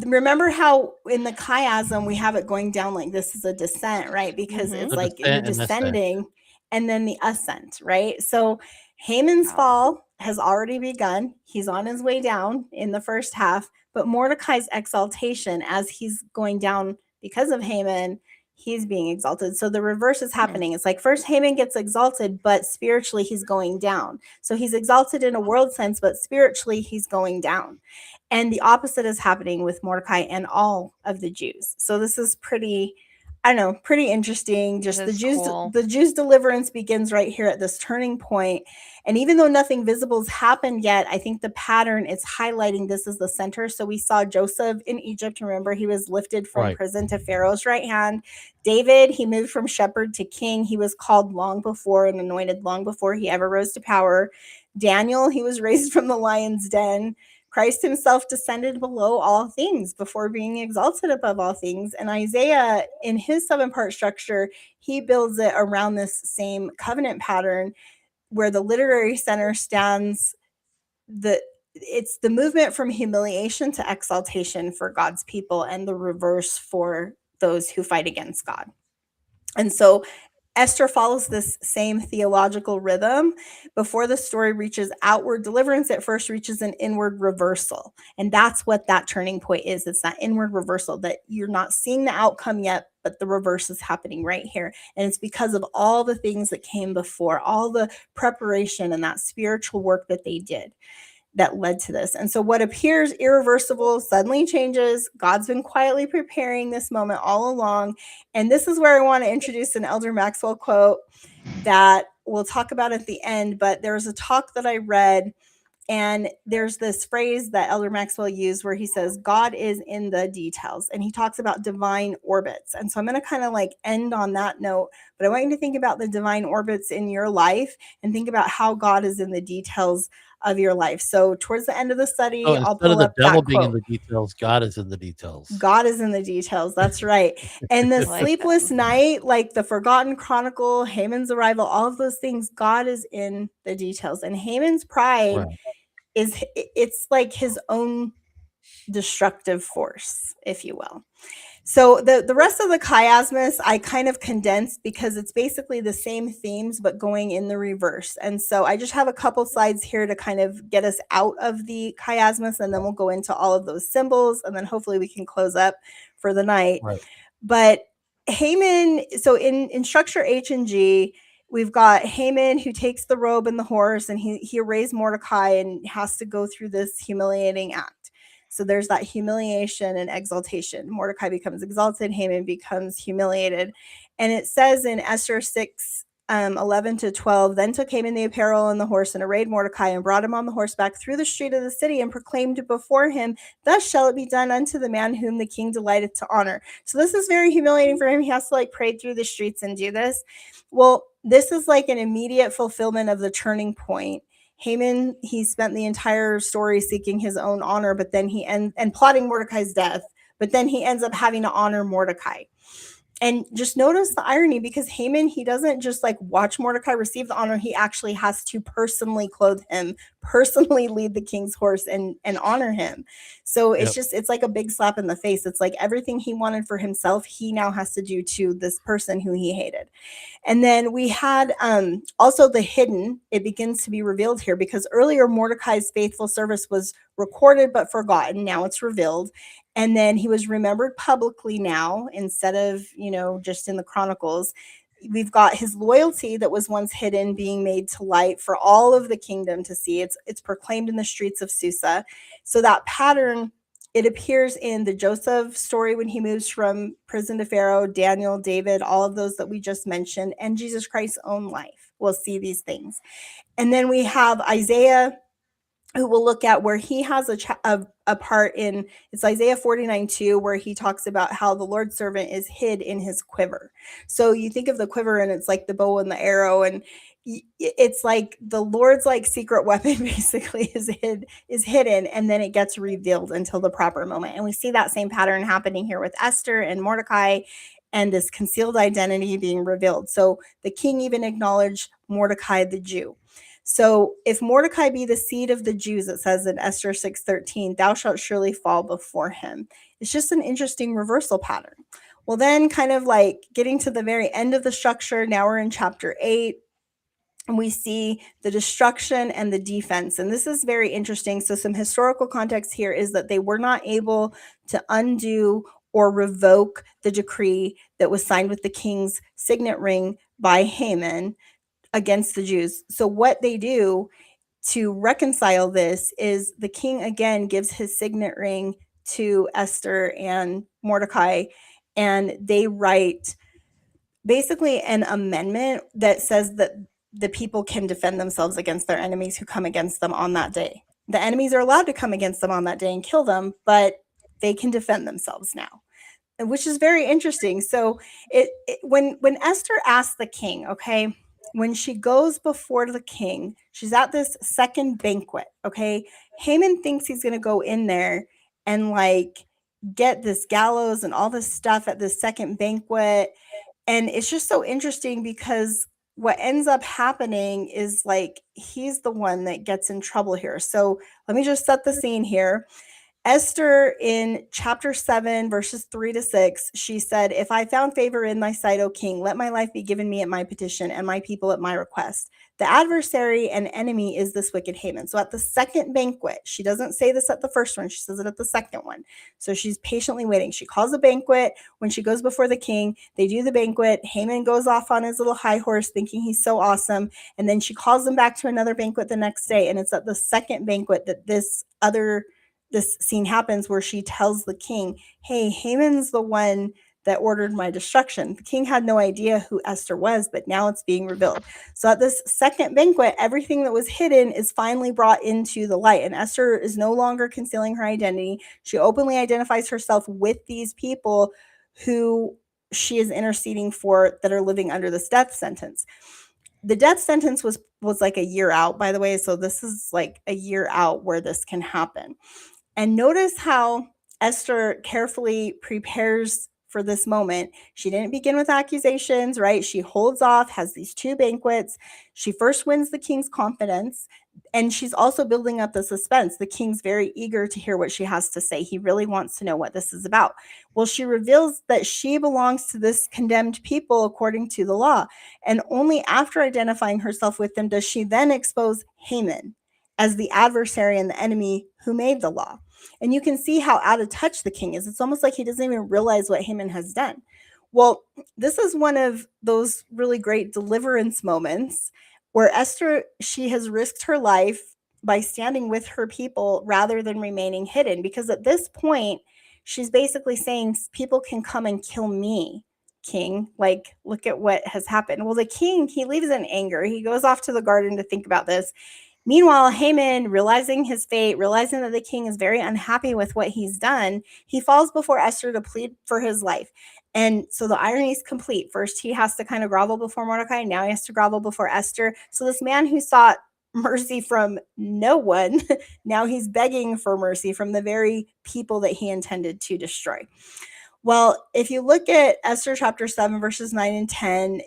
Remember how in the chiasm we have it going down like this is a descent, right? Because it's like you're descending and then the ascent, right? So Haman's fall has already begun. He's on his way down in the first half, but Mordecai's exaltation as he's going down because of Haman, he's being exalted. So the reverse is happening. It's like first Haman gets exalted, but spiritually he's going down. So he's exalted in a world sense, but spiritually he's going down. And the opposite is happening with Mordecai and all of the Jews. So this is pretty interesting. Just the Jews' deliverance begins right here at this turning point. And even though nothing visible has happened yet, I think the pattern is highlighting this as the center. So we saw Joseph in Egypt. Remember, he was lifted from prison to Pharaoh's right hand. David, he moved from shepherd to king. He was called long before and anointed long before he ever rose to power. Daniel, he was raised from the lion's den. Christ himself descended below all things before being exalted above all things. And Isaiah, in his 7-part structure, he builds it around this same covenant pattern where the literary center stands. It's the movement from humiliation to exaltation for God's people and the reverse for those who fight against God. And so Esther follows this same theological rhythm. Before the story reaches outward deliverance, it first reaches an inward reversal. And that's what that turning point is. It's that inward reversal that you're not seeing the outcome yet, but the reverse is happening right here. And it's because of all the things that came before, all the preparation and that spiritual work that they did that led to this. And so what appears irreversible suddenly changes. God's been quietly preparing this moment all along. And this is where I want to introduce an Elder Maxwell quote. that we'll talk about at the end, but there was a talk that I read, and there's this phrase that Elder Maxwell used where he says, God is in the details. And he talks about divine orbits. And so I'm going to kind of like end on that note, but I want you to think about the divine orbits in your life and think about how God is in the details of your life. So towards the end of the study, So I'll instead of pull the up devil that being in quote. the details, God is in the details. God is in the details. That's right. And the I like that. sleepless night, like the forgotten chronicle, Haman's arrival, all of those things, God is in the details. And Haman's pride Right. it's like his own destructive force, if you will. So the rest of the chiasmus I kind of condensed because it's basically the same themes but going in the reverse. And so I just have a couple slides here to kind of get us out of the chiasmus, and then we'll go into all of those symbols, and then hopefully we can close up for the night. Right. But Haman, so in structure H and G, we've got Haman who takes the robe and the horse, and he arrays Mordecai and has to go through this humiliating act. So there's that humiliation and exaltation. Mordecai becomes exalted, Haman becomes humiliated. And it says in Esther 6, 11 to 12, then took Haman the apparel and the horse and arrayed Mordecai and brought him on the horseback through the street of the city and proclaimed before him, thus shall it be done unto the man whom the king delighteth to honor. So this is very humiliating for him. He has to like parade through the streets and do this. Well, this is like an immediate fulfillment of the turning point. Haman, he spent the entire story seeking his own honor, but then and plotting Mordecai's death, but then he ends up having to honor Mordecai. And just notice the irony, because Haman, he doesn't just like watch Mordecai receive the honor. He actually has to personally clothe him, personally lead the king's horse and honor him. So it's just, it's like a big slap in the face. It's like everything he wanted for himself, he now has to do to this person who he hated. And then we had also the hidden. It begins to be revealed here, because earlier Mordecai's faithful service was recorded but forgotten. Now it's revealed. And then he was remembered publicly now, instead of, just in the Chronicles. We've got his loyalty that was once hidden being made to light for all of the kingdom to see. It's proclaimed in the streets of Susa. So that pattern, it appears in the Joseph story when he moves from prison to Pharaoh, Daniel, David, all of those that we just mentioned, and Jesus Christ's own life. We'll see these things. And then we have Isaiah, who we'll look at, where he has a part in, it's Isaiah 49:2, where he talks about how the Lord's servant is hid in his quiver. So you think of the quiver, and it's like the bow and the arrow, and it's like the Lord's like secret weapon basically is hidden, and then it gets revealed until the proper moment. And we see that same pattern happening here with Esther and Mordecai, and this concealed identity being revealed. So the king even acknowledged Mordecai the Jew. So if Mordecai be the seed of the Jews, it says in Esther 6:13, thou shalt surely fall before him. It's just an interesting reversal pattern. Well, then kind of like getting to the very end of the structure, now we're in chapter 8, and we see the destruction and the defense. And this is very interesting. So some historical context here is that they were not able to undo or revoke the decree that was signed with the king's signet ring by Haman against the Jews. So what they do to reconcile this is the king again gives his signet ring to Esther and Mordecai, and they write basically an amendment that says that the people can defend themselves against their enemies who come against them on that day. The enemies are allowed to come against them on that day and kill them, but they can defend themselves now, which is very interesting. So when Esther asked the king, okay, when she goes before the king, she's at this second banquet, okay? Haman thinks he's going to go in there and like get this gallows and all this stuff at this second banquet. And it's just so interesting, because what ends up happening is like he's the one that gets in trouble here. So let me just set the scene here. Esther in chapter 7, verses 3 to 6, she said, if I found favor in thy sight, O king, let my life be given me at my petition and my people at my request. The adversary and enemy is this wicked Haman. So at the second banquet, she doesn't say this at the first one, she says it at the second one. So she's patiently waiting. She calls a banquet. When she goes before the king, they do the banquet. Haman goes off on his little high horse thinking he's so awesome. And then she calls them back to another banquet the next day. And it's at the second banquet that this scene happens, where she tells the king, hey, Haman's the one that ordered my destruction. The king had no idea who Esther was, but now it's being revealed. So at this second banquet, everything that was hidden is finally brought into the light, and Esther is no longer concealing her identity. She openly identifies herself with these people who she is interceding for that are living under this death sentence. The death sentence was like a year out, by the way, so this is like a year out where this can happen. And notice how Esther carefully prepares for this moment. She didn't begin with accusations, right? She holds off, has these two banquets. She first wins the king's confidence, and she's also building up the suspense. The king's very eager to hear what she has to say. He really wants to know what this is about. Well, she reveals that she belongs to this condemned people according to the law. And only after identifying herself with them does she then expose Haman as the adversary and the enemy who made the law. And you can see how out of touch the king is. It's almost like he doesn't even realize what Haman has done. Well, this is one of those really great deliverance moments where Esther, she has risked her life by standing with her people rather than remaining hidden. Because at this point, she's basically saying, people can come and kill me, king. Like, look at what has happened. Well, the king, he leaves in anger. He goes off to the garden to think about this. Meanwhile, Haman, realizing his fate, realizing that the king is very unhappy with what he's done, he falls before Esther to plead for his life. And so the irony is complete. First, he has to kind of grovel before Mordecai. Now he has to grovel before Esther. So this man who sought mercy from no one, now he's begging for mercy from the very people that he intended to destroy. Well, if you look at Esther chapter 7, verses 9 and 10,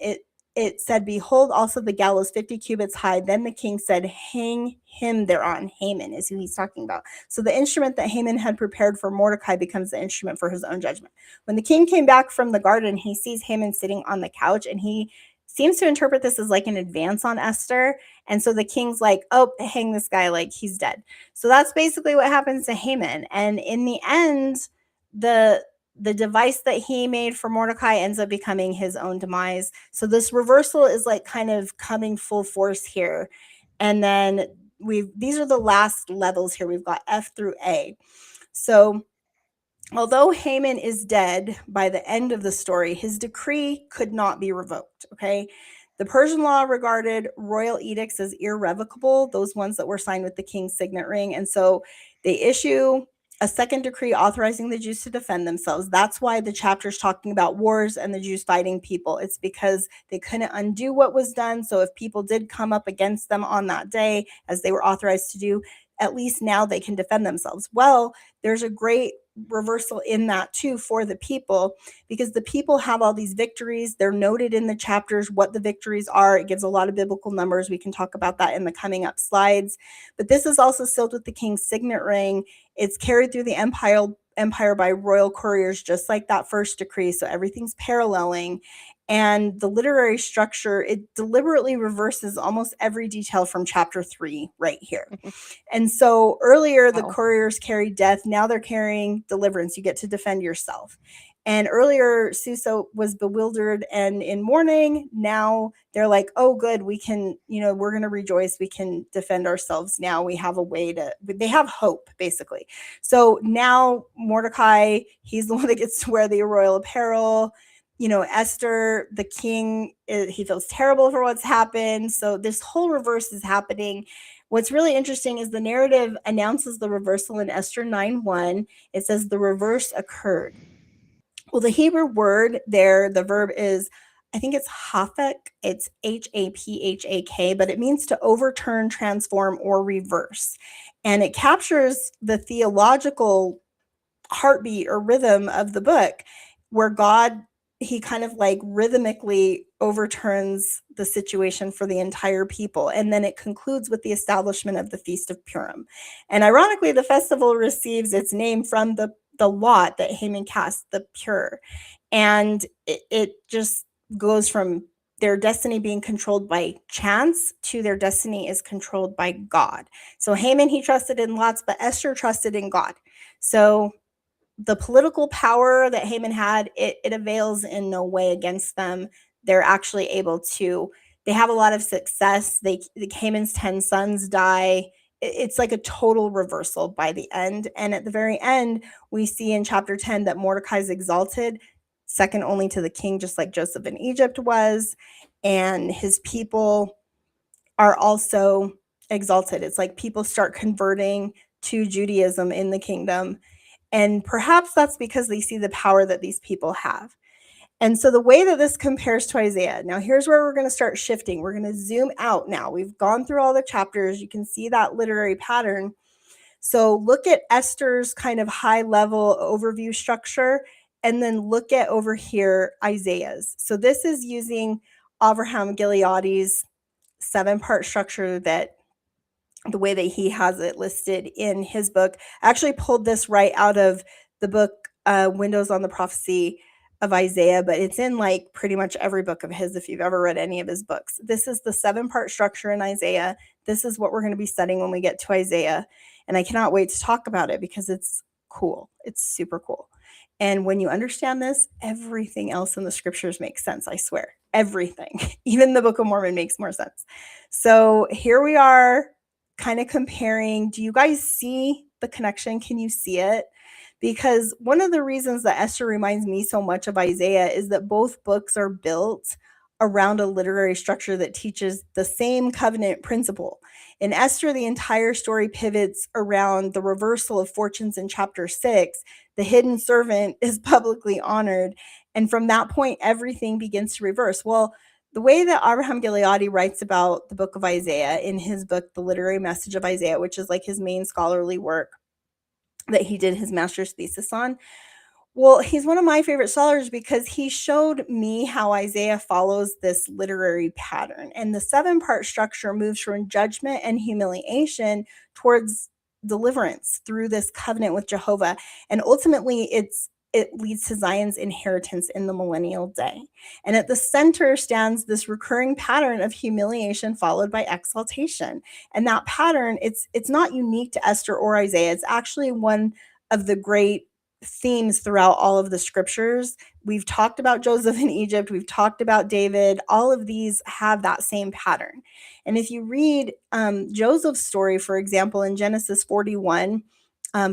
it said, behold, also the gallows 50 cubits high. Then the king said, hang him thereon. Haman is who he's talking about. So the instrument that Haman had prepared for Mordecai becomes the instrument for his own judgment. When the king came back from the garden, he sees Haman sitting on the couch, and he seems to interpret this as like an advance on Esther. And so the king's like, oh, hang this guy, like he's dead. So that's basically what happens to Haman. And in the end, the device that he made for Mordecai ends up becoming his own demise. So this reversal is like kind of coming full force here. And then these are the last levels here. We've got F through A. So although Haman is dead by the end of the story, his decree could not be revoked, okay? The Persian law regarded royal edicts as irrevocable, those ones that were signed with the king's signet ring. And so they issue a second decree authorizing the Jews to defend themselves. That's why the chapter's talking about wars and the Jews fighting people. It's because they couldn't undo what was done. So if people did come up against them on that day, as they were authorized to do, at least now they can defend themselves. Well, there's a great reversal in that too for the people, because the people have all these victories. They're noted in the chapters what the victories are. It gives a lot of biblical numbers. We can talk about that in the coming up slides. But this is also sealed with the king's signet ring. It's carried through the empire by royal couriers, just like that first decree. So everything's paralleling. And the literary structure, it deliberately reverses almost every detail from chapter 3 right here. And so earlier, the couriers carried death. Now they're carrying deliverance. You get to defend yourself. And earlier, Susa was bewildered and in mourning. Now they're like, oh, good, we can, we're going to rejoice. We can defend ourselves now. We have a way they have hope, basically. So now Mordecai, he's the one that gets to wear the royal apparel. Esther, the king, he feels terrible for what's happened. So this whole reverse is happening. What's really interesting is the narrative announces the reversal in Esther 9:1. It says the reverse occurred. Well, the Hebrew word there, the verb is, I think it's hafek. It's H-A-P-H-A-K, but it means to overturn, transform, or reverse. And it captures the theological heartbeat or rhythm of the book, where God, he kind of like rhythmically overturns the situation for the entire people. And then it concludes with the establishment of the Feast of Purim. And ironically, the festival receives its name from the lot that Haman cast, the pure. And it just goes from their destiny being controlled by chance to their destiny is controlled by God. So Haman, he trusted in lots, but Esther trusted in God. So the political power that Haman had, it avails in no way against them. They're actually able to, they have a lot of success. Haman's 10 sons die. It's like a total reversal by the end. And at the very end, we see in chapter 10 that Mordecai is exalted second only to the king, just like Joseph in Egypt was. And his people are also exalted. It's like people start converting to Judaism in the kingdom. And perhaps that's because they see the power that these people have. And so the way that this compares to Isaiah, now here's where we're going to start shifting. We're going to zoom out now. We've gone through all the chapters. You can see that literary pattern. So look at Esther's kind of high level overview structure, and then look at over here Isaiah's. So this is using Avraham Gileadi's 7-part structure, that the way that he has it listed in his book. I actually pulled this right out of the book Windows on the Prophecy of Isaiah, but it's in like pretty much every book of his if you've ever read any of his books. This is the 7-part structure in Isaiah. This is what we're going to be studying when we get to Isaiah. And I cannot wait to talk about it because it's cool. It's super cool. And when you understand this, everything else in the scriptures makes sense, I swear. Everything. Even the Book of Mormon makes more sense. So here we are, kind of comparing. Do you guys see the connection? Can you see it? Because one of the reasons that Esther reminds me so much of Isaiah is that both books are built around a literary structure that teaches the same covenant principle. In Esther, the entire story pivots around the reversal of fortunes in chapter 6. The hidden servant is publicly honored. And from that point, everything begins to reverse. Well, the way that Avraham Gileadi writes about the book of Isaiah in his book, The Literary Message of Isaiah, which is like his main scholarly work that he did his master's thesis on. Well, he's one of my favorite scholars because he showed me how Isaiah follows this literary pattern. And the 7-part structure moves from judgment and humiliation towards deliverance through this covenant with Jehovah. And ultimately, it leads to Zion's inheritance in the millennial day. And at the center stands this recurring pattern of humiliation followed by exaltation. And that pattern, it's not unique to Esther or Isaiah. It's actually one of the great themes throughout all of the scriptures. We've talked about Joseph in Egypt. We've talked about David. All of these have that same pattern. And if you read Joseph's story, for example, in Genesis 41,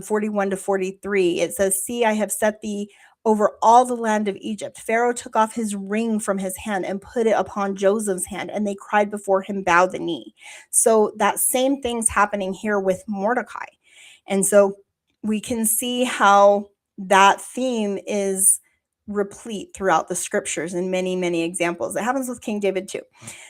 41 to 43, it says, "See, I have set thee over all the land of Egypt. Pharaoh took off his ring from his hand and put it upon Joseph's hand, and they cried before him, bow the knee." So that same thing's happening here with Mordecai. And so we can see how that theme is replete throughout the scriptures in many, many examples. It happens with King David too.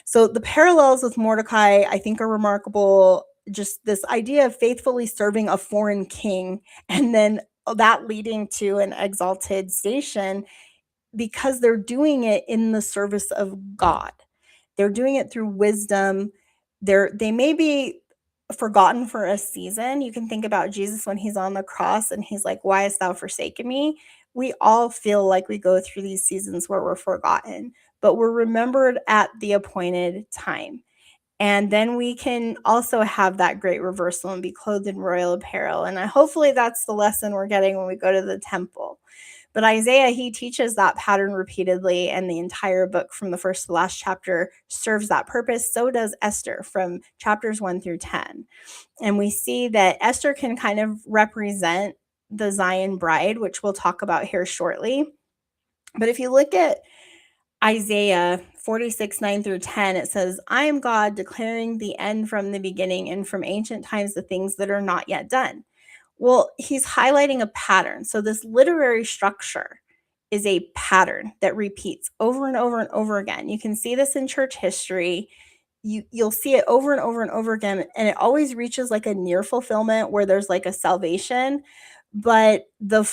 So the parallels with Mordecai, I think, are remarkable. Just this idea of faithfully serving a foreign king and then that leading to an exalted station because they're doing it in the service of God. They're doing it through wisdom. They may be forgotten for a season. You can think about Jesus when he's on the cross and he's like, "Why hast thou forsaken me?" We all feel like we go through these seasons where we're forgotten, but we're remembered at the appointed time. And then we can also have that great reversal and be clothed in royal apparel. And hopefully that's the lesson we're getting when we go to the temple. But Isaiah, he teaches that pattern repeatedly, and the entire book from the first to the last chapter serves that purpose. So does Esther from chapters 1 through 10. And we see that Esther can kind of represent the Zion bride, which we'll talk about here shortly. But if you look at Isaiah 46, 9 through 10, it says, "I am God, declaring the end from the beginning, and from ancient times the things that are not yet done." Well, he's highlighting a pattern. So this literary structure is a pattern that repeats over and over and over again. You can see this in church history. You'll see it over and over and over again, and it always reaches like a near fulfillment where there's like a salvation, but the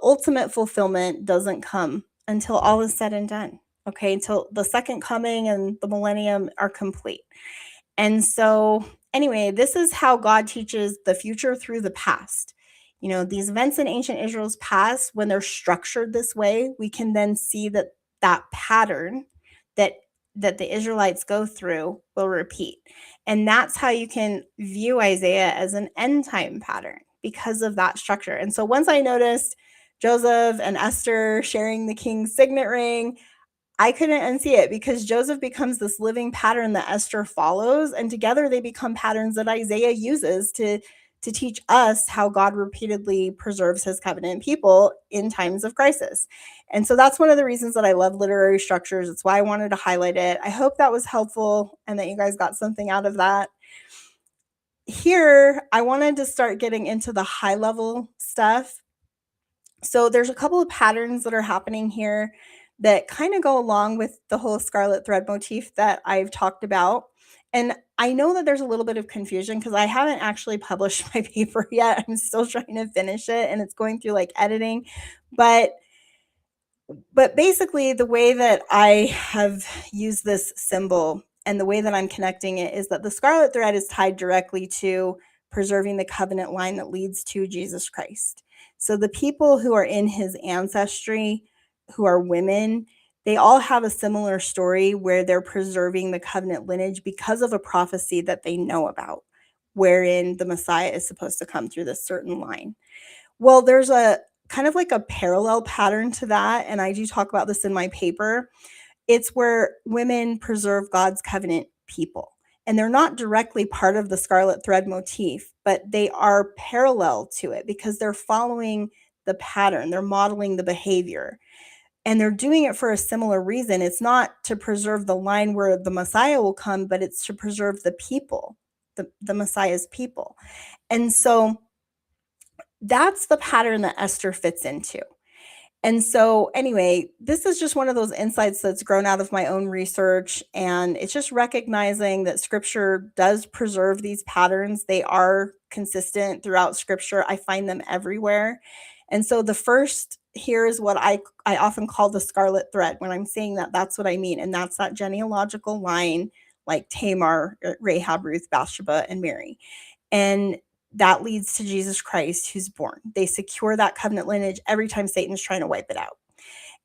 ultimate fulfillment doesn't come until all is said and done. Okay, until the second coming and the millennium are complete. And so, anyway, this is how God teaches the future through the past. You know, these events in ancient Israel's past, when they're structured this way, we can then see that that pattern that the Israelites go through will repeat. And that's how you can view Isaiah as an end time pattern because of that structure. And so once I noticed Joseph and Esther sharing the king's signet ring, I couldn't unsee it because Joseph becomes this living pattern that Esther follows, and together they become patterns that Isaiah uses to to teach us how God repeatedly preserves his covenant people in times of crisis. And so that's one of the reasons that I love literary structures. It's why I wanted to highlight it. I hope that was helpful and that you guys got something out of that. Here, I wanted to start getting into the high level stuff. So there's a couple of patterns that are happening here that kind of go along with the whole scarlet thread motif that I've talked about. And I know that there's a little bit of confusion because I haven't actually published my paper yet. I'm still trying to finish it and it's going through like editing. But basically the way that I have used this symbol and the way that I'm connecting it is that the scarlet thread is tied directly to preserving the covenant line that leads to Jesus Christ. So the people who are in his ancestry, who are women, they all have a similar story where they're preserving the covenant lineage because of a prophecy that they know about, wherein the Messiah is supposed to come through this certain line. Well, there's a kind of like a parallel pattern to that, and I do talk about this in my paper. It's where women preserve God's covenant people. And they're not directly part of the scarlet thread motif, but they are parallel to it because they're following the pattern, they're modeling the behavior. And they're doing it for a similar reason. It's not to preserve the line where the Messiah will come, but it's to preserve the people, the Messiah's people. And so that's the pattern that Esther fits into. And so anyway, this is just one of those insights that's grown out of my own research. And it's just recognizing that scripture does preserve these patterns. They are consistent throughout scripture. I find them everywhere. And so the first here is what I often call the scarlet thread. When I'm saying that, that's what I mean. And that's that genealogical line like Tamar, Rahab, Ruth, Bathsheba, and Mary. And that leads to Jesus Christ, who's born. They secure that covenant lineage every time Satan's trying to wipe it out.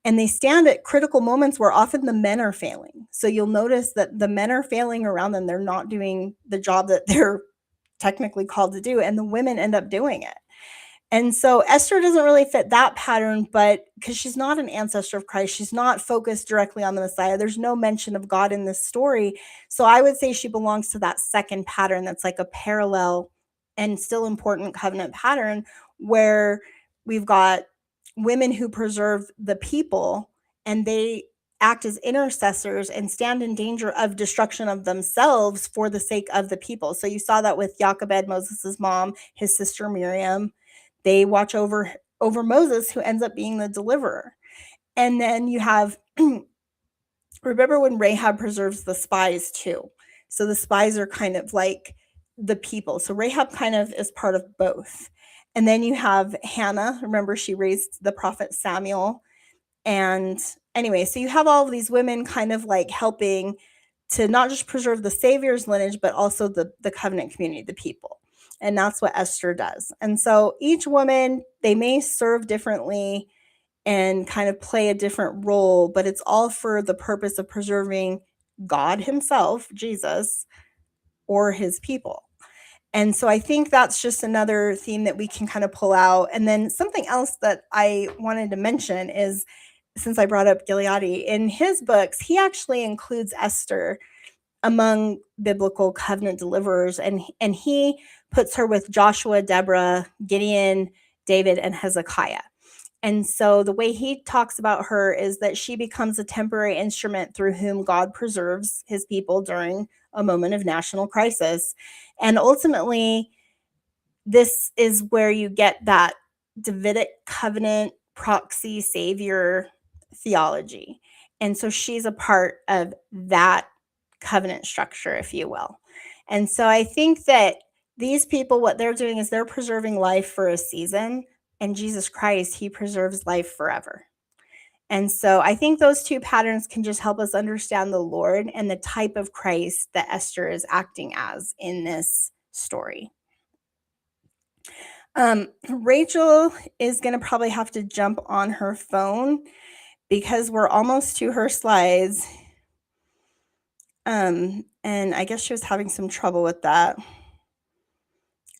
And they stand at critical moments where often the men are failing. So you'll notice that the men are failing around them. They're not doing the job that they're technically called to do, and the women end up doing it. And so Esther doesn't really fit that pattern, but because she's not an ancestor of Christ, she's not focused directly on the Messiah. There's no mention of God in this story. So I would say she belongs to that second pattern that's like a parallel and still important covenant pattern where we've got women who preserve the people and they act as intercessors and stand in danger of destruction of themselves for the sake of the people. So you saw that with Jochebed, Moses' mom, his sister Miriam. They watch over Moses, who ends up being the deliverer. And then you have, remember when Rahab preserves the spies too. So the spies are kind of like the people. So Rahab kind of is part of both. And then you have Hannah. Remember, she raised the prophet Samuel. And anyway, so you have all of these women kind of like helping to not just preserve the Savior's lineage, but also the covenant community, the people. And that's what Esther does. And so each woman, they may serve differently and kind of play a different role, but it's all for the purpose of preserving God himself, Jesus, or his people. And so I think that's just another theme that we can kind of pull out. And then something else that I wanted to mention is, since I brought up Gileadi, in his books, he actually includes Esther among biblical covenant deliverers, and he puts her with Joshua, Deborah, Gideon, David, and Hezekiah. And so the way he talks about her is that she becomes a temporary instrument through whom God preserves his people during a moment of national crisis. And ultimately, this is where you get that Davidic covenant proxy savior theology. And so she's a part of that covenant structure, if you will. And so I think that these people, what they're doing is they're preserving life for a season, and Jesus Christ, he preserves life forever. And so I think those two patterns can just help us understand the Lord and the type of Christ that Esther is acting as in this story. Rachel is going to probably have to jump on her phone because we're almost to her slides. And I guess she was having some trouble with that.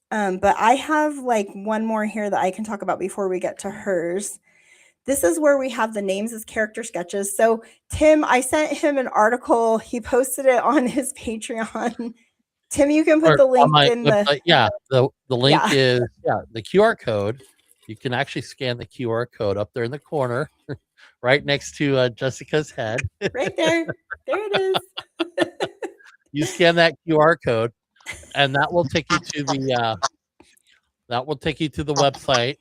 But I have like one more here that I can talk about before we get to hers. This is where we have the names as character sketches. So Tim, I sent him an article. He posted it on his Patreon. Tim, you can put or the on link my in the website. Yeah, the link yeah. is the QR code. You can actually scan the QR code up there in the corner, right next to Jessica's head. Right there. There it is. You scan that QR code, and that will take you to the website,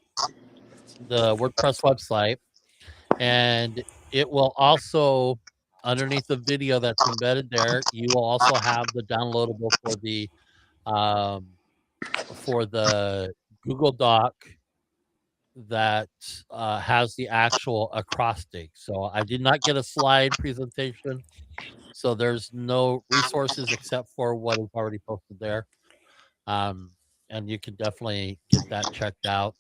the WordPress website, and it will also, underneath the video that's embedded there, you will also have the downloadable um, for the Google Doc that has the actual acrostic. So I did not get a slide presentation, so there's no resources except for what is already posted there. Um, and you can definitely get that checked out.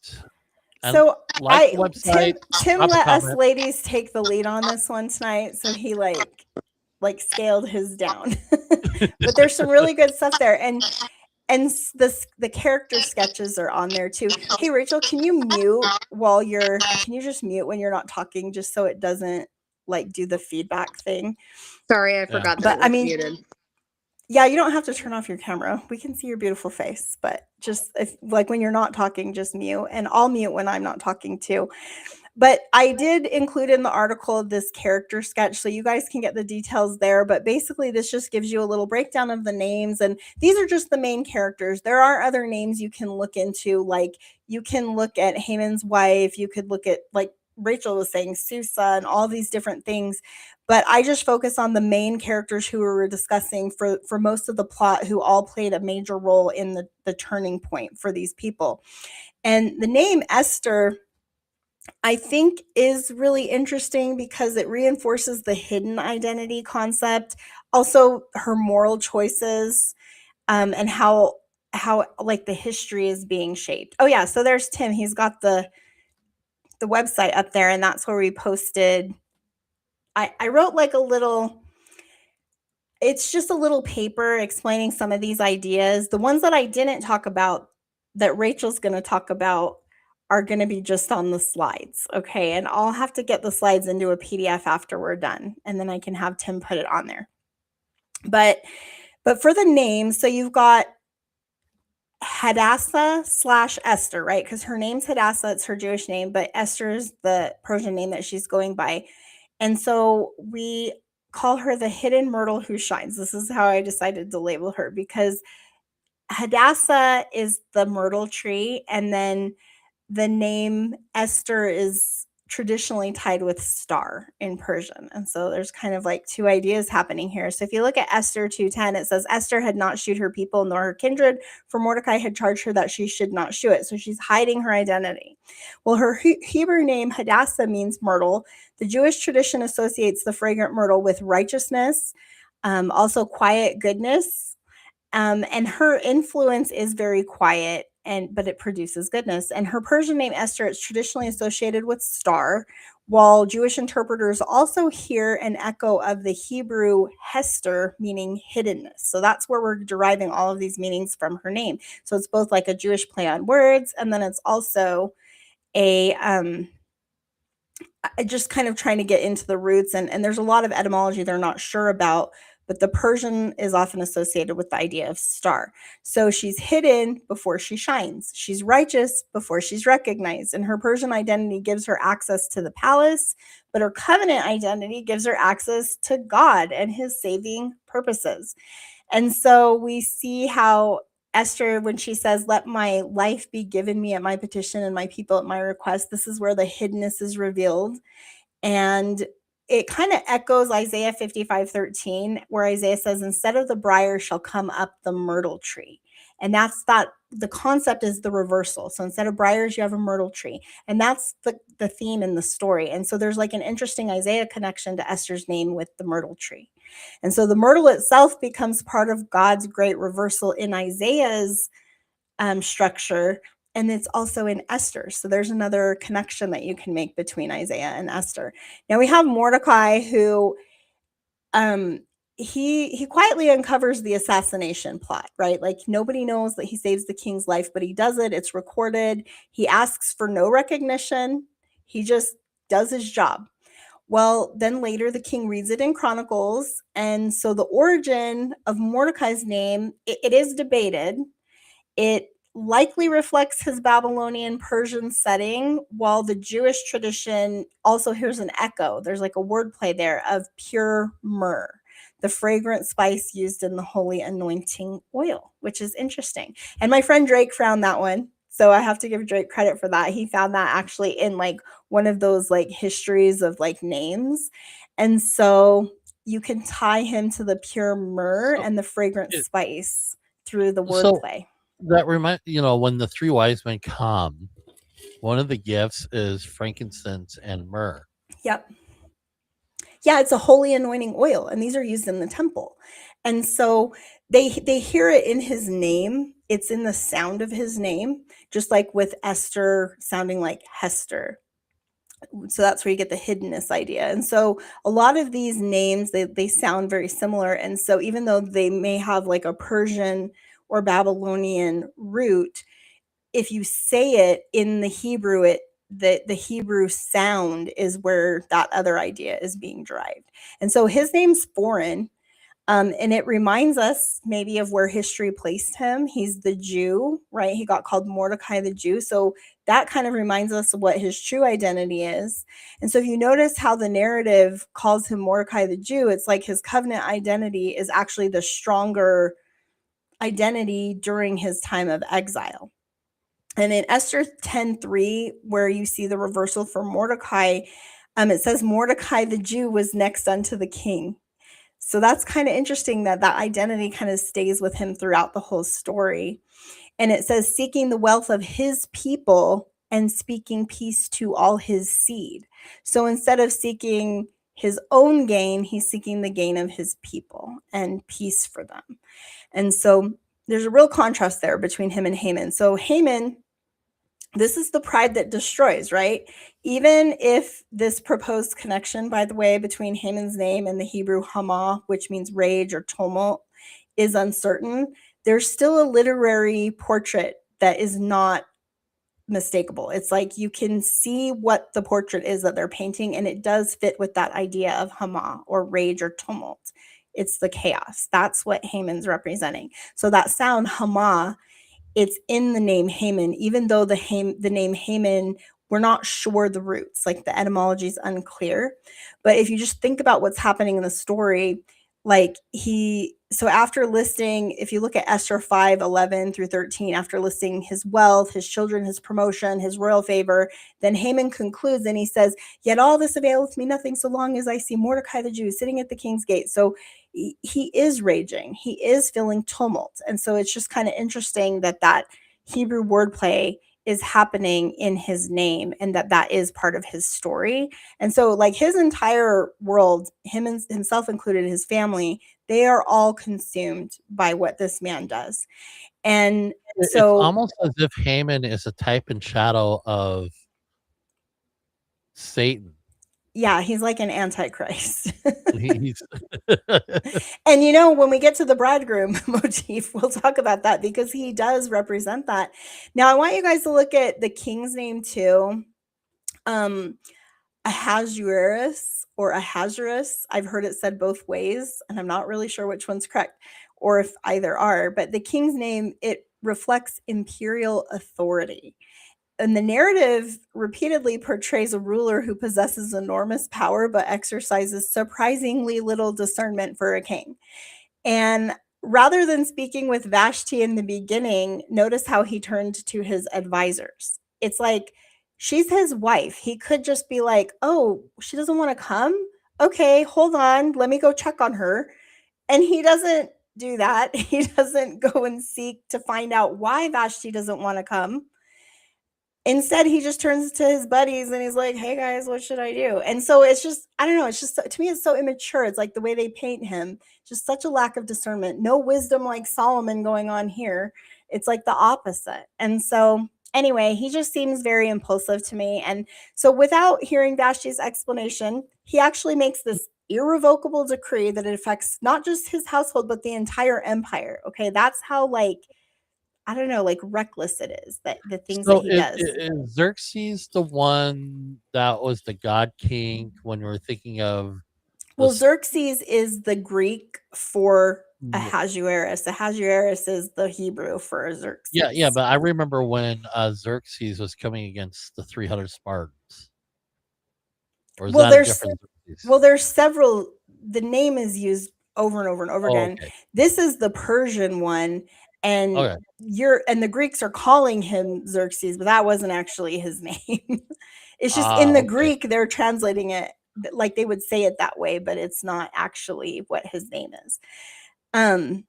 And So like the website, Tim drop a let us comment. ladies take the lead on this one tonight, so he like scaled his down. But there's some really good stuff there, and the character sketches are on there too. Hey Rachel, can you just mute when you're not talking, just so it doesn't like do the feedback thing? Sorry, I Yeah. forgot that But it was I mean, muted. yeah, you don't have to turn off your camera. We can see your beautiful face, but just if like when you're not talking, just mute, and I'll mute when I'm not talking too. But I did include in the article this character sketch, so you guys can get the details there. But basically, this just gives you a little breakdown of the names, and these are just the main characters. There are other names you can look into, like you can look at Haman's wife, you could look at, like Rachel was saying, Susa, and all these different things. But I just focus on the main characters who we were discussing for most of the plot, who all played a major role in the turning point for these people. And the name Esther, I think, is really interesting because it reinforces the hidden identity concept, also her moral choices, and how like the history is being shaped. Oh yeah, so there's Tim. He's got the website up there, and that's where we posted. I wrote like a little. It's just a little paper explaining some of these ideas. The ones that I didn't talk about, that Rachel's going to talk about, are going to be just on the slides. Okay. And I'll have to get the slides into a PDF after we're done, and then I can have Tim put it on there. But for the names, so you've got Hadassah/Esther, right? Because her name's Hadassah, it's her Jewish name, but Esther is the Persian name that she's going by. And so we call her the hidden myrtle who shines. This is how I decided to label her, because Hadassah is the myrtle tree, and then the name Esther is traditionally tied with star in Persian. And so there's kind of like two ideas happening here. So if you look at Esther 2:10, it says Esther had not shewed her people nor her kindred, for Mordecai had charged her that she should not shew it. So she's hiding her identity. Well, her Hebrew name Hadassah means myrtle. The Jewish tradition associates the fragrant myrtle with righteousness, also quiet goodness. And her influence is very quiet, but it produces goodness. And her Persian name Esther is traditionally associated with star, while Jewish interpreters also hear an echo of the Hebrew Hester, meaning hiddenness. So that's where we're deriving all of these meanings from her name. So it's both like a Jewish play on words, and then it's also a just kind of trying to get into the roots. And there's a lot of etymology they're not sure about, but the Persian is often associated with the idea of star. So she's hidden before she shines. She's righteous before she's recognized. And her Persian identity gives her access to the palace, but her covenant identity gives her access to God and his saving purposes. And so we see how Esther, when she says, let my life be given me at my petition and my people at my request, this is where the hiddenness is revealed. And it kind of echoes Isaiah 55:13, where Isaiah says, instead of the briar shall come up the myrtle tree. And that's that. The concept is the reversal. So instead of briars, you have a myrtle tree. And that's the theme in the story. And so there's like an interesting Isaiah connection to Esther's name with the myrtle tree. And so the myrtle itself becomes part of God's great reversal in Isaiah's structure. And it's also in Esther. So there's another connection that you can make between Isaiah and Esther. Now we have Mordecai, who he quietly uncovers the assassination plot, right? Like nobody knows that he saves the king's life, but he does it. It's recorded. He asks for no recognition. He just does his job. Well, then later the king reads it in Chronicles. And so the origin of Mordecai's name, it is debated. It likely reflects his Babylonian Persian setting, while the Jewish tradition also hears an echo. There's like a wordplay there of pure myrrh, the fragrant spice used in the holy anointing oil, which is interesting. And my friend Drake found that one. So I have to give Drake credit for that. He found that actually in like one of those like histories of like names. And so you can tie him to the pure myrrh So, and the fragrant it, spice through the so wordplay. that remind when the three wise men come, one of the gifts is frankincense and myrrh. Yep. Yeah, it's a holy anointing oil, and these are used in the temple. And so they hear it in his name. It's in the sound of his name, just like with Esther sounding like Hester. So that's where you get the hiddenness idea. And so a lot of these names, they sound very similar. And so even though they may have like a Persian or Babylonian root, if you say it in the Hebrew, the Hebrew sound is where that other idea is being derived. And so his name's foreign. And it reminds us maybe of where history placed him. He's the Jew, right? He got called Mordecai the Jew. So that kind of reminds us of what his true identity is. And so if you notice how the narrative calls him Mordecai the Jew, it's like his covenant identity is actually the stronger identity during his time of exile. And in Esther 10:3, where you see the reversal for Mordecai, it says Mordecai the Jew was next unto the king. So that's kind of interesting that identity kind of stays with him throughout the whole story. And it says seeking the wealth of his people and speaking peace to all his seed. So instead of seeking his own gain, he's seeking the gain of his people and peace for them. And so there's a real contrast there between him and Haman. So Haman, this is the pride that destroys, right? Even if this proposed connection, by the way, between Haman's name and the Hebrew Haman, which means rage or tumult, is uncertain, there's still a literary portrait that is not mistakable. It's like you can see what the portrait is that they're painting, and it does fit with that idea of Haman or rage or tumult. It's the chaos. That's what Haman's representing. So that sound, Haman, it's in the name Haman, even though the name Haman, we're not sure the roots, like the etymology is unclear. But if you just think about what's happening in the story, like so after listing, if you look at Esther 5:11 through 13, after listing his wealth, his children, his promotion, his royal favor, then Haman concludes and he says, yet all this availeth me nothing so long as I see Mordecai the Jew sitting at the king's gate. So he is raging, he is feeling tumult. And so it's just kind of interesting that Hebrew wordplay is happening in his name, and that is part of his story. And so like his entire world, himself included, his family, they are all consumed by what this man does. And It's so almost as if Haman is a type and shadow of Satan. yeah, he's like an antichrist. He's And when we get to the bridegroom motif, we'll talk about that because he does represent that. Now, I want you guys to look at the king's name too. Ahasuerus or Ahasuerus. I've heard it said both ways, and I'm not really sure which one's correct or if either are. But the king's name, it reflects imperial authority. And the narrative repeatedly portrays a ruler who possesses enormous power but exercises surprisingly little discernment for a king. And rather than speaking with Vashti in the beginning, notice how he turned to his advisors. It's like, she's his wife. He could just be like, oh, she doesn't want to come? Okay, hold on. Let me go check on her. And he doesn't do that. He doesn't go and seek to find out why Vashti doesn't want to come. Instead, he just turns to his buddies and he's like, hey guys, what should I do? And so it's just, I don't know, it's just, to me, it's so immature. It's like the way they paint him, just such a lack of discernment, no wisdom like Solomon going on here. It's like the opposite. And so anyway, he just seems very impulsive to me. And so without hearing Vashti's explanation, he actually makes this irrevocable decree that it affects not just his household, but the entire empire. Okay, that's how like I don't know, like reckless it is, that the things that So he does. is Xerxes the one that was the god king when we're thinking of Well, this? Xerxes is the Greek for Mm, Ahasuerus. Ahasuerus is the Hebrew for yeah, yeah, Xerxes. but I remember when Xerxes was coming against the 300 Spartans, or is Well, that a there's different Xerxes? well, there's several. The name is used over and over and over Oh, again. okay, This is the Persian one, and okay. the Greeks are calling him Xerxes, but that wasn't actually his name. It's just in Ah, the okay. Greek they're translating it like they would say it that way, but it's not actually what his name is. Um,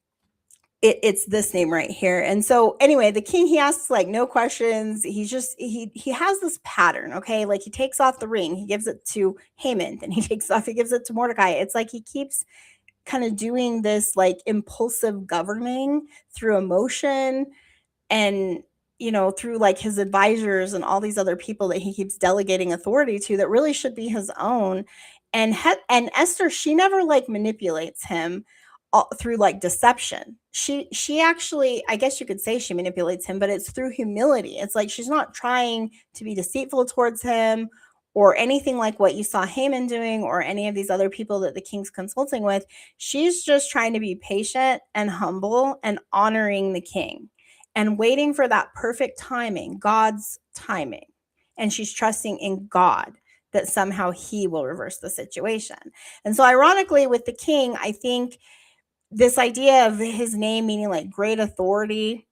it's this name right here. And so anyway, the king, he asks like no questions. He's just he has this pattern, okay? Like he takes off the ring, he gives it to Haman, then he takes off, he gives it to Mordecai. It's like he keeps kind of doing this like impulsive governing through emotion, and through like his advisors and all these other people that he keeps delegating authority to that really should be his own. And Esther, she never like manipulates him through like deception. She actually, I guess you could say, she manipulates him, but it's through humility. It's like she's not trying to be deceitful towards him or anything like what you saw Haman doing or any of these other people that the king's consulting with. She's just trying to be patient and humble and honoring the king and waiting for that perfect timing, God's timing. And she's trusting in God that somehow he will reverse the situation. And so, ironically, with the king, I think this idea of his name meaning like great authority,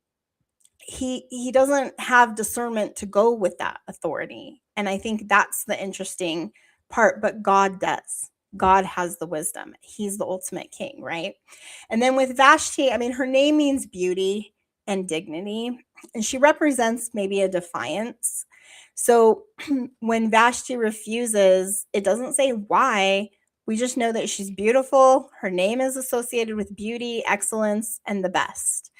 he doesn't have discernment to go with that authority. And I think that's the interesting part, but God does. God has the wisdom. He's the ultimate king, right? And then with Vashti, I mean, her name means beauty and dignity, and she represents maybe a defiance. So when Vashti refuses, it doesn't say why. We just know that she's beautiful. Her name is associated with beauty, excellence, and the best.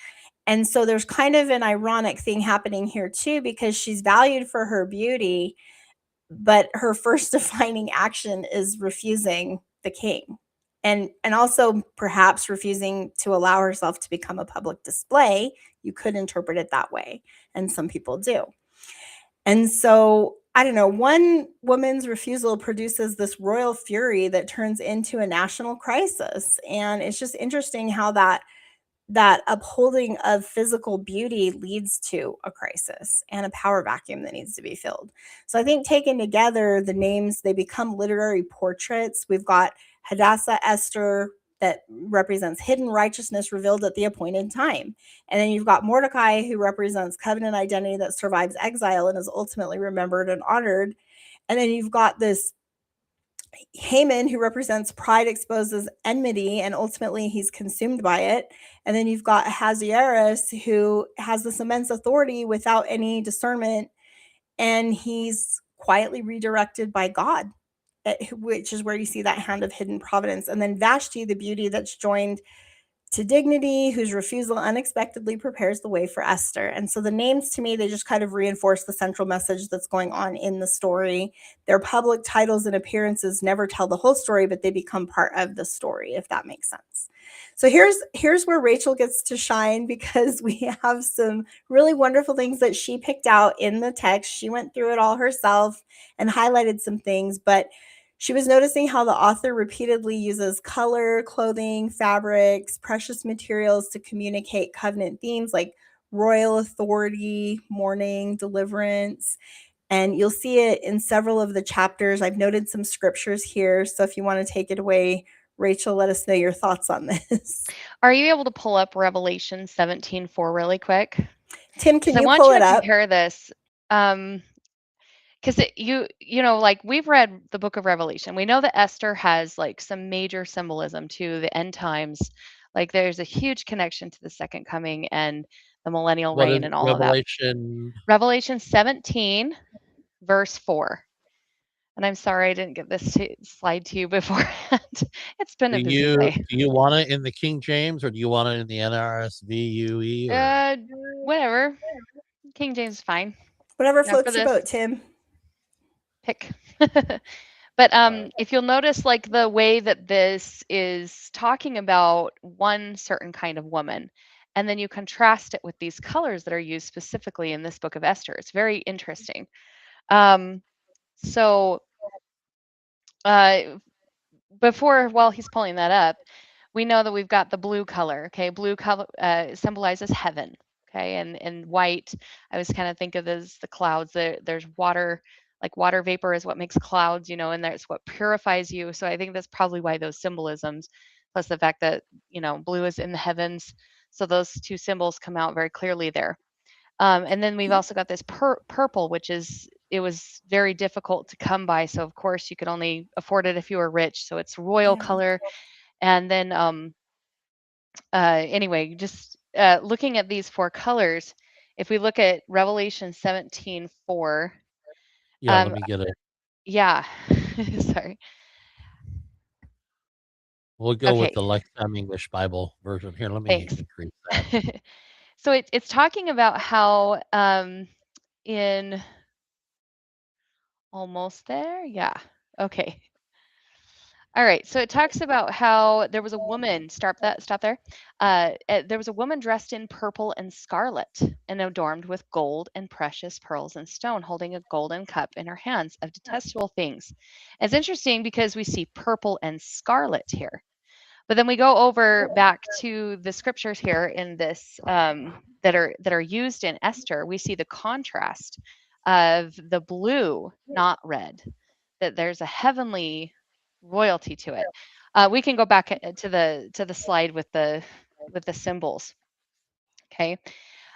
And so there's kind of an ironic thing happening here too, because she's valued for her beauty, but her first defining action is refusing the king. And also perhaps refusing to allow herself to become a public display. You could interpret it that way, and some people do. And so I don't know, one woman's refusal produces this royal fury that turns into a national crisis. And it's just interesting how that upholding of physical beauty leads to a crisis and a power vacuum that needs to be filled. So I think taken together, the names, they become literary portraits. We've got Hadassah, Esther, that represents hidden righteousness revealed at the appointed time. And then you've got Mordecai, who represents covenant identity that survives exile and is ultimately remembered and honored. And then you've got this Haman, who represents pride, exposes enmity, and ultimately he's consumed by it. And then you've got Ahasuerus, who has this immense authority without any discernment, and he's quietly redirected by God, which is where you see that hand of hidden providence. And then Vashti, the beauty that's joined to dignity, whose refusal unexpectedly prepares the way for Esther. And so the names, to me, they just kind of reinforce the central message that's going on in the story. Their public titles and appearances never tell the whole story, but they become part of the story, if that makes sense. So here's where Rachel gets to shine, because we have some really wonderful things that she picked out in the text. She went through it all herself and highlighted some things, but she was noticing how the author repeatedly uses color, clothing, fabrics, precious materials to communicate covenant themes like royal authority, mourning, deliverance. And you'll see it in several of the chapters. I've noted some scriptures here. So if you want to take it away, Rachel, let us know your thoughts on this. Are you able to pull up Revelation 17:4 really quick? Tim, Because can I you want pull you it to up? compare this. Because like we've read the book of Revelation. We know that Esther has like some major symbolism to the end times. Like there's a huge connection to the second coming and the millennial What is reign and all of that. Revelation? Revelation 17, verse 4. And I'm sorry I didn't get this slide to you beforehand. It's been Do a busy you day. do you want it in the King James or do you want it in the NRSV UE or? Whatever. King James is fine. Whatever Now for floats your this, boat, Tim. pick. But if you'll notice, like the way that this is talking about one certain kind of woman, and then you contrast it with these colors that are used specifically in this book of Esther. It's very interesting. So while he's pulling that up, we know that we've got the blue color. Okay, blue color symbolizes heaven. Okay, and white, I was kind of think of as the clouds. There's water, like water vapor is what makes clouds, and that's what purifies you. So I think that's probably why those symbolisms, plus the fact that blue is in the heavens, so those two symbols come out very clearly there. And then we've also got this purple, which it was very difficult to come by. So of course you could only afford it if you were rich. So it's royal color. And then anyway, just looking at these four colors, if we look at Revelation 17:4. Yeah, let me get it. Yeah. Sorry. We'll go with Okay. the Lexham English Bible version. Here, let me Thanks. increase that. So it's talking about how in almost there. Yeah. Okay. All right. So it talks about how there was a woman. Stop there. There was a woman dressed in purple and scarlet and adorned with gold and precious pearls and stone, holding a golden cup in her hands of detestable things. It's interesting because we see purple and scarlet here. But then we go over back to the scriptures here in this that are used in Esther. We see the contrast of the blue, not red. That there's a heavenly royalty to it. We can go back to the slide with the symbols. Okay.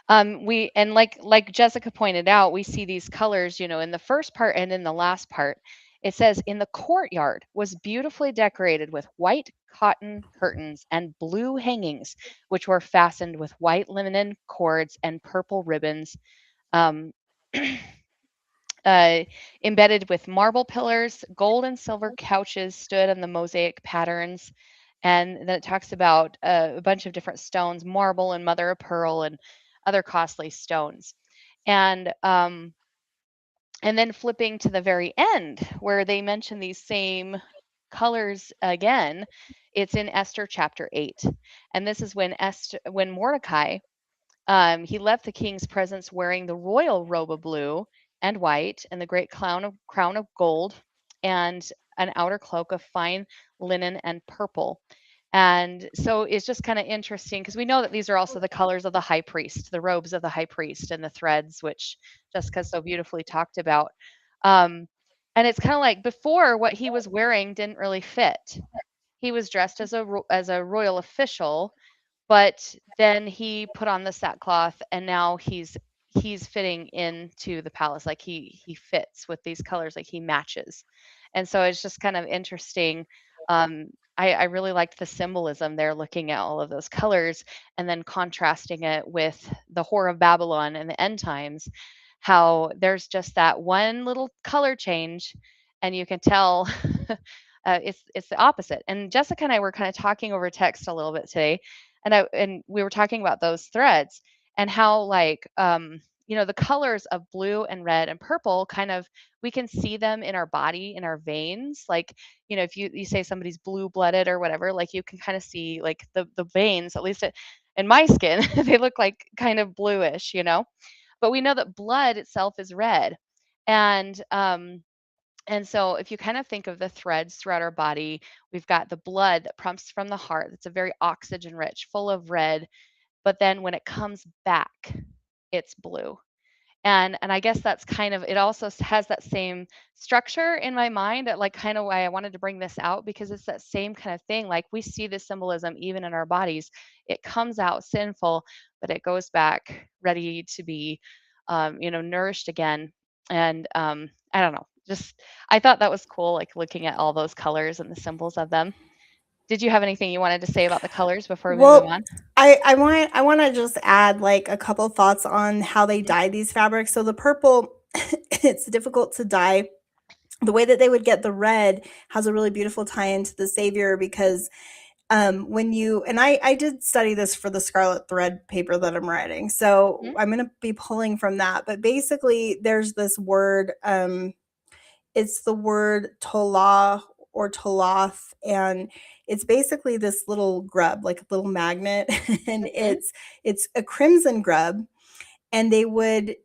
We and like Jessica pointed out, we see these colors, in the first part and in the last part. It says, in the courtyard was beautifully decorated with white cotton curtains and blue hangings, which were fastened with white linen cords and purple ribbons, um, embedded with marble pillars. Gold and silver couches stood on the mosaic patterns. And then it talks about a bunch of different stones, marble and mother of pearl and other costly stones. And then flipping to the very end where they mention these same colors again, it's in Esther chapter 8. And this is when Mordecai, he left the king's presence wearing the royal robe of blue and white and the great crown of gold and an outer cloak of fine linen and purple. And so it's just kind of interesting because we know that these are also the colors of the high priest, the robes of the high priest, and the threads, which Jessica so beautifully talked about. And it's kind of like before, what he was wearing didn't really fit. He was dressed as a royal official, but then he put on the sackcloth, and now he's fitting into the palace. Like he fits with these colors, like he matches. And so it's just kind of interesting. I really liked the symbolism there, looking at all of those colors and then contrasting it with the Whore of Babylon and the end times, how there's just that one little color change, and you can tell it's the opposite. And Jessica and I were kind of talking over text a little bit today, and we were talking about those threads and how the colors of blue and red and purple, kind of, we can see them in our body, in our veins. Like, if you say somebody's blue blooded or whatever, like you can kind of see like the veins, at least in my skin, they look like kind of bluish, but we know that blood itself is red. And so if you kind of think of the threads throughout our body, we've got the blood that pumps from the heart. That's a very oxygen rich, full of red. But then when it comes back, it's blue. And I guess that's kind of, it also has that same structure in my mind, that like kind of why I wanted to bring this out, because it's that same kind of thing. Like we see this symbolism even in our bodies. It comes out sinful, but it goes back ready to be, nourished again. And I don't know, just, I thought that was cool, like looking at all those colors and the symbols of them. Did you have anything you wanted to say about the colors before we move on? I want to just add like a couple thoughts on how they dye these fabrics. So the purple, it's difficult to dye. The way that they would get the red has a really beautiful tie into the Savior, because when you, and I did study this for the Scarlet Thread paper that I'm writing, so I'm going to be pulling from that. But basically, there's this word, it's the word tolah or toloth, and it's basically this little grub, like a little magnet, and it's a crimson grub, and they would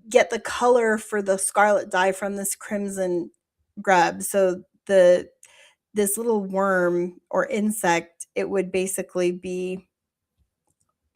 get the color for the scarlet dye from this crimson grub. So this little worm or insect, it would basically be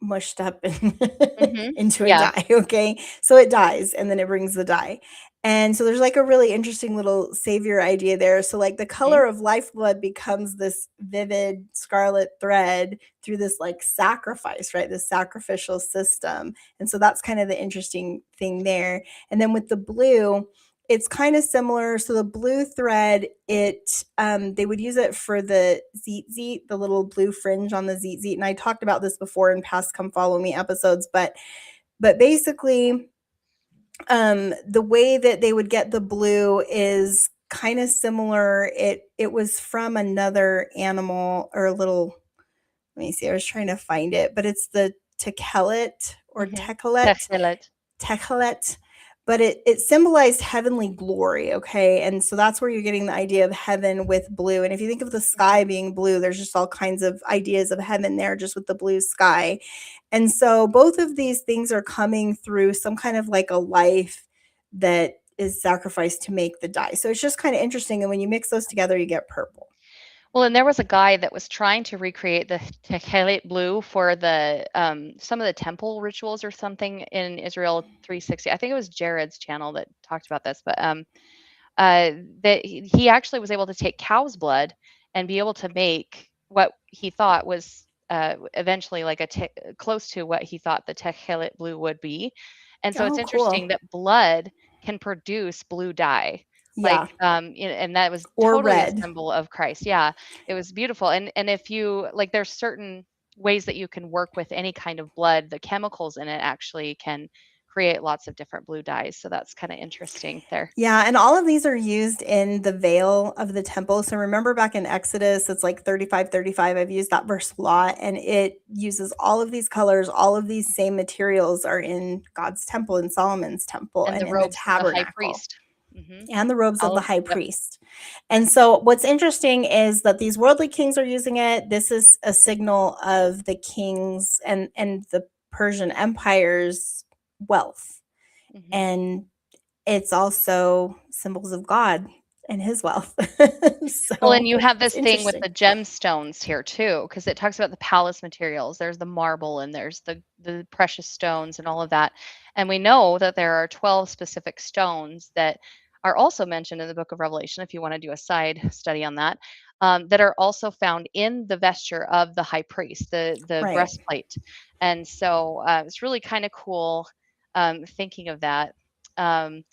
mushed up into a Yeah. dye. Okay, so it dies and then it brings the dye, and so there's like a really interesting little savior idea there. So like the color of lifeblood becomes this vivid scarlet thread through this like sacrifice, right, this sacrificial system. And so that's kind of the interesting thing there. And then with the blue, it's kind of similar. So the blue thread, they would use it for the tzitzit, the little blue fringe on the tzitzit. And I talked about this before in past Come Follow Me episodes, but basically, the way that they would get the blue is kind of similar. It was from another animal or a little. Let me see. I was trying to find it, but it's the techelet or techelet. Techelet, but it symbolized heavenly glory. Okay, and so that's where you're getting the idea of heaven with blue. And if you think of the sky being blue, there's just all kinds of ideas of heaven there, just with the blue sky. And so both of these things are coming through some kind of like a life that is sacrificed to make the dye. So it's just kind of interesting, and when you mix those together, you get purple. Well, and there was a guy that was trying to recreate the Techelet blue for the some of the temple rituals or something in Israel 360. I think it was Jared's channel that talked about this, but that he actually was able to take cow's blood and be able to make what he thought was eventually like close to what he thought the Techelet blue would be. And so it's Oh, interesting cool. that blood can produce blue dye. Yeah, And that was or totally a red. symbol of Christ. Yeah, it was beautiful. And if you like, there's certain ways that you can work with any kind of blood. The chemicals in it actually can create lots of different blue dyes. So that's kind of interesting there. Yeah, and all of these are used in the veil of the temple. So remember back in Exodus, it's like 35:35. I've used that verse a lot, and it uses all of these colors, all of these same materials are in God's temple, in Solomon's temple, And and the in the robes of the high tabernacle, priest. Mhm. and the robes of All the of high yep. priest. And so what's interesting is that these worldly kings are using it. This is a signal of the kings and the Persian Empire's wealth. Mhm. And it's also symbols of God and his wealth. Well, and So you have it's this thing with interesting. the gemstones here too, because it talks about the palace materials. There's the marble and there's the precious stones and all of that. And we know that there are 12 specific stones that are also mentioned in the book of Revelation, if you want to do a side study on that, that are also found in the vesture of the high priest, the Right. breastplate. And so it's really kind of cool thinking of that. Um,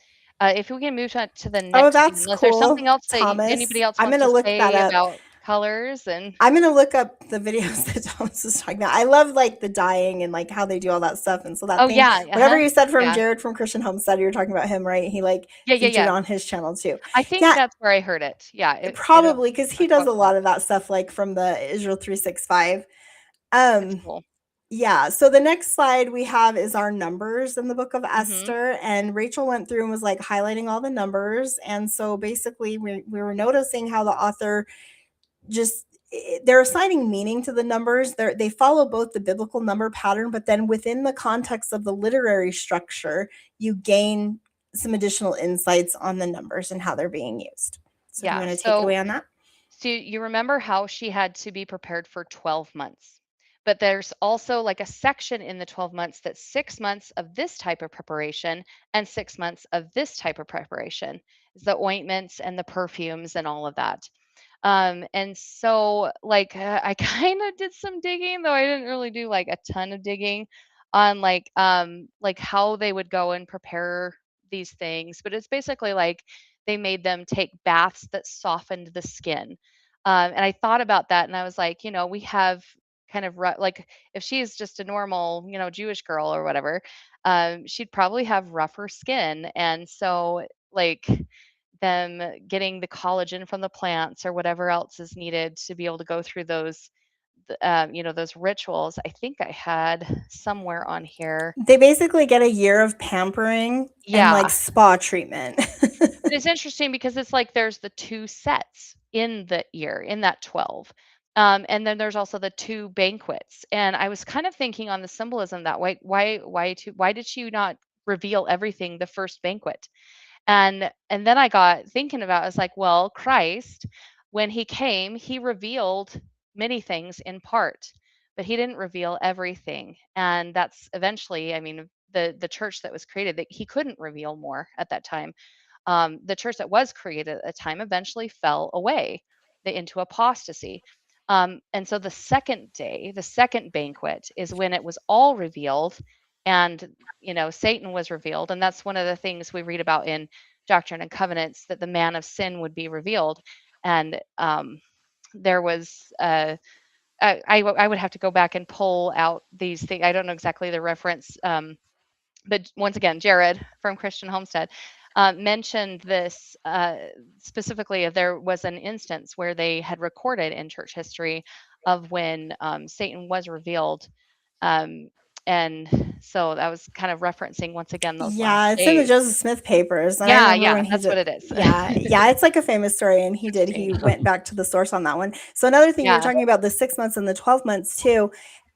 if we can move on to the Oh, next thing, that's unless there's cool, something else that Thomas. anybody else I'm wants going to to look that say up. about colors and I'm going to look up the videos that Thomas was talking about. I love like the dyeing and like how they do all that stuff. And so that oh thing, yeah, whatever you said from yeah, Jared from Christian Homestead, you were talking about him, right? He like yeah, featured yeah. on his channel too. I think Yeah, that's where I heard it. Yeah, it probably because a he does quote a from that. lot of that stuff like from the Israel 365. It's Um, cool. Yeah, so the next slide we have is our numbers in the book of Mhm. Esther, and Rachel went through and was like highlighting all the numbers. And so basically we were noticing how the author just they're assigning meaning to the numbers. They follow both the biblical number pattern, but then within the context of the literary structure, you gain some additional insights on the numbers and how they're being used. So do you Yeah. want to take it So away on that? So you remember how she had to be prepared for 12 months. But there's also like a section in the 12 months that's 6 months of this type of preparation and 6 months of this type of preparation, the ointments and the perfumes and all of that. And so like I kind of did some digging, though I didn't really do like a ton of digging on like how they would go and prepare these things. But it's basically like they made them take baths that softened the skin. And I thought about that and I was like, we have kind of like if she's just a normal, Jewish girl or whatever, she'd probably have rougher skin. And so like them getting the collagen from the plants or whatever else is needed to be able to go through those those rituals. I think I had somewhere on here. They basically get a year of pampering and like Yeah. spa treatment. It's interesting because it's like there's the 2 sets in the year, in that 12. And then there's also the 2 banquets. And I was kind of thinking on the symbolism that why did she not reveal everything the first banquet? And then I got thinking about I was like, well, Christ, when he came, he revealed many things in part, but he didn't reveal everything. And that's eventually, I mean, the church that was created, that he couldn't reveal more at that time. The church that was created at the time eventually fell away into apostasy. And so the second day, the second banquet, is when it was all revealed, and Satan was revealed, and that's one of the things we read about in Doctrine and Covenants, that the man of sin would be revealed. And there was I would have to go back and pull out these things. I don't know exactly the reference, but once again, Jared from Christian Homestead mentioned this specifically. There was an instance where they had recorded in church history of when Satan was revealed. Um, and so that was kind of referencing once again those Yeah, last it's in the days. Joseph Smith papers. And I Yeah, remember yeah, when he that's did, what it is. yeah, it's like a famous story. And he Interesting. went back to the source on that one. So another thing, you were Yeah, talking about the 6 months and the 12 months too.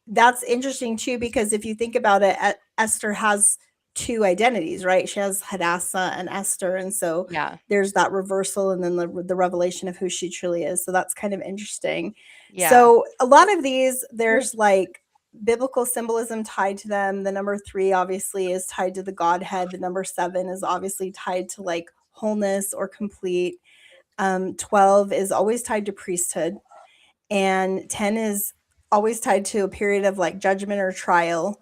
That's interesting too, because if you think about it, Esther has two identities, right? She has Hadassah and Esther. And so yeah, there's that reversal and then the revelation of who she truly is. So that's kind of interesting. yeah. So a lot of these, there's like biblical symbolism tied to them. The number 3 obviously is tied to the Godhead. The number 7 is obviously tied to like wholeness or complete. 12 is always tied to priesthood, and 10 is always tied to a period of like judgment or trial.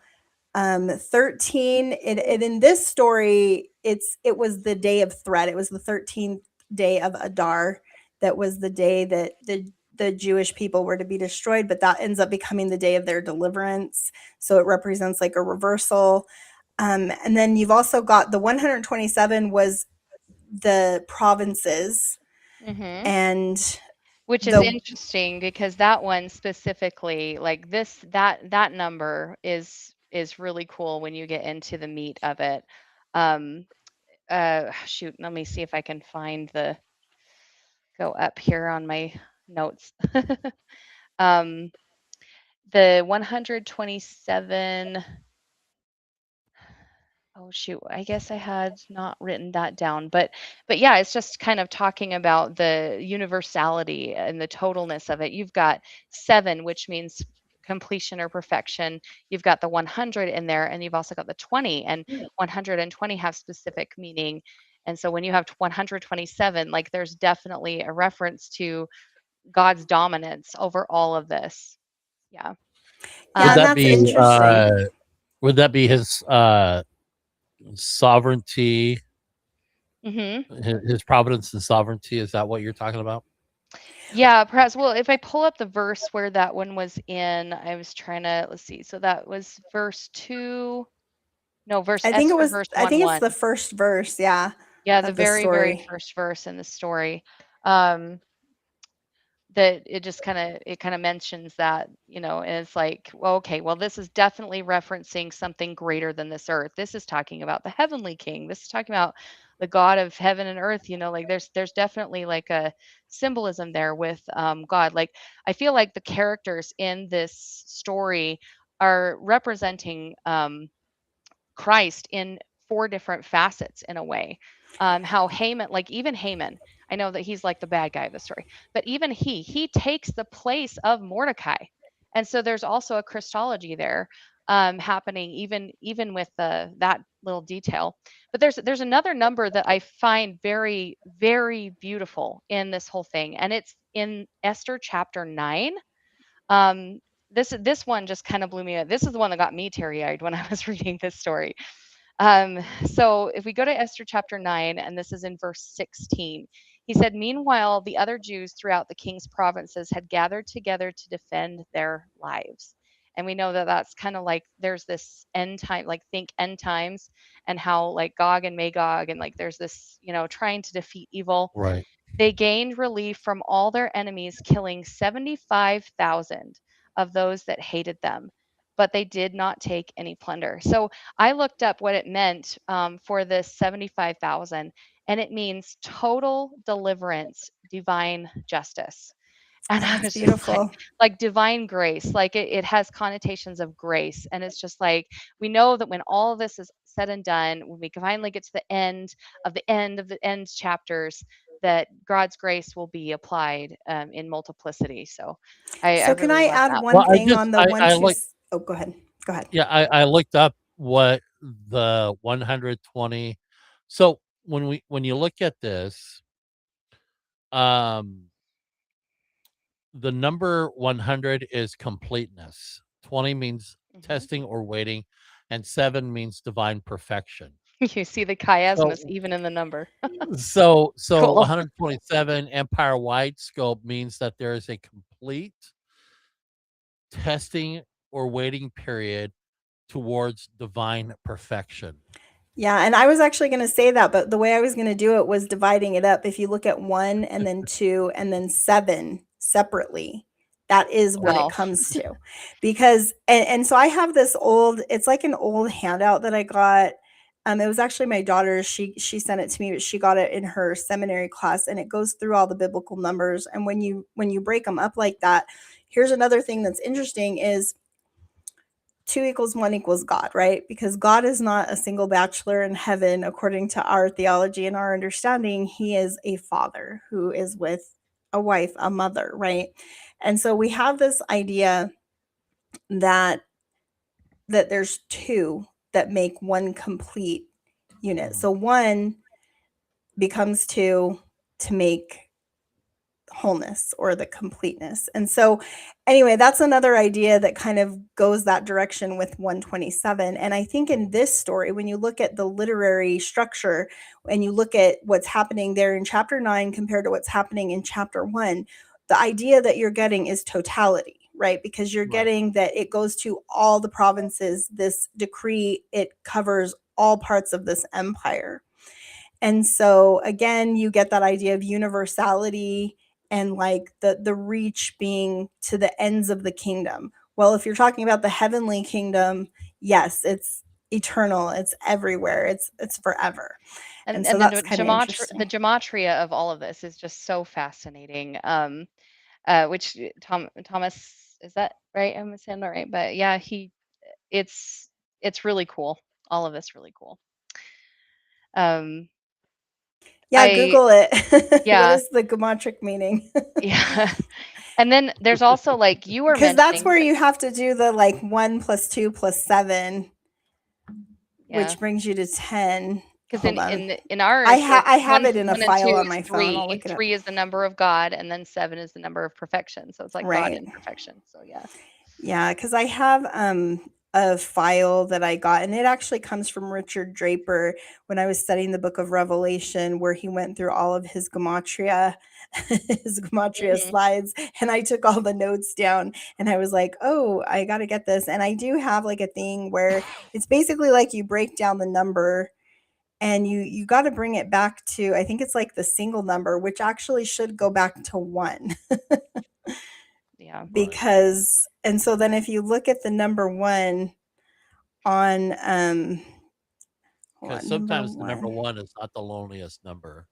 13, it in this story, it was the day of threat. It was the 13th day of Adar. That was the day that the Jewish people were to be destroyed, but that ends up becoming the day of their deliverance. So it represents like a reversal. And then you've also got the 127 was the provinces, Hmm. and Which is the interesting because that one specifically, like that number is really cool when you get into the meat of it. Um, shoot, let me see if I can find go up here on my notes. um, the 127. Oh shoot, I guess I had not written that down, but yeah, it's just kind of talking about the universality and the totalness of it. You've got 7, which means completion or perfection. You've got the 100 in there, and you've also got the 20, and 120 have specific meaning. And so when you have 127, like there's definitely a reference to God's dominance over all of this. Yeah. Would yeah, and that that's be interesting. his sovereignty, Mhm. his providence and sovereignty? Is that what you're talking about? Yeah, perhaps. Well, if I pull up the verse where that one was in, I was trying to, let's see. So that was verse 2. No, Esther verse I 1 think it's 1. the first verse, yeah, Yeah, the of the very, very story. first verse in the story. Um, that it kind of mentions that, and it's like, well, okay, well, this is definitely referencing something greater than this earth. This is talking about the heavenly king. This is talking about the God of heaven and earth. Like there's definitely like a symbolism there with God. Like I feel like the characters in this story are representing Christ in 4 different facets in a way. How Haman, like even Haman, I know that he's like the bad guy of the story, but even he takes the place of Mordecai, and so there's also a Christology there happening, even with that little detail. But there's another number that I find very very beautiful in this whole thing, and it's in Esther chapter 9. um, this one just kind of blew me up. This is the one that got me teary-eyed when I was reading this story. So if we go to Esther chapter 9, and this is in verse 16, he said, meanwhile, the other Jews throughout the king's provinces had gathered together to defend their lives. And we know that that's kind of like there's this end time, like think end times, and how like Gog and Magog, and like there's this, trying to defeat evil. Right. They gained relief from all their enemies, killing 75,000 of those that hated them, but they did not take any plunder. So I looked up what it meant for this 75,000, and it means total deliverance, divine justice. And I That's was just beautiful. like divine grace, like it has connotations of grace. And it's just like, we know that when all of this is said and done, when we finally get to the end of the end of the end chapters, that God's grace will be applied in multiplicity. So I So can really I love add that. Well, one thing on the one, I two? looked, Oh, go ahead. Go ahead. yeah, I looked up what the 120. So when you look at this, um, the number 100 is completeness. 20 means Mhm. testing or waiting, and 7 means divine perfection. You see the chiasmus So even in the number. so Cool. 127 empire-wide scope means that there is a complete testing or waiting period towards divine perfection. Yeah, and I was actually going to say that, but the way I was going to do it was dividing it up. If you look at 1 and then 2 and then 7 separately, that is what it Okay. Well, comes to. Because and so I have this old, it's like an old handout that I got. It was actually my daughter's. She sent it to me, but she got it in her seminary class, and it goes through all the biblical numbers. And when you break them up like that, here's another thing that's interesting is 2 equals 1 equals God, right? Because God is not a single bachelor in heaven, according to our theology and our understanding. He is a father who is with a wife, a mother, right? And so we have this idea that there's two that make one complete unit. Mhm. So one becomes two to make wholeness or the completeness. And so anyway, that's another idea that kind of goes that direction with 127. And I think in this story, when you look at the literary structure and you look at what's happening there in chapter 9 compared to what's happening in chapter 1, the idea that you're getting is totality, right? Because you're Right. getting that it goes to all the provinces. This decree, it covers all parts of this empire. And so again, you get that idea of universality and like the reach being to the ends of the kingdom. Well, if you're talking about the heavenly kingdom, yes, it's eternal, it's everywhere, it's forever. And so and then that's kind of the interesting. gematria of all of this is just so fascinating. Which Thomas, is that right? I'm saying that right, but yeah, it's it's really cool. All of this really cool. Um, Yeah, I Google it. What yeah is the geometric meaning? yeah, and then there's also like you were Because that's mentioning where that you have to do the like 1 plus 2 plus 7, yeah, which brings you to 10. because Hold on. in ours it's I have one it in a one and file two on is my phone. I'll three. look it up. Three is the number of God, and then seven is the number of perfection. So it's like God Right. in perfection. So yeah. Yeah, because I have a file that I got, and it actually comes from Richard Draper when I was studying the Book of Revelation, where he went through all of his gematria, his gematria Mhm. slides, and I took all the notes down, and I was like, oh, I got to get this. And I do have like a thing where it's basically like you break down the number and you got to bring it back to, I think it's like the single number, which actually should go back to 1. Yeah. Right. Because and so then if you look at the number 1 on hold Because on, number sometimes the number 1. 1 is not the loneliest number.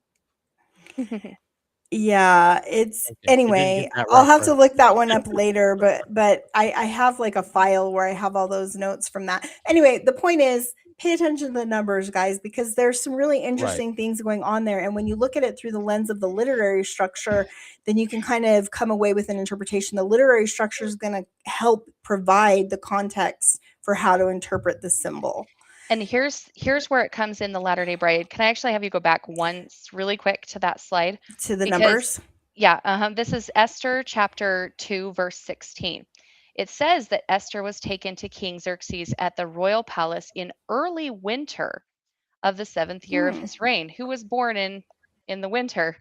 Yeah, it's Okay, you didn't get anyway, that I'll have to reference. look that one up later, but I have like a file where I have all those notes from that. Anyway, the point is pay attention to the numbers, guys, because there's some really Right. interesting things going on there. And when you look at it through the lens of the literary structure, then you can kind of come away with an interpretation. The literary structure is going to help provide the context for how to interpret the symbol And here's where it comes in the Latter Day Bride. Can I actually have you go back once really quick to that slide? to the Because numbers. yeah, this is Esther chapter 2 verse 16. It says that Esther was taken to King Xerxes at the royal palace in early winter of the 7th year of Hmm. his reign. Who was born in the winter?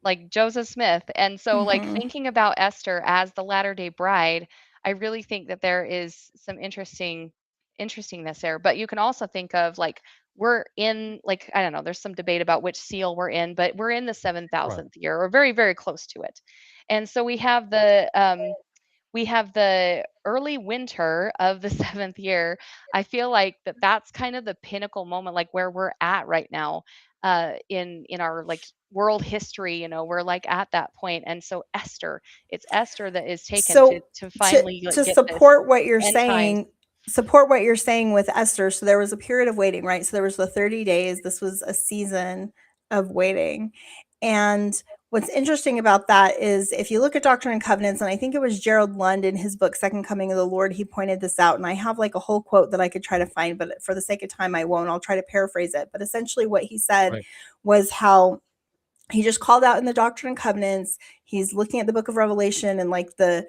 Like Joseph Smith. And so like Mm-hmm. thinking about Esther as the Latter-day Bride, I really think that there is some interestingness there. But you can also think of like we're in like I don't know, there's some debate about which seal we're in, but we're in the Right. 7,000th year or very very close to it. And so we have the early winter of the 7th year. I feel like that's kind of the pinnacle moment, like where we're at right now. in our like world history. We're like at that point. And so Esther, it's Esther that is taken So to to finally to get this end times. support what you're saying with Esther, so there was a period of waiting, right? So there was the 30 days. This was a season of waiting. And what's interesting about that is if you look at Doctrine and Covenants, and I think it was Gerald Lund in his book Second Coming of the Lord, he pointed this out, and I have like a whole quote that I could try to find, but for the sake of time I won't. I'll try to paraphrase it. But essentially what he said Right. was how he just called out in the Doctrine and Covenants. He's looking at the book of Revelation and like the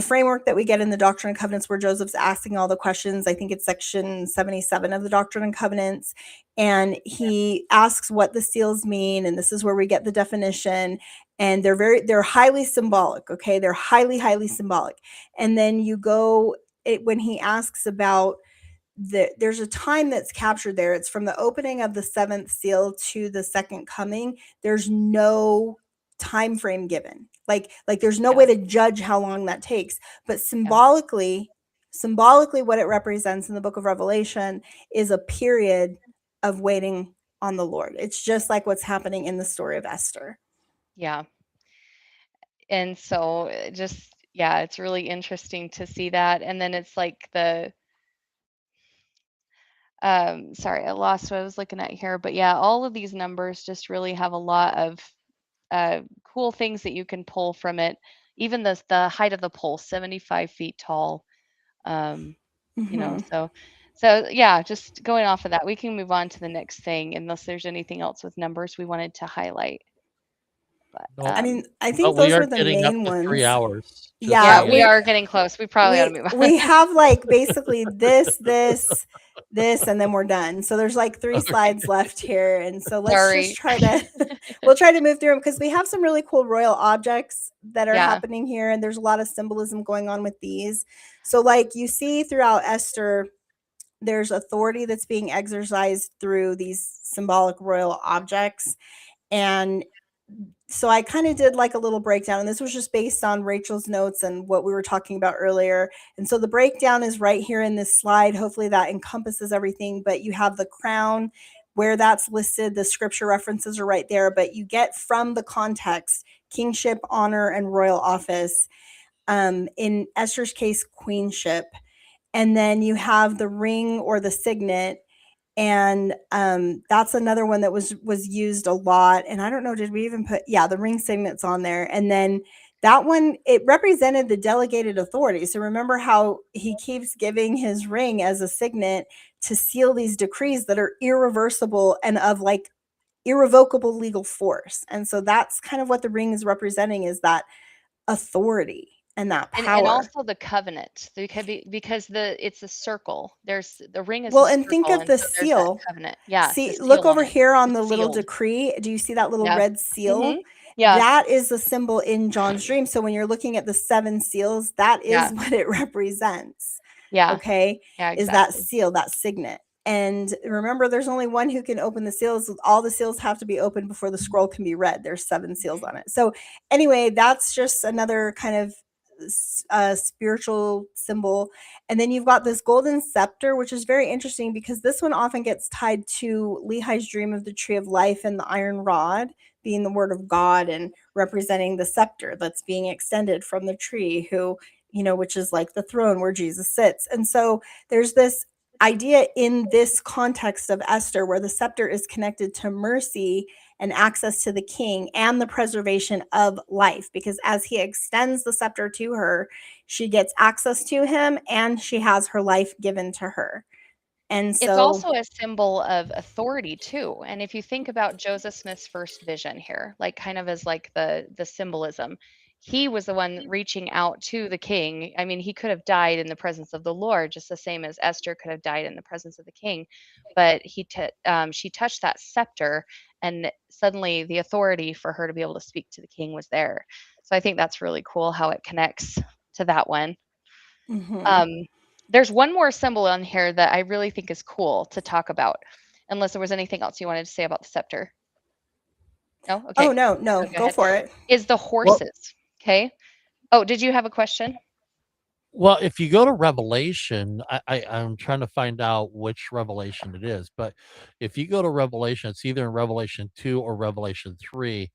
framework that we get in the Doctrine and Covenants where Joseph's asking all the questions. I think it's section 77 of the Doctrine and Covenants. And he asks what the seals mean. And this is where we get the definition. And they're highly symbolic. Okay. They're highly, highly symbolic. And then you go when he asks about there's a time that's captured there. It's from the opening of the seventh seal to the second coming. There's no time frame given. Like there's no Yeah. way to judge how long that takes. But symbolically, what it represents in the book of Revelation is a period of waiting on the Lord. It's just like what's happening in the story of Esther. Yeah. And so it's really interesting to see that. And then it's like sorry, I lost what I was looking at here, but yeah, all of these numbers just really have a lot of cool things that you can pull from it. Even the height of the pole, 75 feet tall. Mhm. So yeah, just going off of that, we can move on to the next thing unless there's anything else with numbers we wanted to highlight. But Nope. I mean, I But think we those are were the getting up main to 3 ones. hours. Just Yeah, yeah, we saying. are getting close. We probably ought to move on. we have like basically this, and then we're done. So there's like 3 Okay. slides left here. And so let's Sorry. just try to, we'll try to move through them because we have some really cool royal objects that are Yeah. happening here. And there's a lot of symbolism going on with these. So like you see throughout Esther, there's authority that's being exercised through these symbolic royal objects. And so I kind of did like a little breakdown, and this was just based on Rachel's notes and what we were talking about earlier. And so the breakdown is right here in this slide. Hopefully that encompasses everything, but you have the crown where that's listed. The scripture references are right there, but you get from the context kingship, honor, and royal office. In Esther's case, queenship. And then you have the ring or the signet, and that's another one that was used a lot. And I don't know, did we even put the ring signets on there? And then that one, it represented the delegated authority. So remember how he keeps giving his ring as a signet to seal these decrees that are irreversible and of like irrevocable legal force. And so that's kind of what the ring is representing, is that authority and that And power. also the covenant, because it's a circle. There's the ring is Well, a and think circle, of and the so there's that seal. covenant. Yeah, the See, seal look on over it. here on It's the little sealed. decree. Do you see that little Yeah. red seal? Yeah. That is the symbol in John's dream. So when you're looking at the 7 seals, that is Yeah. what it represents. Yeah. Okay. Yeah, Is that exactly. seal, that signet. And remember, there's only one who can open the seals. All the seals have to be opened before the scroll can be read. There's 7 seals on it. So anyway, that's just another kind of spiritual symbol. And then you've got this golden scepter, which is very interesting because this one often gets tied to Lehi's dream of the tree of life and the iron rod being the word of God and representing the scepter that's being extended from the tree, which is like the throne where Jesus sits. And so there's this idea in this context of Esther where the scepter is connected to mercy and access to the king and the preservation of life, because as he extends the scepter to her, she gets access to him and she has her life given to her. And It's so also a symbol of authority too. And if you think about Joseph Smith's first vision here, like kind of as like the symbolism, he was the one reaching out to the king. I mean, he could have died in the presence of the Lord, just the same as Esther could have died in the presence of the king. But she touched that scepter, and suddenly the authority for her to be able to speak to the king was there. So I think that's really cool how it connects to that one. There's one more symbol on here that I really think is cool to talk about, unless there was anything else you wanted to say about the scepter. No? Okay. Oh, no, Go go ahead. for it. Is the Well, horses. Okay. Oh, did you have a question? Well, if you go to Revelation, I'm trying to find out which Revelation it is, but if you go to Revelation, it's either in Revelation 2 or Revelation 3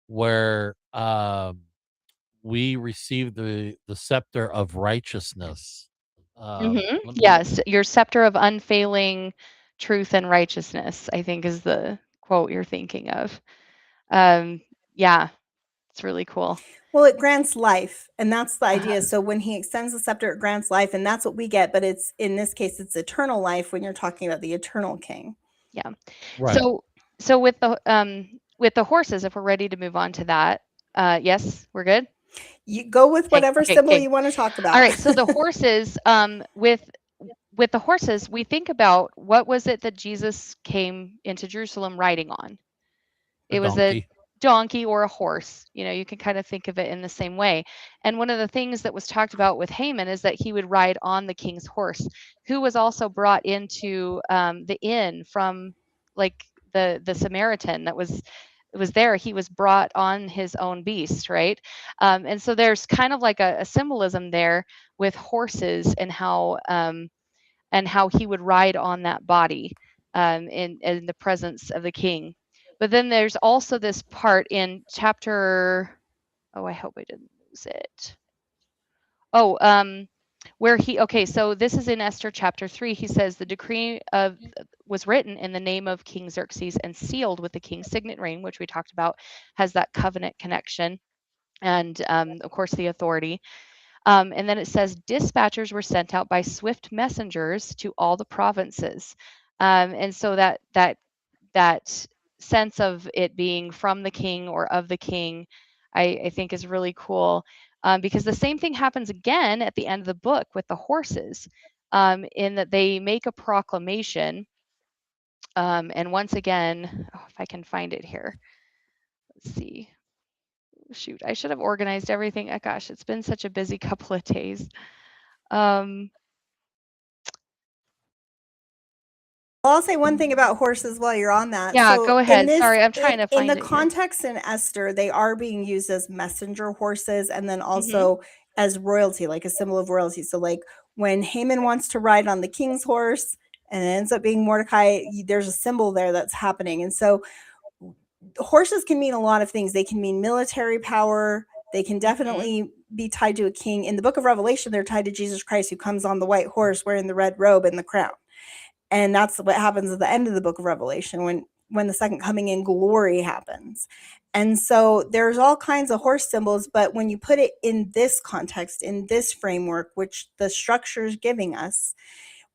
where we receive the scepter of righteousness. Let me Yes, your scepter of unfailing truth and righteousness, I think is the quote you're thinking of. Um, yeah, it's really cool. Well, it grants life, and that's the Uh-huh. idea. So when he extends the scepter, it grants life, and that's what we get. But it's in this case, it's eternal life when you're talking about the eternal king. Yeah. right. So with the horses, if we're ready to move on to that, yes, we're good. You go with Okay, whatever okay, symbol okay. you want to talk All about. right. So the horses, with the horses, we think about what was it that Jesus came into Jerusalem riding on? A It was a donkey. donkey or a horse. You know, you can kind of think of it in the same way. And one of the things that was talked about with Haman is that he would ride on the king's horse, who was also brought into the inn from like the Samaritan that was there. He was brought on his own beast, right? And so there's kind of like a symbolism there with horses and how he would ride on that body in the presence of the king. But then there's also this part in chapter, oh, I hope I didn't lose it. Oh, where okay, so this is in Esther chapter 3. He says the decree of was written in the name of King Xerxes and sealed with the king's signet ring, which we talked about has that covenant connection and of course the authority. And then it says dispatchers were sent out by swift messengers to all the provinces. And so that sense of it being from the king or of the king, I think is really cool. Because the same thing happens again at the end of the book with the horses, in that they make a proclamation. And once again, oh, if I can find it here, let's see. Shoot, I should have organized everything. Oh, gosh, it's been such a busy couple of days. Um, I'll say one thing about horses while you're on that. yeah, So go in ahead. this Sorry, I'm trying to in find the it here. context in Esther, they are being used as messenger horses and then Mhm. also as royalty, like a symbol of royalty. So like when Haman wants to ride on the king's horse and it ends up being Mordecai, there's a symbol there that's happening. And so horses can mean a lot of things. They can mean military power. They can Mhm. definitely be tied to a king. In the book of Revelation, they're tied to Jesus Christ, who comes on the white horse wearing the red robe and the crown. And that's what happens at the end of the book of Revelation when the second coming in glory happens. And so there's all kinds of horse symbols, but when you put it in this context, in this framework, which the structure is giving us,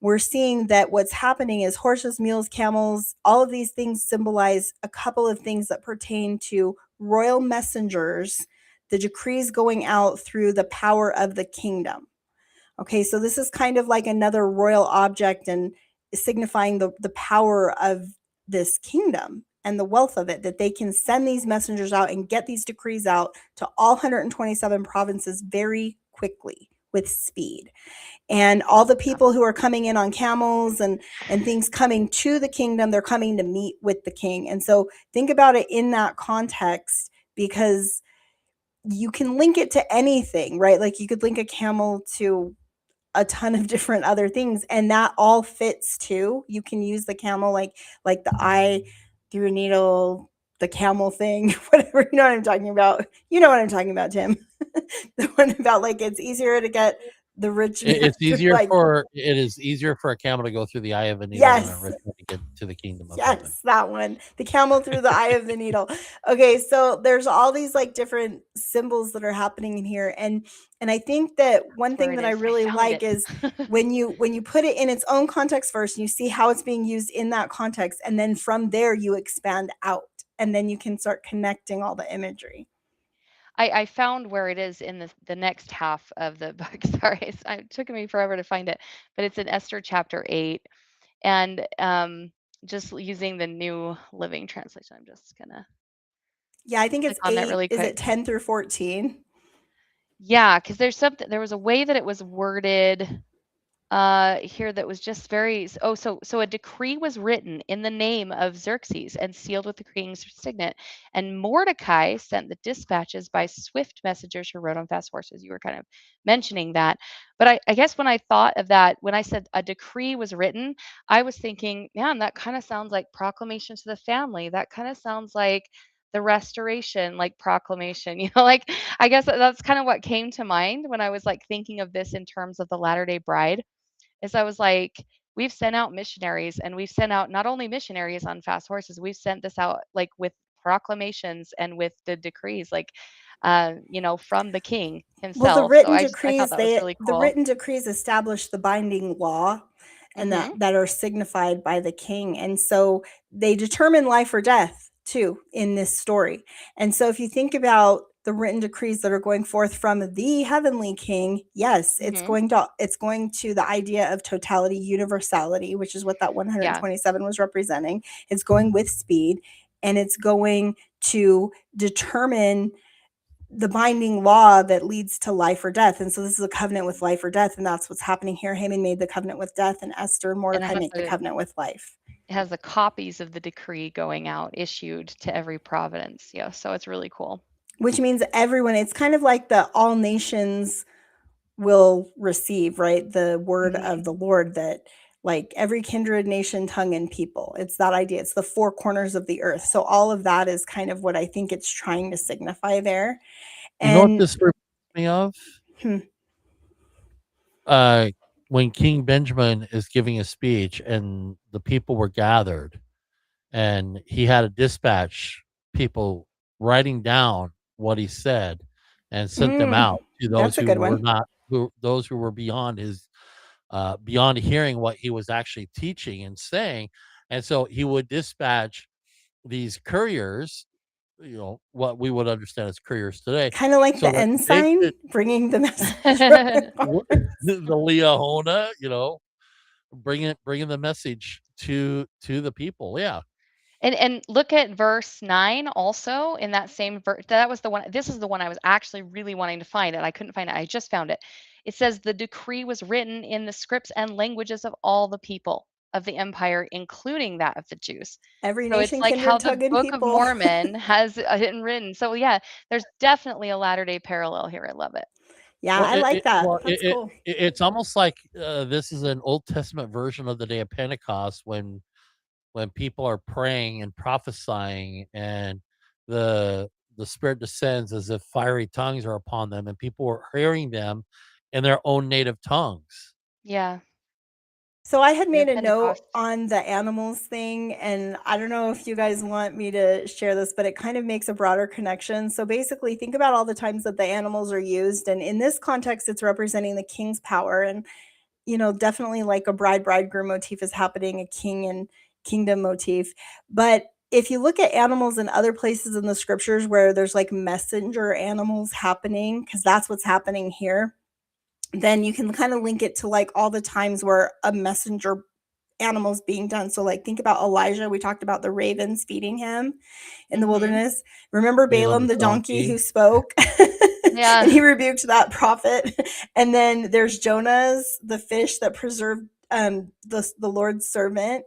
we're seeing that what's happening is horses, mules, camels, all of these things symbolize a couple of things that pertain to royal messengers, the decrees going out through the power of the kingdom. Okay, so this is kind of like another royal object and signifying the power of this kingdom and the wealth of it, that they can send these messengers out and get these decrees out to all 127 provinces very quickly with speed. And all the Yeah. people who are coming in on camels and things coming to the kingdom, they're coming to meet with the king. And so think about it in that context, because you can link it to anything, right? Like you could link a camel to a ton of different other things, and that all fits too. You can use the camel like the eye through a needle, the camel thing, whatever. You know what I'm talking about. You know what I'm talking about, Tim. The one about like it's easier to get the rich man It's through easier like for it is easier for a camel to go through the eye of a needle than a yes. rich man to get to the kingdom of heaven. Yes, that one. The camel through the eye of the needle. Okay, so there's all these like different symbols that are happening in here, and I think that one Where thing it that I is. I really found like it. is when you put it in its own context first, and you see how it's being used in that context, and then from there you expand out, and then you can start connecting all the imagery. I found where it is in the next half of the book. Sorry, it took me forever to find it, but it's in Esther chapter 8, and just using the New Living Translation. I'm just gonna Yeah, I think click it's on that 8. really Is it quick. 10 through 14? Yeah, because there was a way that it was worded. here that was just very, so a decree was written in the name of Xerxes and sealed with the king's signet, and Mordecai sent the dispatches by swift messengers who rode on fast horses. You were kind of mentioning that, but I guess when I thought of that, when I said a decree was written, I was thinking, man, that kind of sounds like proclamation to the family. That kind of sounds like the restoration, like proclamation, like I guess that's kind of what came to mind when I was like thinking of this in terms of the Latter-day Bride, is I was like, we've sent out missionaries, and we've sent out not only missionaries on fast horses, we've sent this out like with proclamations and with the decrees, like, from the king Well, the himself. So written I thought decrees, that was really the cool. written decrees establish the binding law, and Hmm. that are signified by the king. And so they determine life or death too in this story. And so if you think about the written decrees that are going forth from the heavenly king, yes, it's Hmm. going to the idea of totality, universality, which is what that Yeah. 127 was representing. It's going with speed, and it's going to determine the binding law that leads to life or death. And so this is a covenant with life or death, and that's what's happening here. Haman made the covenant with death, and Esther and And Mordecai make the covenant with life. it has the copies of the decree going out, issued to every providence. Yeah, so it's really cool. Which means everyone, it's kind of like the all nations will receive, right? The word Hmm. of the Lord, that like every kindred, nation, tongue, and people. It's that idea. It's the four corners of the earth. So all of that is kind of what I think it's trying to signify there. You know what And this reminds me of? hmm, Uh, when King Benjamin is giving a speech and the people were gathered, and he had to dispatch people writing down what he said and sent them out to those that's a who good were one. not those who were beyond his beyond hearing what he was actually teaching and saying. And so he would dispatch these couriers, what we would understand as couriers today, Kind of like so the that they ensign could bringing the message from God. the Leahona, bringing the message to the people. Yeah. And look at verse 9 also in that same verse. That was the one. This is the one I was actually really wanting to find, and I couldn't find it. I just found it. It says the decree was written in the scripts and languages of all the people of the empire, including that of the Jews. Every So it's nation, like how kindred, the tongue, and Book of people. Mormon has it written. So yeah, there's definitely a Latter-day parallel here. I love it. Yeah, Well, I like that. That's it cool. it's almost like, this is an Old Testament version of the day of Pentecost when people are praying and prophesying, and the Spirit descends as if fiery tongues are upon them, and people are hearing them in their own native tongues. Yeah, So I had day made of a note Pentecost. on the animals thing, and I don't know if you guys want me to share this, but it kind of makes a broader connection. So basically, think about all the times that the animals are used, and in this context, it's representing the king's power. And definitely like a bride bridegroom motif is happening, a king and kingdom motif. But if you look at animals in other places in the scriptures where there's like messenger animals happening, because that's what's happening here, then you can kind of link it to like all the times where a messenger animals being done. So like think about Elijah. We talked about the ravens feeding him in the Hmm. wilderness. Remember Balaam Balaam the the donkey who donkey. spoke? And he Yeah. rebuked that prophet. And then there's Jonah's the fish that preserved the Lord's servant.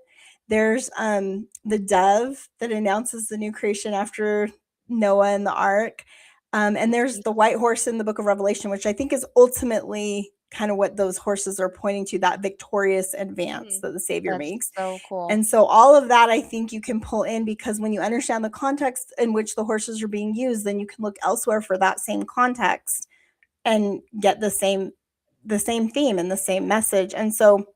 There's the dove that announces the new creation after Noah and the ark. And there's the white horse in the book of Revelation, which I think is ultimately kind of what those horses are pointing to, that victorious advance Mhm. that the Savior That's makes. so cool. And so all of that I think you can pull in, because when you understand the context in which the horses are being used, then you can look elsewhere for that same context and get the same theme and the same message. And so Mhm.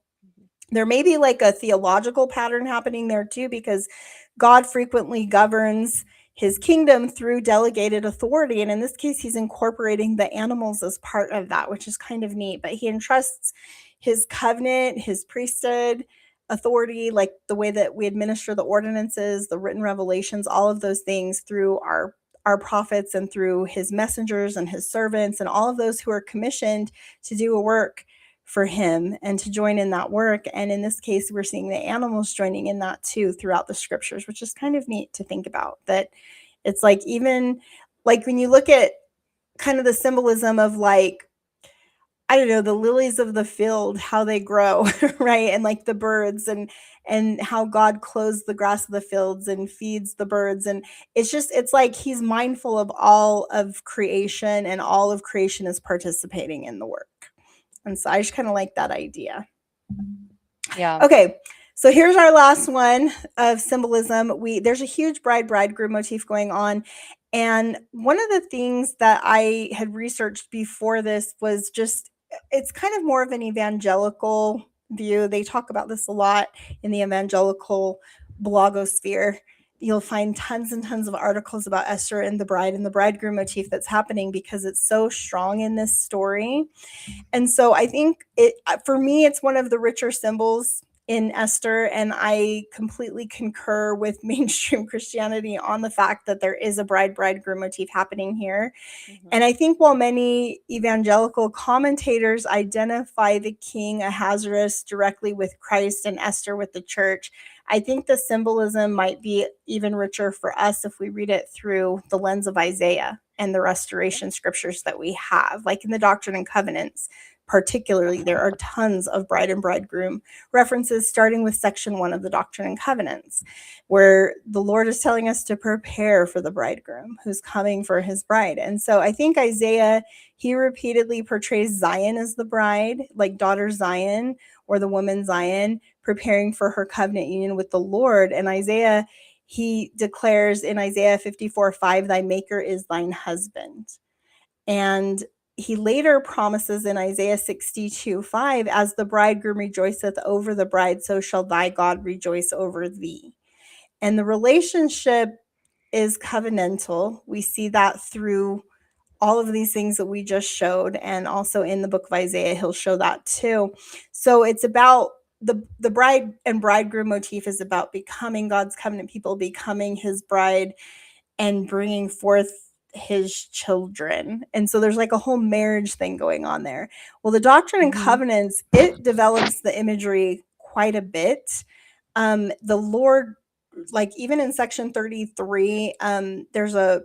there may be like a theological pattern happening there too, because God frequently governs his kingdom through delegated authority. And in this case, he's incorporating the animals as part of that, which is kind of neat. But he entrusts his covenant, his priesthood authority, like the way that we administer the ordinances, the written revelations, all of those things through our prophets and through his messengers and his servants and all of those who are commissioned to do a work for him and to join in that work. And in this case, we're seeing the animals joining in that too throughout the scriptures, which is kind of neat to think about. That it's like, even like when you look at kind of the symbolism of like I don't know, the lilies of the field, how they grow, right? And like the birds and how God clothes the grass of the fields and feeds the birds. And it's like he's mindful of all of creation, and all of creation is participating in the work. And so I just kind of like that idea. Yeah. Okay, so here's our last one of symbolism. There's a huge bride-bridegroom motif going on. And one of the things that I had researched before this was just, it's kind of more of an evangelical view. They talk about this a lot in the evangelical blogosphere. You'll find tons and tons of articles about Esther and the bride and the bridegroom motif that's happening because it's so strong in this story. And so I think for me, it's one of the richer symbols in Esther, and I completely concur with mainstream Christianity on the fact that there is a bride-bridegroom motif happening here. Mm-hmm. And I think while many evangelical commentators identify the king Ahasuerus directly with Christ and Esther with the church, I think the symbolism might be even richer for us if we read it through the lens of Isaiah and the restoration scriptures that we have, like in the Doctrine and Covenants. Particularly, there are tons of bride and bridegroom references, starting with section 1 of the Doctrine and Covenants, where the Lord is telling us to prepare for the bridegroom who's coming for his bride. And so I think Isaiah, he repeatedly portrays Zion as the bride, like daughter Zion or the woman Zion, preparing for her covenant union with the Lord. And Isaiah, he declares in Isaiah 54:5, thy maker is thine husband. And he later promises in Isaiah 62:5, as the bridegroom rejoiceth over the bride, so shall thy God rejoice over thee. And the relationship is covenantal. We see that through all of these things that we just showed. And also in the book of Isaiah, he'll show that too. So it's about the bride and bridegroom motif is about becoming God's covenant people, becoming his bride, and bringing forth his children. And so there's like a whole marriage thing going on there. Well, the Doctrine and Covenants, it develops the imagery quite a bit. The Lord, like even in section 33, there's a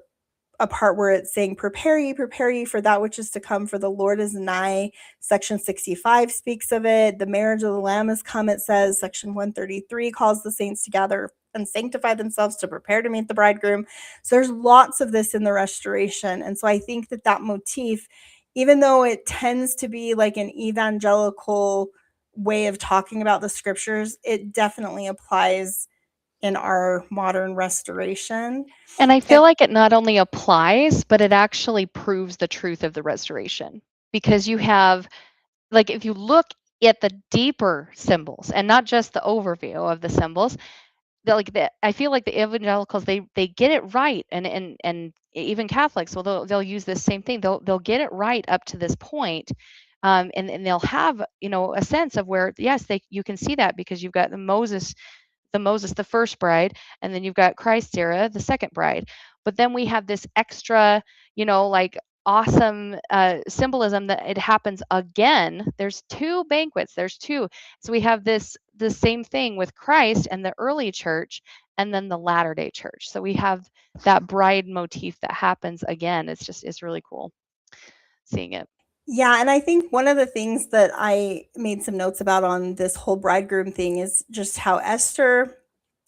part where it's saying, prepare ye for that which is to come, for the Lord is nigh. Section 65 speaks of it. The marriage of the Lamb is come, it says. Section 133 calls the saints to gather and sanctify themselves to prepare to meet the bridegroom. So there's lots of this in the restoration. And so I think that motif, even though it tends to be like an evangelical way of talking about the scriptures, it definitely applies in our modern restoration. And I feel like it not only applies, but it actually proves the truth of the restoration. Because you have, like, if you look at the deeper symbols and not just the overview of the symbols, I feel like the evangelicals, they get it right, and even Catholics, well, they'll use this same thing. They'll get it right up to this point, and they'll have a sense of where, yes, you can see that because you've got Moses, the first bride, and then you've got Christ's era, the second bride. But then we have this extra, like awesome symbolism that it happens again. There's 2 banquets. There's 2. So we have the same thing with Christ and the early church, and then the Latter-day Church. So we have that bride motif that happens again. It's really cool seeing it. Yeah, and I think one of the things that I made some notes about on this whole bridegroom thing is just how Esther,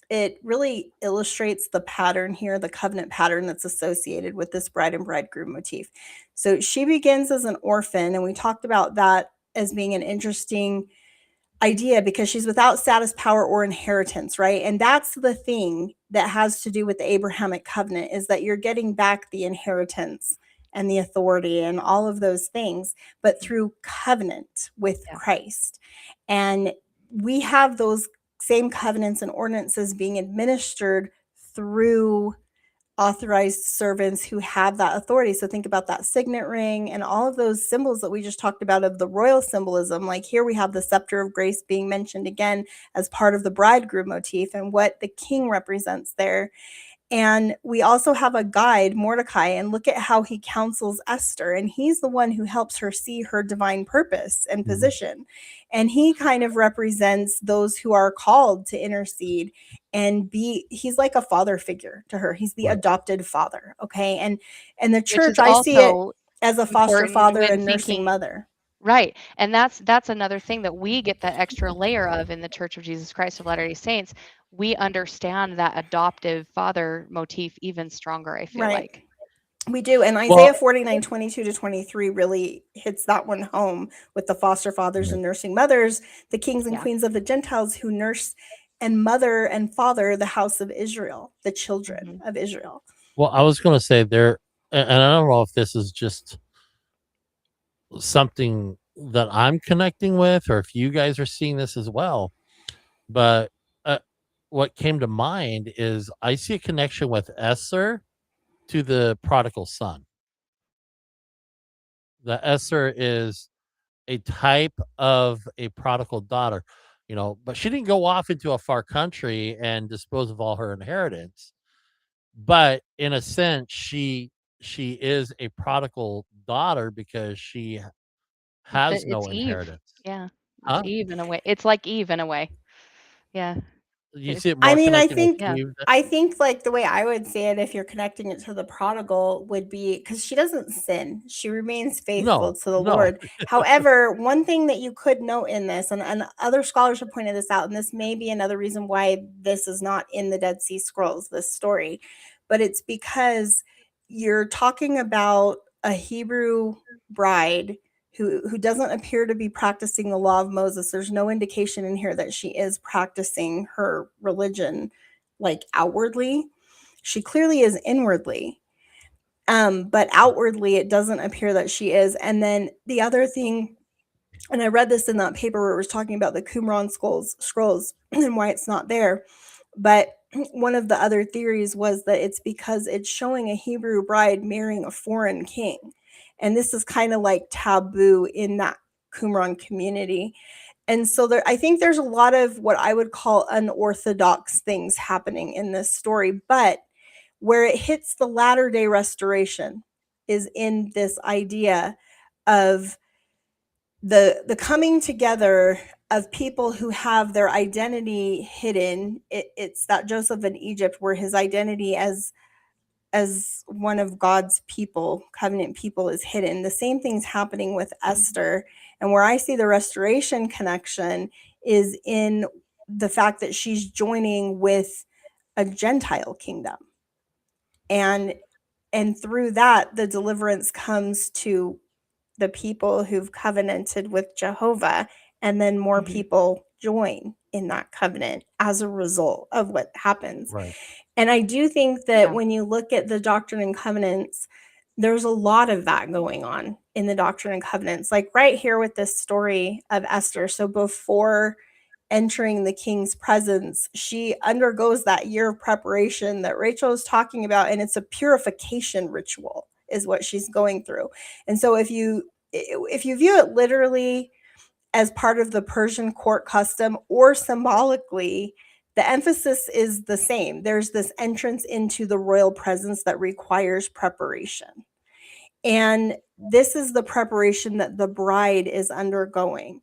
it really illustrates the pattern here, the covenant pattern that's associated with this bride and bridegroom motif. So she begins as an orphan, and we talked about that as being an interesting idea because she's without status, power, or inheritance, right? And that's the thing that has to do with the Abrahamic covenant, is that you're getting back the inheritance and the authority and all of those things, but through covenant with Christ. And we have those same covenants and ordinances being administered through authorized servants who have that authority. So think about that signet ring and all of those symbols that we just talked about of the royal symbolism. Like here we have the scepter of grace being mentioned again as part of the bridegroom motif and what the king represents there. And we also have a guide, Mordecai, and look at how he counsels Esther. And he's the one who helps her see her divine purpose and position. And he kind of represents those who are called to intercede and he's like a father figure to her. He's the adopted father. Okay. And the church, I see it as a foster father and nursing mother. Right. And that's another thing that we get that extra layer of in the Church of Jesus Christ of Latter-day Saints. We understand that adoptive father motif even stronger, I feel Right. like. We do. And Well, Isaiah 49:22-23 really hits that one home with the foster fathers and nursing mothers, the kings and Yeah. queens of the Gentiles who nurse and mother and father the house of Israel, the children Mhm. of Israel. well, I was going to say there, and I don't know if this is just something that I'm connecting with, or if you guys are seeing this as well. But what came to mind is I see a connection with Esther to the prodigal son. The Esther is a type of a prodigal daughter, but she didn't go off into a far country and dispose of all her inheritance. But in a sense, she is a prodigal daughter because she has It's no Eve. inheritance. Yeah. It's Huh? Eve in a way. It's like Eve in a way. Yeah. You It, see it I more mean, connecting with yeah. Eve. I think like the way I would say it, if you're connecting it to the prodigal, would be because she doesn't sin. She remains faithful No, to the no. Lord. However, one thing that you could note in this, and other scholars have pointed this out, and this may be another reason why this is not in the Dead Sea Scrolls, this story, but it's because you're talking about a Hebrew bride who doesn't appear to be practicing the law of Moses. There's no indication in here that she is practicing her religion like outwardly. She clearly is inwardly. But outwardly it doesn't appear that she is. And then the other thing, and I read this in that paper where it was talking about the Qumran scrolls and why it's not there. But one of the other theories was that it's because it's showing a Hebrew bride marrying a foreign king. And this is kind of like taboo in that Qumran community. And so I think there's a lot of what I would call unorthodox things happening in this story. But where it hits the latter day restoration is in this idea of the coming together of people who have their identity hidden. It's that Joseph in Egypt where his identity as one of God's people, covenant people, is hidden. The same thing's happening with Esther. And where I see the restoration connection is in the fact that she's joining with a Gentile kingdom. And through that, the deliverance comes to the people who've covenanted with Jehovah, and then more Mhm. people join in that covenant as a result of what happens. Right. And I do think that Yeah. when you look at the Doctrine and Covenants, there's a lot of that going on in the Doctrine and Covenants, like right here with this story of Esther. So before entering the king's presence, she undergoes that year of preparation that Rachel is talking about, and it's a purification ritual is what she's going through. And so if you view it literally as part of the Persian court custom or symbolically, the emphasis is the same. There's this entrance into the royal presence that requires preparation. And this is the preparation that the bride is undergoing.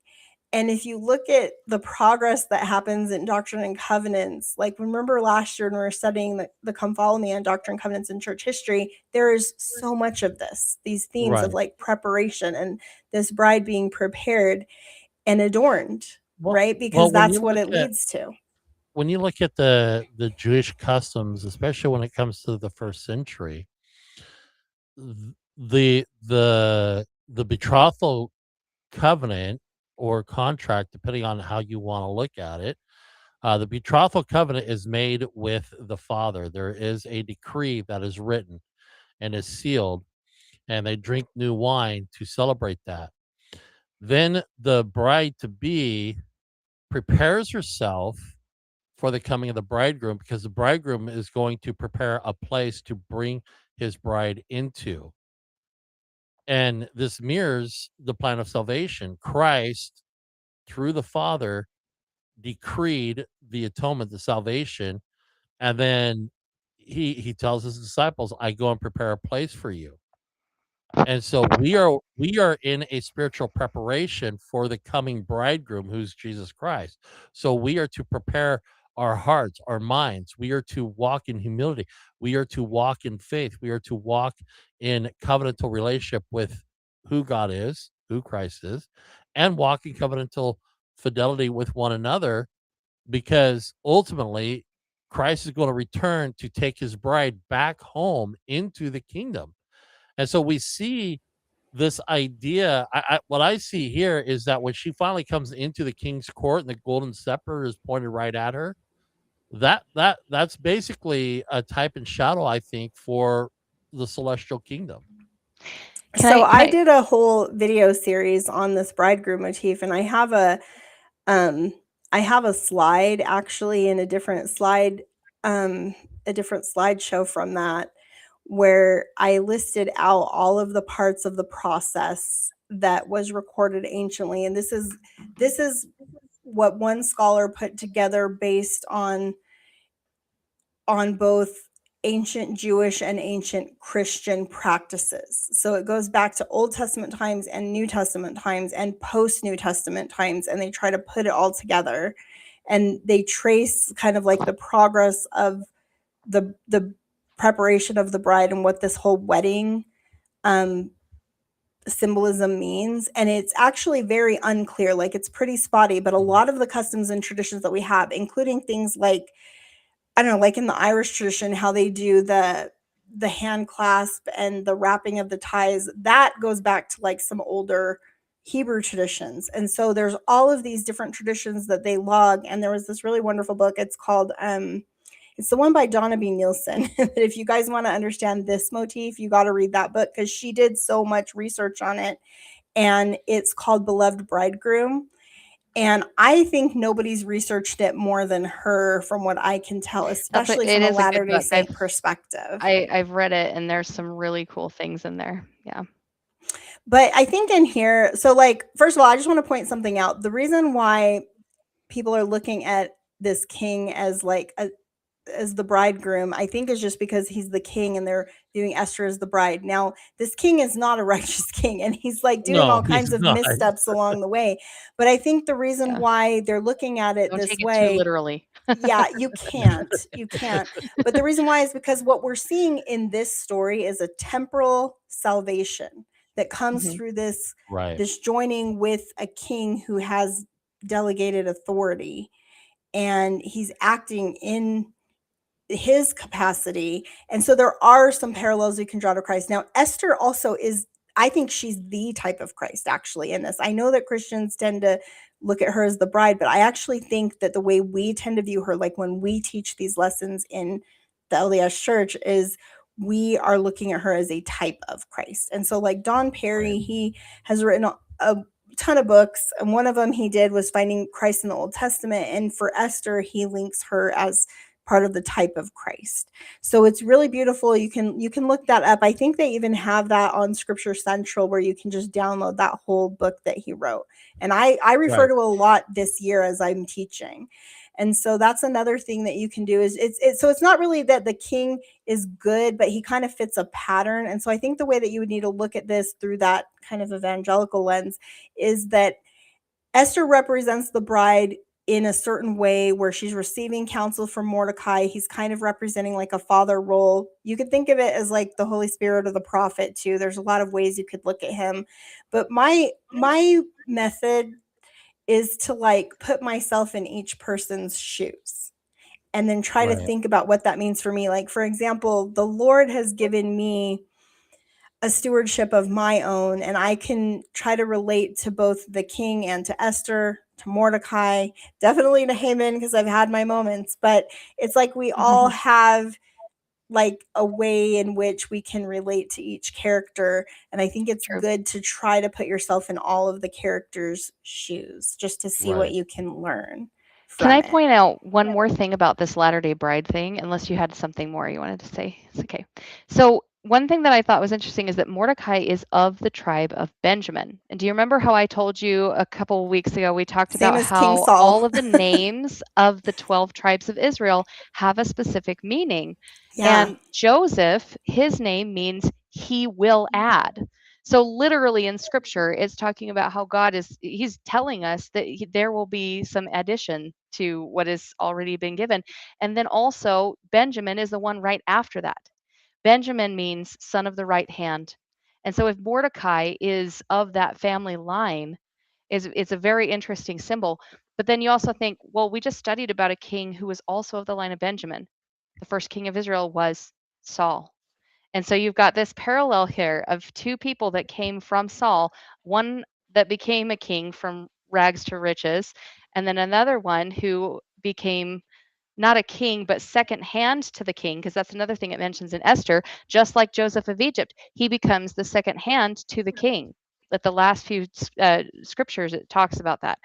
And if you look at the progress that happens in Doctrine and Covenants, like remember last year when we were studying the Come Follow Me on Doctrine and Covenants in church history, there is so much of this, these themes of Right. like preparation and this bride being prepared and adorned, Well, right? well, Because that's what it leads to. when you look at the Jewish customs, especially when it comes to the first century, the betrothal covenant or contract, depending on how you want to look at it, the betrothal covenant is made with the father. There is a decree that is written and is sealed, and they drink new wine to celebrate that. Then the bride to be prepares herself for the coming of the bridegroom because the bridegroom is going to prepare a place to bring his bride into. And this mirrors the plan of salvation. Christ, through the Father, decreed the atonement, the salvation, and then he tells his disciples, "I go and prepare a place for you." And so we are in a spiritual preparation for the coming bridegroom who's Jesus Christ. So we are to prepare our hearts, our minds. We are to walk in humility. We are to walk in faith. We are to walk in covenantal relationship with who God is who Christ is, and walk in covenantal fidelity with one another, because ultimately Christ is going to return to take his bride back home into the kingdom. And so we see this idea. What I see here is that when she finally comes into the king's court and the golden scepter is pointed right at her, that's basically a type and shadow, I think, for the celestial kingdom. So Can I I did a whole video series on this bridegroom motif, and I have a slide actually in a different slideshow from that, where I listed out all of the parts of the process that was recorded anciently. And this is what one scholar put together based on both ancient Jewish and ancient Christian practices. So it goes back to Old Testament times and New Testament times and post New Testament times, and they try to put it all together, and they trace kind of like the progress of the preparation of the bride and what this whole wedding symbolism means. And it's actually very unclear. Like, it's pretty spotty, but a lot of the customs and traditions that we have, including things like, I don't know, like in the Irish tradition, how they do the hand clasp and the wrapping of the ties, that goes back to like some older Hebrew traditions. And so there's all of these different traditions that they log. And there was this really wonderful book. It's called it's the one by Donna B. Nielsen. If you guys want to understand this motif, you got to read that book, because she did so much research on it. And it's called Beloved Bridegroom. And I think nobody's researched it more than her, from what I can tell, especially it from a is a good Latter-day book. Saint perspective. I've read it, and there's some really cool things in there. Yeah. But I think in here, so like, first of all, I just want to point something out. The reason why people are looking at this king as like as the bridegroom, I think, is just because he's the king and they're doing Esther as the bride. Now, this king is not a righteous king, and he's like doing all No, he's kinds of not. missteps along the way. But I think the reason Yeah. why they're looking at it Don't this take it too way, literally. yeah, you can't. But the reason why is because what we're seeing in this story is a temporal salvation that comes Mhm. through this Right. joining with a king who has delegated authority, and he's acting in his capacity. And so there are some parallels you can draw to Christ. Now, Esther also is, I think she's the type of Christ actually in this. I know that Christians tend to look at her as the bride, but I actually think that the way we tend to view her, like when we teach these lessons in the LDS church, is we are looking at her as a type of Christ. And so, like Don Perry, Right. he has written a ton of books, and one of them he did was Finding Christ in the Old Testament. And for Esther, he links her as part of the type of Christ. So it's really beautiful. You can look that up. I think they even have that on Scripture Central, where you can just download that whole book that he wrote. And I refer Right. to a lot this year as I'm teaching. And so that's another thing that you can do is so it's not really that the king is good, but he kind of fits a pattern. And so I think the way that you would need to look at this through that kind of evangelical lens is that Esther represents the bride in a certain way, where she's receiving counsel from Mordecai. He's kind of representing like a father role. You could think of it as like the Holy Spirit or the prophet too. There's a lot of ways you could look at him. But my method is to like put myself in each person's shoes and then try to Right. think about what that means for me. Like, for example, the Lord has given me a stewardship of my own, and I can try to relate to both the king and to Esther, to Mordecai, definitely to Haman, because I've had my moments. But it's like we all have like a way in which we can relate to each character, and I think it's True. good to try to put yourself in all of the characters' shoes just to see what Right. you can learn Can from I it. point out one more thing about this Latter-day Bride thing, unless you had something more you wanted to say? It's okay. So one thing that I thought was interesting is that Mordecai is of the tribe of Benjamin. And do you remember how I told you a couple of weeks ago, we talked Same about as King how Saul. all of the names of the 12 tribes of Israel have a specific meaning? Yeah. And Joseph, his name means he will add. So literally in scripture, it's talking about how he's telling us that there will be some addition to what has already been given. And then also Benjamin is the one right after that. Benjamin means son of the right hand. And so if Mordecai is of that family line, it's a very interesting symbol. But then you also think, well, we just studied about a king who was also of the line of Benjamin. The first king of Israel was Saul. And so you've got this parallel here of two people that came from Saul, one that became a king from rags to riches, and then another one who became not a king, but second hand to the king, because that's another thing it mentions in Esther. Just like Joseph of Egypt, he becomes the second hand to the king. At the last few scriptures, it talks about that.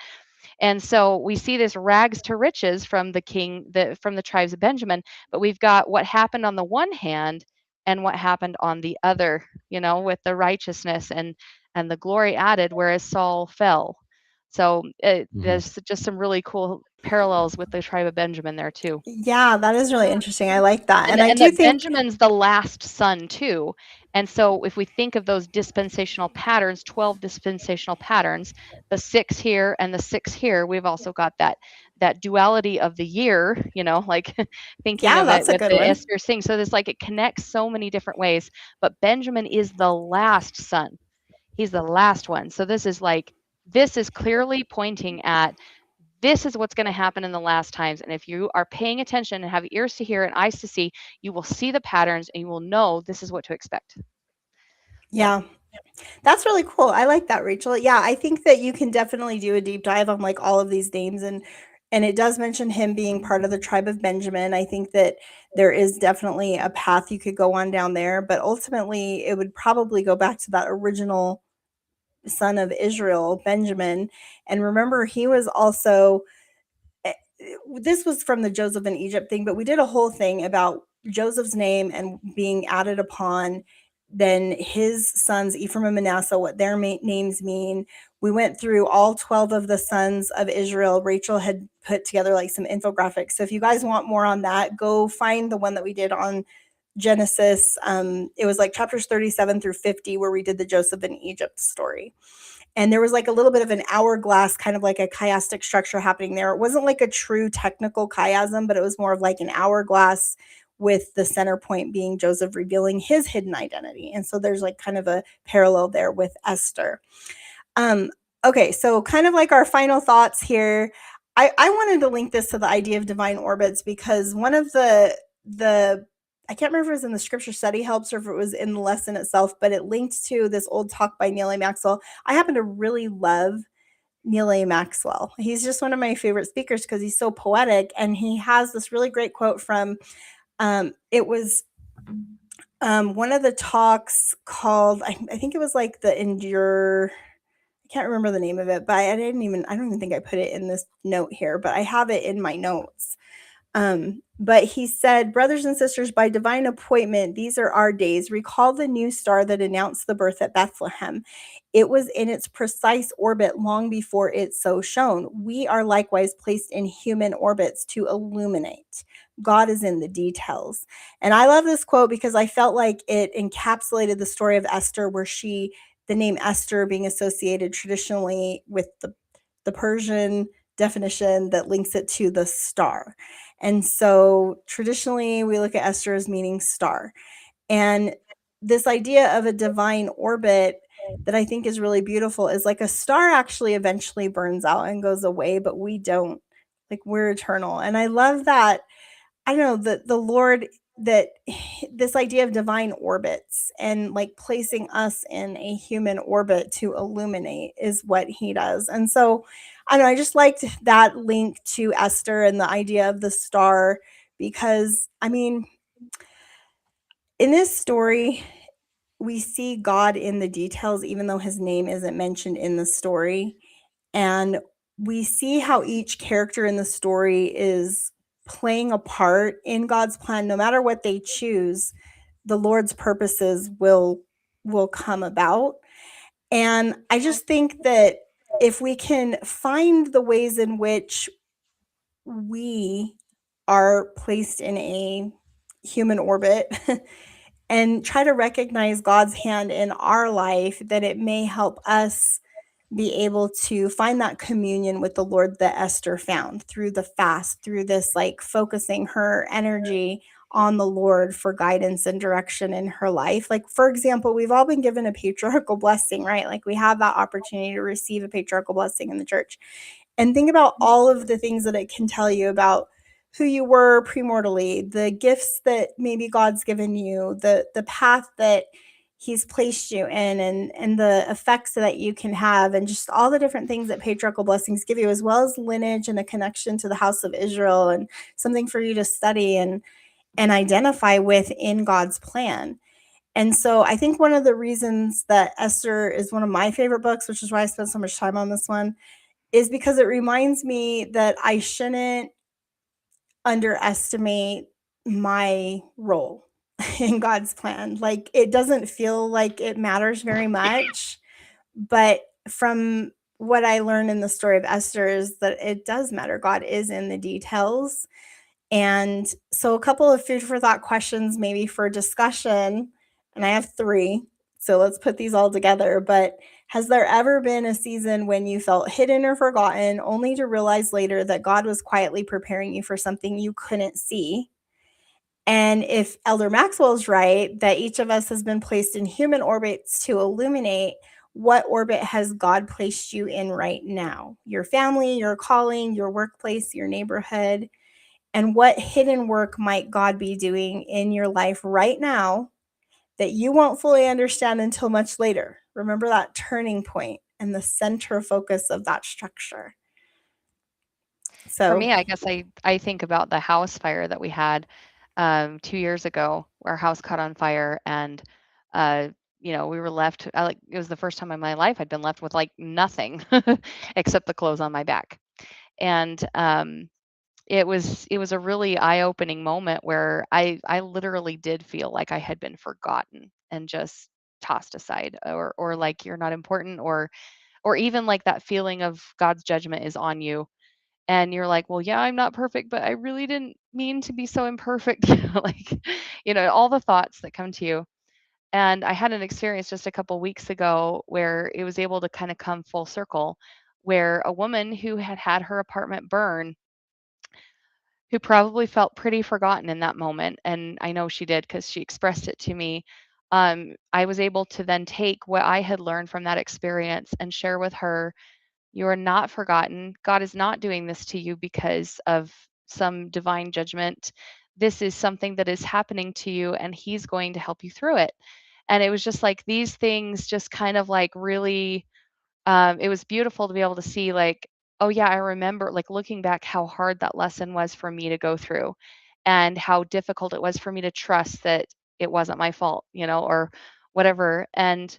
And so we see this rags to riches from the king, from the tribes of Benjamin, but we've got what happened on the one hand and what happened on the other, with the righteousness and the glory added, whereas Saul fell. So there's just some really cool parallels with the tribe of Benjamin there too. Yeah, that is really interesting. I like that. And I And do that think, Benjamin's the last son too. And so if we think of those dispensational patterns, 12 dispensational patterns, the 6 here and the 6 here, we've also got that duality of the year, like thinking yeah, of it that's a with good the one. Esther thing. So there's it connects so many different ways, but Benjamin is the last son. He's the last one. So this is clearly pointing at this is what's going to happen in the last times. And if you are paying attention and have ears to hear and eyes to see, you will see the patterns and you will know this is what to expect. Yeah. That's really cool. I like that, Rachel. Yeah, I think that you can definitely do a deep dive on all of these names, and it does mention him being part of the tribe of Benjamin. I think that there is definitely a path you could go on down there, but ultimately it would probably go back to that original son of Israel, Benjamin. And remember, he was also this was from the Joseph in Egypt thing, but we did a whole thing about Joseph's name and being added upon, then his sons, Ephraim and Manasseh, what their names mean. We went through all 12 of the sons of Israel. Rachel had put together some infographics. So if you guys want more on that, go find the one that we did on Genesis. It was chapters 37 through 50, where we did the Joseph in Egypt story. And there was a little bit of an hourglass, kind of like a chiastic structure happening there. It wasn't a true technical chiasm, but it was more of an hourglass, with the center point being Joseph revealing his hidden identity. And so there's kind of a parallel there with Esther. Okay, so kind of our final thoughts here. I wanted to link this to the idea of divine orbits, because one of the I can't remember if it was in the scripture study helps or if it was in the lesson itself, but it linked to this old talk by Neil A. Maxwell. I happen to really love Neil A. Maxwell. He's just one of my favorite speakers because he's so poetic, and he has this really great quote from, it was one of the talks called, I think it was the Endure. I can't remember the name of it, but I don't even think I put it in this note here, but I have it in my notes. But he said, brothers and sisters, by divine appointment, these are our days. Recall the new star that announced the birth at Bethlehem. It was in its precise orbit long before it so shone. We are likewise placed in human orbits to illuminate. God is in the details. And I love this quote because I felt like it encapsulated the story of Esther, where the name Esther being associated traditionally with the Persian definition that links it to the star. And so traditionally we look at Esther as meaning star. And this idea of a divine orbit that I think is really beautiful is a star actually eventually burns out and goes away, but we don't. We're eternal. And I love that. I don't know, the Lord, that this idea of divine orbits and placing us in a human orbit to illuminate is what he does. And so I don't know, I just liked that link to Esther and the idea of the star, because in this story we see God in the details, even though his name isn't mentioned in the story. And we see how each character in the story is playing a part in God's plan. No matter what they choose, the Lord's purposes will come about. And I just think that if we can find the ways in which we are placed in a human orbit and try to recognize God's hand in our life, that it may help us be able to find that communion with the Lord that Esther found through the fast, through this like focusing her energy on the Lord for guidance and direction in her life. Like, for example, we've all been given a patriarchal blessing, right? Like, we have that opportunity to receive a patriarchal blessing in the church. And think about all of the things that it can tell you about who you were premortally, the gifts that maybe God's given you, the path that he's placed you in, and the effects that you can have, and just all the different things that patriarchal blessings give you, as well as lineage and a connection to the house of Israel, and something for you to study and identify with in God's plan. And so I think one of the reasons that Esther is one of my favorite books, which is why I spent so much time on this one, is because it reminds me that I shouldn't underestimate my role in God's plan. Like, it doesn't feel like it matters very much, but from what I learned in the story of Esther is that it does matter. God is in the details. And so a couple of food for thought questions maybe for discussion, and I have 3. So let's put these all together. But has there ever been a season when you felt hidden or forgotten, only to realize later that God was quietly preparing you for something you couldn't see? And if Elder Maxwell's right, that each of us has been placed in human orbits to illuminate, what orbit has God placed you in right now? Your family, your calling, your workplace, your neighborhood? And what hidden work might God be doing in your life right now that you won't fully understand until much later? Remember that turning point and the center focus of that structure. For So, me, I guess I think about the house fire that we had 2 years ago. Our house caught on fire, and uh, we were left. It was the first time in my life I'd been left with like nothing except the clothes on my back, and it was a really eye-opening moment where I literally did feel like I had been forgotten and just tossed aside, or like you're not important, or even like that feeling of God's judgment is on you, and you're like, well, yeah, I'm not perfect, but I really didn't mean to be so imperfect. Like, all the thoughts that come to you. And I had an experience just a couple weeks ago where it was able to kind of come full circle, where a woman who had had her apartment burn, who probably felt pretty forgotten in that moment, and I know she did because she expressed it to me. I was able to then take what I had learned from that experience and share with her, you are not forgotten. God is not doing this to you because of some divine judgment. This is something that is happening to you, and He's going to help you through it. And it was just like these things just kind of like really, it was beautiful to be able to see, like, oh, yeah, I remember, like, looking back how hard that lesson was for me to go through, and how difficult it was for me to trust that it wasn't my fault, or whatever. And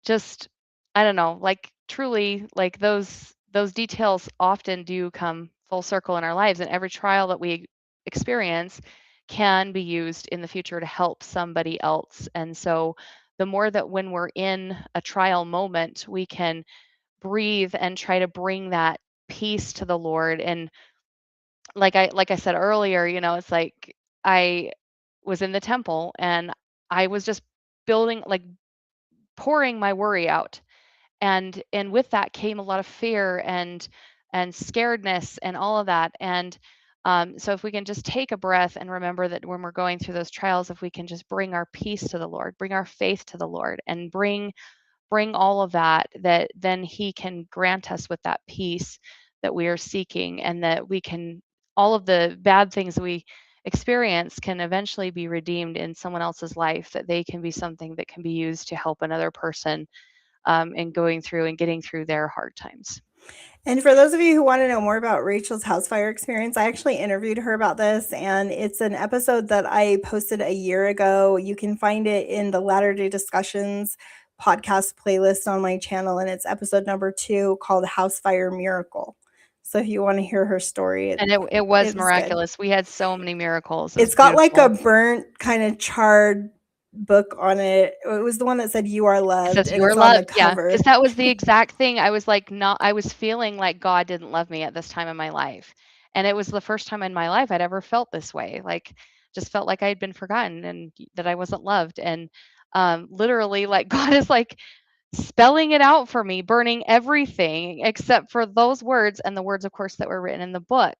just, I don't know, like, truly, like, those details often do come full circle in our lives, and every trial that we experience can be used in the future to help somebody else. And so the more that when we're in a trial moment, we can breathe and try to bring that peace to the Lord. And like I said earlier, it's like I was in the temple, and I was just building, like, pouring my worry out, and with that came a lot of fear and scaredness and all of that. And so if we can just take a breath and remember that when we're going through those trials, if we can just bring our peace to the Lord, bring our faith to the Lord, and bring all of that, that then He can grant us with that peace that we are seeking, and that we can, all of the bad things we experience can eventually be redeemed in someone else's life, that they can be something that can be used to help another person in going through and getting through their hard times. and for those of you who want to know more about Rachel's house fire experience, I actually interviewed her about this, and it's an episode that I posted a year ago. You can find it in the Latter Day Discussions podcast playlist on my channel, and it's episode number 2 called House Fire Miracle. So if you want to hear her story, And it was good. miraculous. We had so many miracles. It was It's got like a beautiful. burnt kind of charred book on it. It was the one that said "You Are It Loved," says and you are it's on the loved. Yeah, cover. because that was the exact thing. I was like, not. I was feeling like God didn't love me at this time in my life, and it was the first time in my life I'd ever felt this way. Like, just felt like I had been forgotten and that I wasn't loved. And literally, like, God is like spelling it out for me, burning everything except for those words and the words, of course, that were written in the book.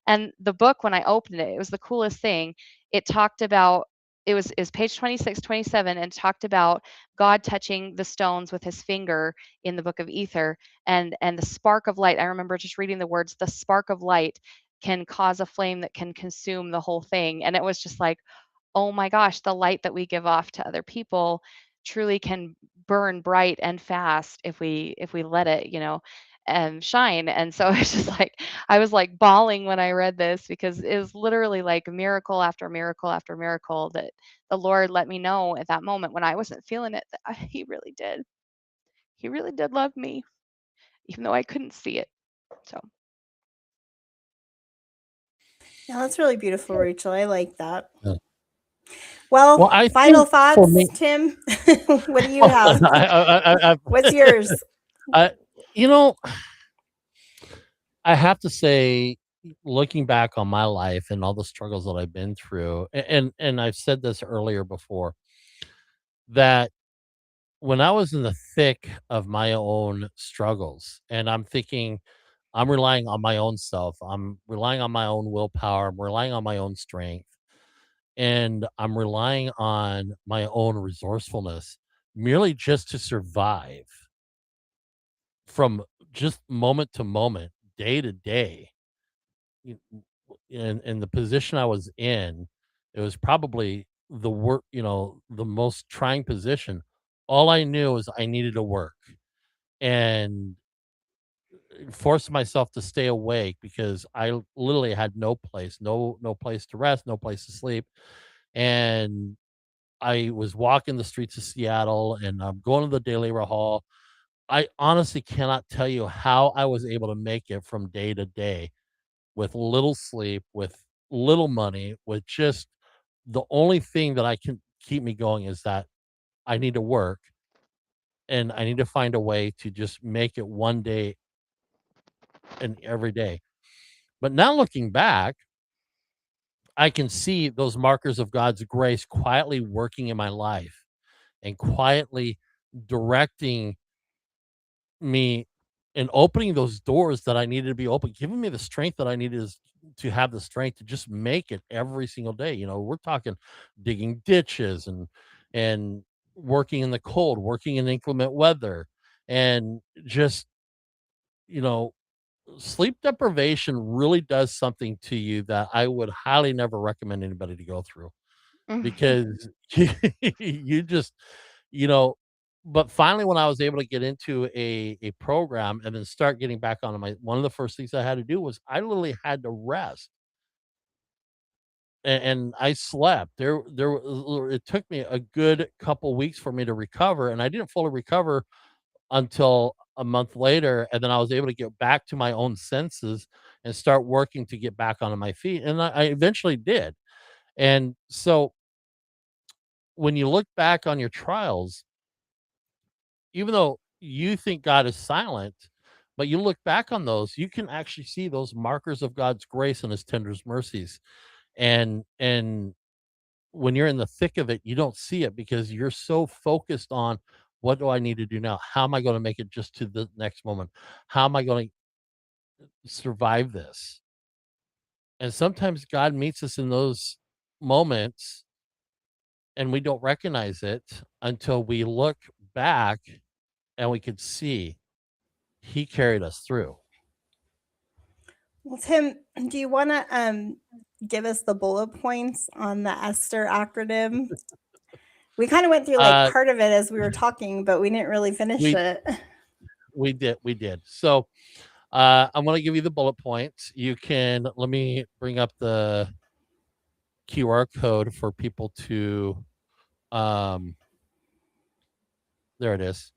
And the book, when I opened it, it was the coolest thing. It talked about, it was page 26, 27, and talked about God touching the stones with his finger in the book of Ether, and the spark of light. I remember just reading the words, the spark of light can cause a flame that can consume the whole thing. And it was just like, oh my gosh, the light that we give off to other people truly can burn bright and fast if we let it, shine. And so it's just like I was like bawling when I read this, because it was literally like miracle after miracle after miracle that the Lord let me know at that moment when I wasn't feeling it, that he really did. He really did love me, even though I couldn't see it. So Yeah, that's really beautiful, Rachel. I like that. Yeah. Well, Well, I final think for thoughts, me, Tim. What do you have? What's yours? I, you know, I have to say, looking back on my life and all the struggles that I've been through, and I've said this earlier before, that when I was in the thick of my own struggles, and I'm thinking, I'm relying on my own self, I'm relying on my own willpower, I'm relying on my own strength, and I'm relying on my own resourcefulness merely just to survive from just moment to moment, day to day. y- in the position I was in, it was probably the work, the most trying position. All I knew was I needed to work and forced myself to stay awake because I literally had no place to rest, no place to sleep. And I was walking the streets of Seattle and I'm going to the Daily Hall. I honestly cannot tell you how I was able to make it from day to day with little sleep, with little money, with just the only thing that I can keep me going is that I need to work and I need to find a way to just make it one day and every day. But now looking back, I can see those markers of God's grace quietly working in my life and quietly directing me and opening those doors that I needed to be open, giving me the strength that I needed to have the strength to just make it every single day. We're talking digging ditches and working in the cold, working in inclement weather, and just you know, sleep deprivation really does something to you that I would highly never recommend anybody to go through because you just, you know, but finally when I was able to get into a program and then start getting back on my one of the first things I had to do was I literally had to rest. And I slept. It took me a good couple weeks for me to recover, and I didn't fully recover until a month later, and then I was able to get back to my own senses and start working to get back onto my feet, and I eventually did. And so when you look back on your trials, even though you think God is silent, but you look back on those, you can actually see those markers of God's grace and his tender mercies. And when you're in the thick of it, you don't see it because you're so focused on what do I need to do now? How am I going to make it just to the next moment? How am I going to survive this? And sometimes God meets us in those moments and we don't recognize it until we look back and we could see he carried us through. Well, Tim, do you want to give us the bullet points on the Esther acronym? We kind of went through like Uh, part of it as we were talking, but we didn't really finish we it. we did. So I'm going to give you the bullet points. You can let me bring up the QR code for people to um there it is.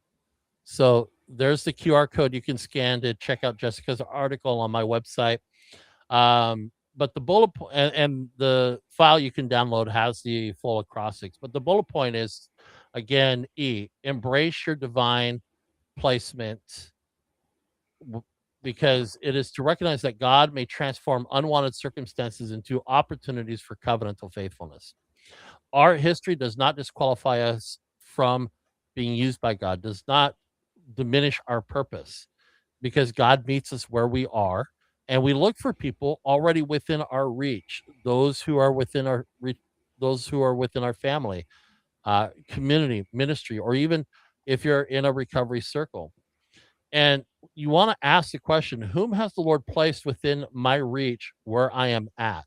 So there's the QR code you can scan to check out Jessica's article on my website. But the bullet point and the file you can download has the full acrostics. But the bullet point is again, embrace your divine placement w- because it is to recognize that God may transform unwanted circumstances into opportunities for covenantal faithfulness. Our history does not disqualify us from being used by God, does not diminish our purpose, because God meets us where we are, and we look for people already within our reach, those who are within our reach, those who are within our family, community, ministry, or even if you're in a recovery circle. And you want to ask the question, whom has the Lord placed within my reach where I am at?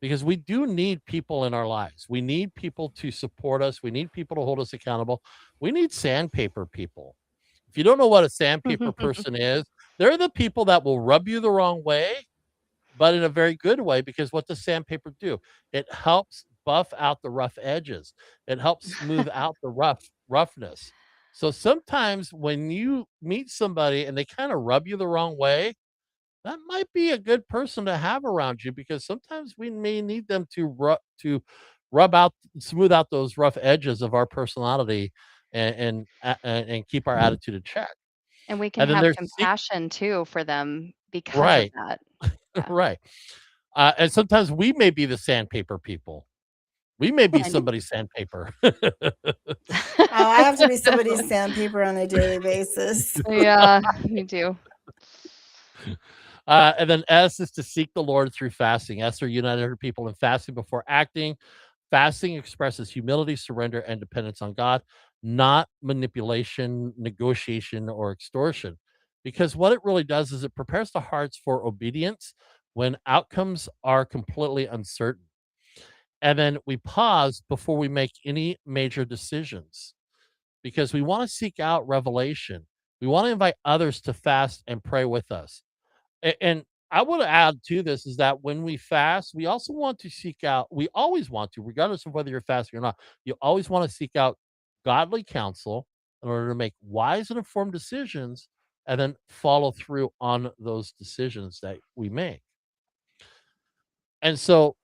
Because we do need people in our lives. We need people to support us. We need people to hold us accountable. We need sandpaper people. If you don't know what a sandpaper person is, they're the people that will rub you the wrong way, but in a very good way, because what does sandpaper do? It helps buff out the rough edges. It helps smooth out the roughness. So sometimes when you meet somebody and they kind of rub you the wrong way, that might be a good person to have around you, because sometimes we may need them to rub out, smooth out those rough edges of our personality, and keep our attitude in check. And we can And then have there's compassion too for them because of right, that. Yeah. right. And sometimes we may be the sandpaper people. We may be I know. somebody's sandpaper. Oh, I have to be somebody's sandpaper on a daily basis. Yeah, me too. And then S is to seek the Lord through fasting. Esther united her people in fasting before acting. Fasting expresses humility, surrender, and dependence on God, not manipulation, negotiation, or extortion. Because what it really does is it prepares the hearts for obedience when outcomes are completely uncertain. And then we pause before we make any major decisions, because we want to seek out revelation. We want to invite others to fast and pray with us. And I want to add to this is that when we fast, we also want to seek out, we always want to, regardless of whether you're fasting or not, you always want to seek out godly counsel in order to make wise and informed decisions, and then follow through on those decisions that we make. And so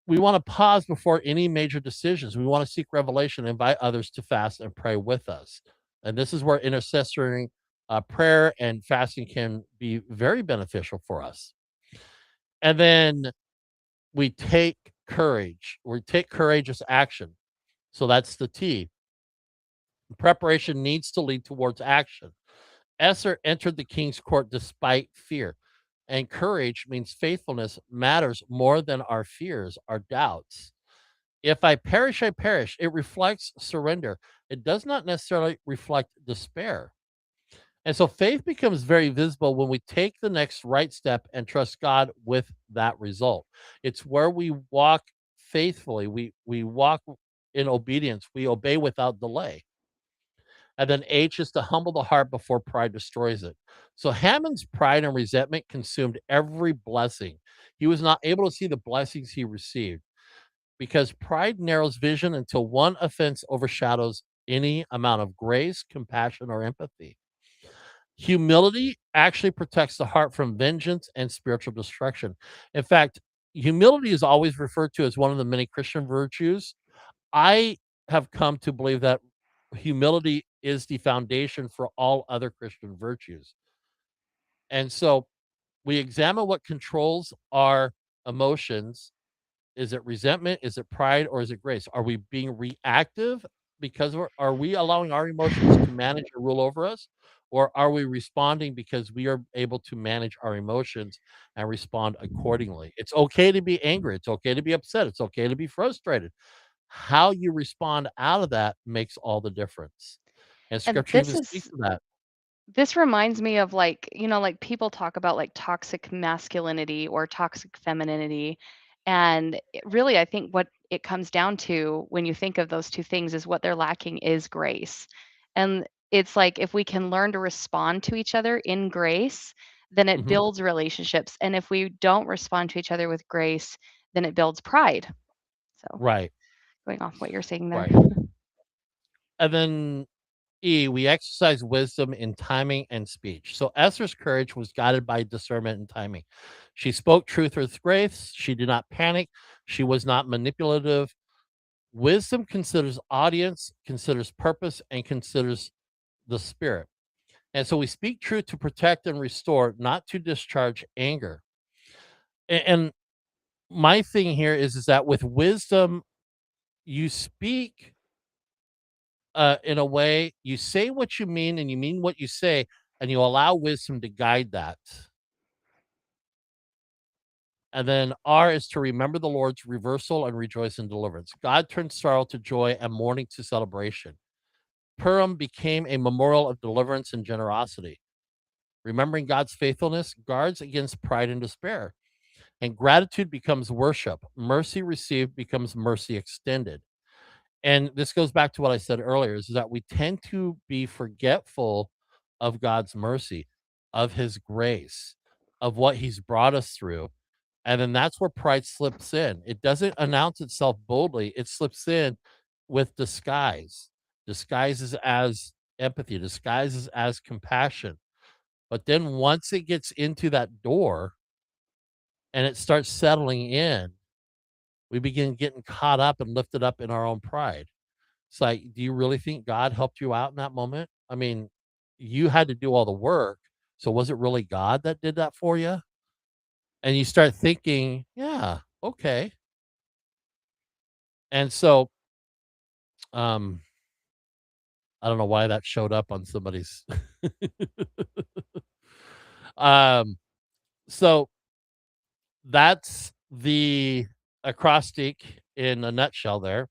we want to pause before any major decisions. We want to seek revelation, invite others to fast and pray with us. And this is where intercessory prayer and fasting can be very beneficial for us. And then we take courage. We take courageous action. So that's the T. Preparation needs to lead towards action. Esther entered the king's court despite fear. And courage means faithfulness matters more than our fears, our doubts. If I perish, I perish. It reflects surrender. It does not necessarily reflect despair. And so faith becomes very visible when we take the next right step and trust God with that result. It's where we walk faithfully. We walk in obedience. We obey without delay. And then H is to humble the heart before pride destroys it. So Haman's pride and resentment consumed every blessing. He was not able to see the blessings he received, because pride narrows vision until one offense overshadows any amount of grace, compassion, or empathy. Humility actually protects the heart from vengeance and spiritual destruction. In fact, humility is always referred to as one of the many Christian virtues. I have come to believe that humility is the foundation for all other Christian virtues. And so we examine what controls our emotions. Is it resentment? Is it pride? Or is it grace? Are we being reactive because are we allowing our emotions to manage or rule over us? Or are we responding because we are able to manage our emotions and respond accordingly? It's okay to be angry. It's okay to be upset. It's okay to be frustrated. How you respond out of that makes all the difference. And And scripture even speaks to that. this reminds me of like, like people talk about like toxic masculinity or toxic femininity. And really, I think what it comes down to when you think of those two things is what they're lacking is grace. And it's like if we can learn to respond to each other in grace, then it Mhm. builds relationships. And if we don't respond to each other with grace, then it builds pride. So Right, going off what you're saying there. right. And then E, we exercise wisdom in timing and speech. So Esther's courage was guided by discernment and timing. She spoke truth with grace. She did not panic. She was not manipulative. Wisdom considers audience, considers purpose, and considers the spirit. And so we speak truth to protect and restore, not to discharge anger. And my thing here is that with wisdom, you speak in a way, you say what you mean and you mean what you say, and you allow wisdom to guide that. And then R is to remember the Lord's reversal and rejoice in deliverance. God turned sorrow to joy and mourning to celebration. Purim became a memorial of deliverance and generosity. Remembering God's faithfulness guards against pride and despair. And gratitude becomes worship. Mercy received becomes mercy extended. And this goes back to what I said earlier, is that we tend to be forgetful of God's mercy, of his grace, of what he's brought us through. And then that's where pride slips in. It doesn't announce itself boldly, it slips in with disguise. Disguises as empathy, disguises as compassion. But then once it gets into that door and it starts settling in, we begin getting caught up and lifted up in our own pride. It's like, do you really think God helped you out in that moment? I mean, you had to do all the work. So was it really God that did that for you? And you start thinking, yeah, okay. And so, um, I don't know why that showed up on somebody's. um, so that's the acrostic in a nutshell there.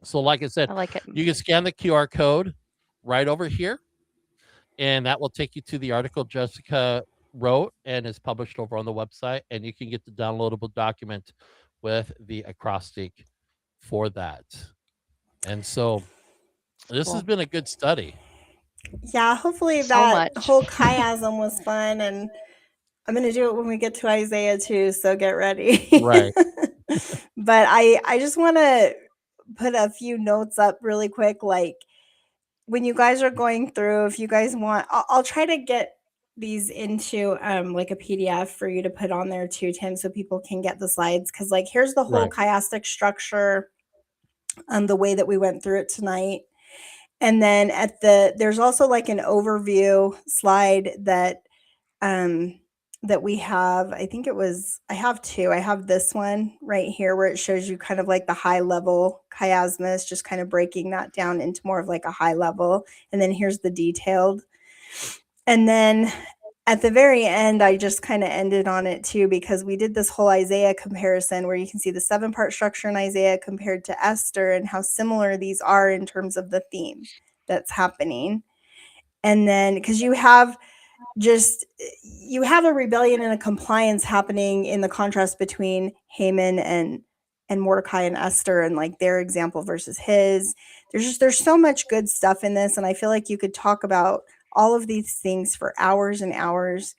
So, like I said, I like it. you can scan the QR code right over here, and that will take you to the article Jessica wrote and is published over on the website. And you can get the downloadable document with the acrostic for that. And so, this has Cool. been a good study. Yeah, hopefully So that much. whole chiasm was fun, and I'm going to do it when we get to Isaiah too, so get ready. Right. But I just want to put a few notes up really quick, like when you guys are going through, if you guys want, I'll try to get these into like a PDF for you to put on there too, Tim, so people can get the slides, because like here's the whole Right. chiastic structure, the way that we went through it tonight. And then there's also like an overview slide that that we have. I think I have two. I have this one right here where it shows you kind of like the high level chiasmus, just kind of breaking that down into more of like a high level. And then here's the detailed. And then at the very end, I just kind of ended on it too, because we did this whole Isaiah comparison where you can see the 7-part structure in Isaiah compared to Esther and how similar these are in terms of the theme that's happening. And then because you have a rebellion and a compliance happening in the contrast between Haman and Mordecai and Esther, and like their example versus his. There's so much good stuff in this, and I feel like you could talk about all of these things for hours and hours.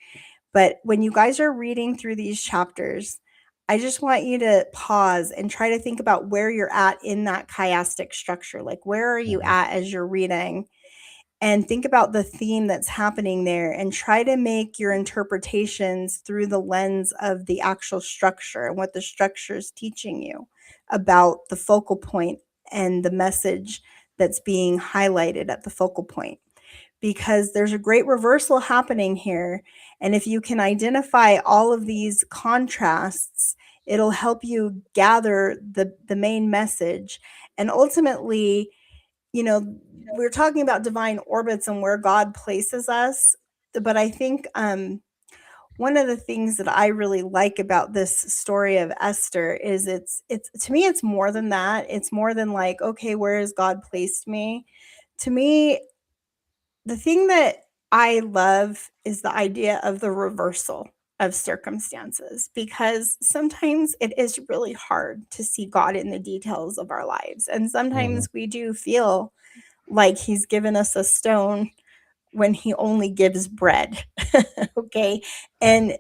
But when you guys are reading through these chapters, I just want you to pause and try to think about where you're at in that chiastic structure. Like, where are you Mhm. at as you're reading? And think about the theme that's happening there and try to make your interpretations through the lens of the actual structure and what the structure is teaching you about the focal point and the message that's being highlighted at the focal point. Because there's a great reversal happening here. And if you can identify all of these contrasts, it'll help you gather the main message. And ultimately, we're talking about divine orbits and where God places us. But I think one of the things that I really like about this story of Esther is it's to me, it's more than that. It's more than like, okay, where has God placed me? To me, the thing that I love is the idea of the reversal of circumstances, because sometimes it is really hard to see God in the details of our lives. And Mhm. sometimes we do feel like he's given us a stone when he only gives bread. Okay. And,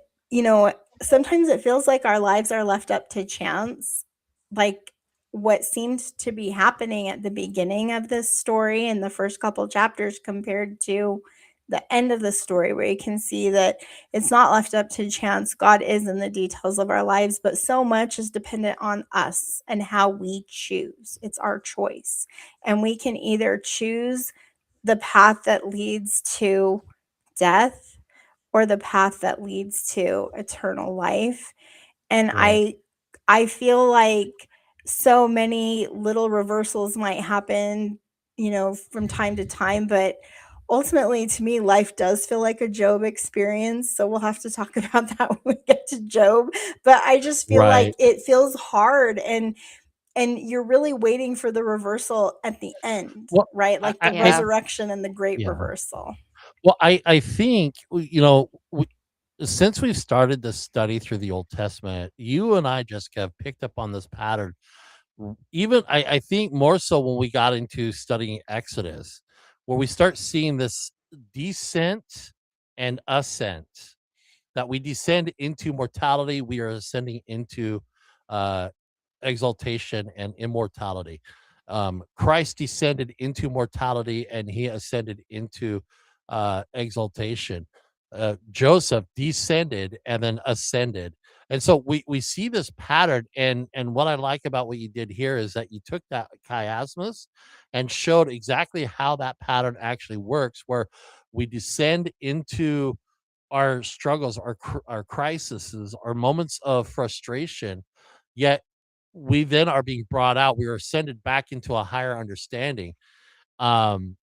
sometimes it feels like our lives are left up to chance. Like what seemed to be happening at the beginning of this story in the first couple chapters compared to the end of the story, where you can see that it's not left up to chance. God is in the details of our lives, but so much is dependent on us and how we choose. It's our choice. And we can either choose the path that leads to death or the path that leads to eternal life. And Right. I feel like so many little reversals might happen from time to time, but ultimately to me life does feel like a Job experience, so we'll have to talk about that when we get to Job. But I just feel like Right. it feels hard, and you're really waiting for the reversal at the end, Well, right? I Like the I I Yeah. resurrection and the great yeah. reversal. Well, I think, since we've started this study through the Old Testament, you and I just have picked up on this pattern. Even I think more so when we got into studying Exodus, where we start seeing this descent and ascent, that we descend into mortality, we are ascending into uh, exaltation and immortality. Christ descended into mortality and he ascended into exaltation. Joseph descended and then ascended. And so we see this pattern, and what I like about what you did here is that you took that chiasmus and showed exactly how that pattern actually works, where we descend into our struggles, our crises, our moments of frustration, yet we then are being brought out. We are ascended back into a higher understanding um,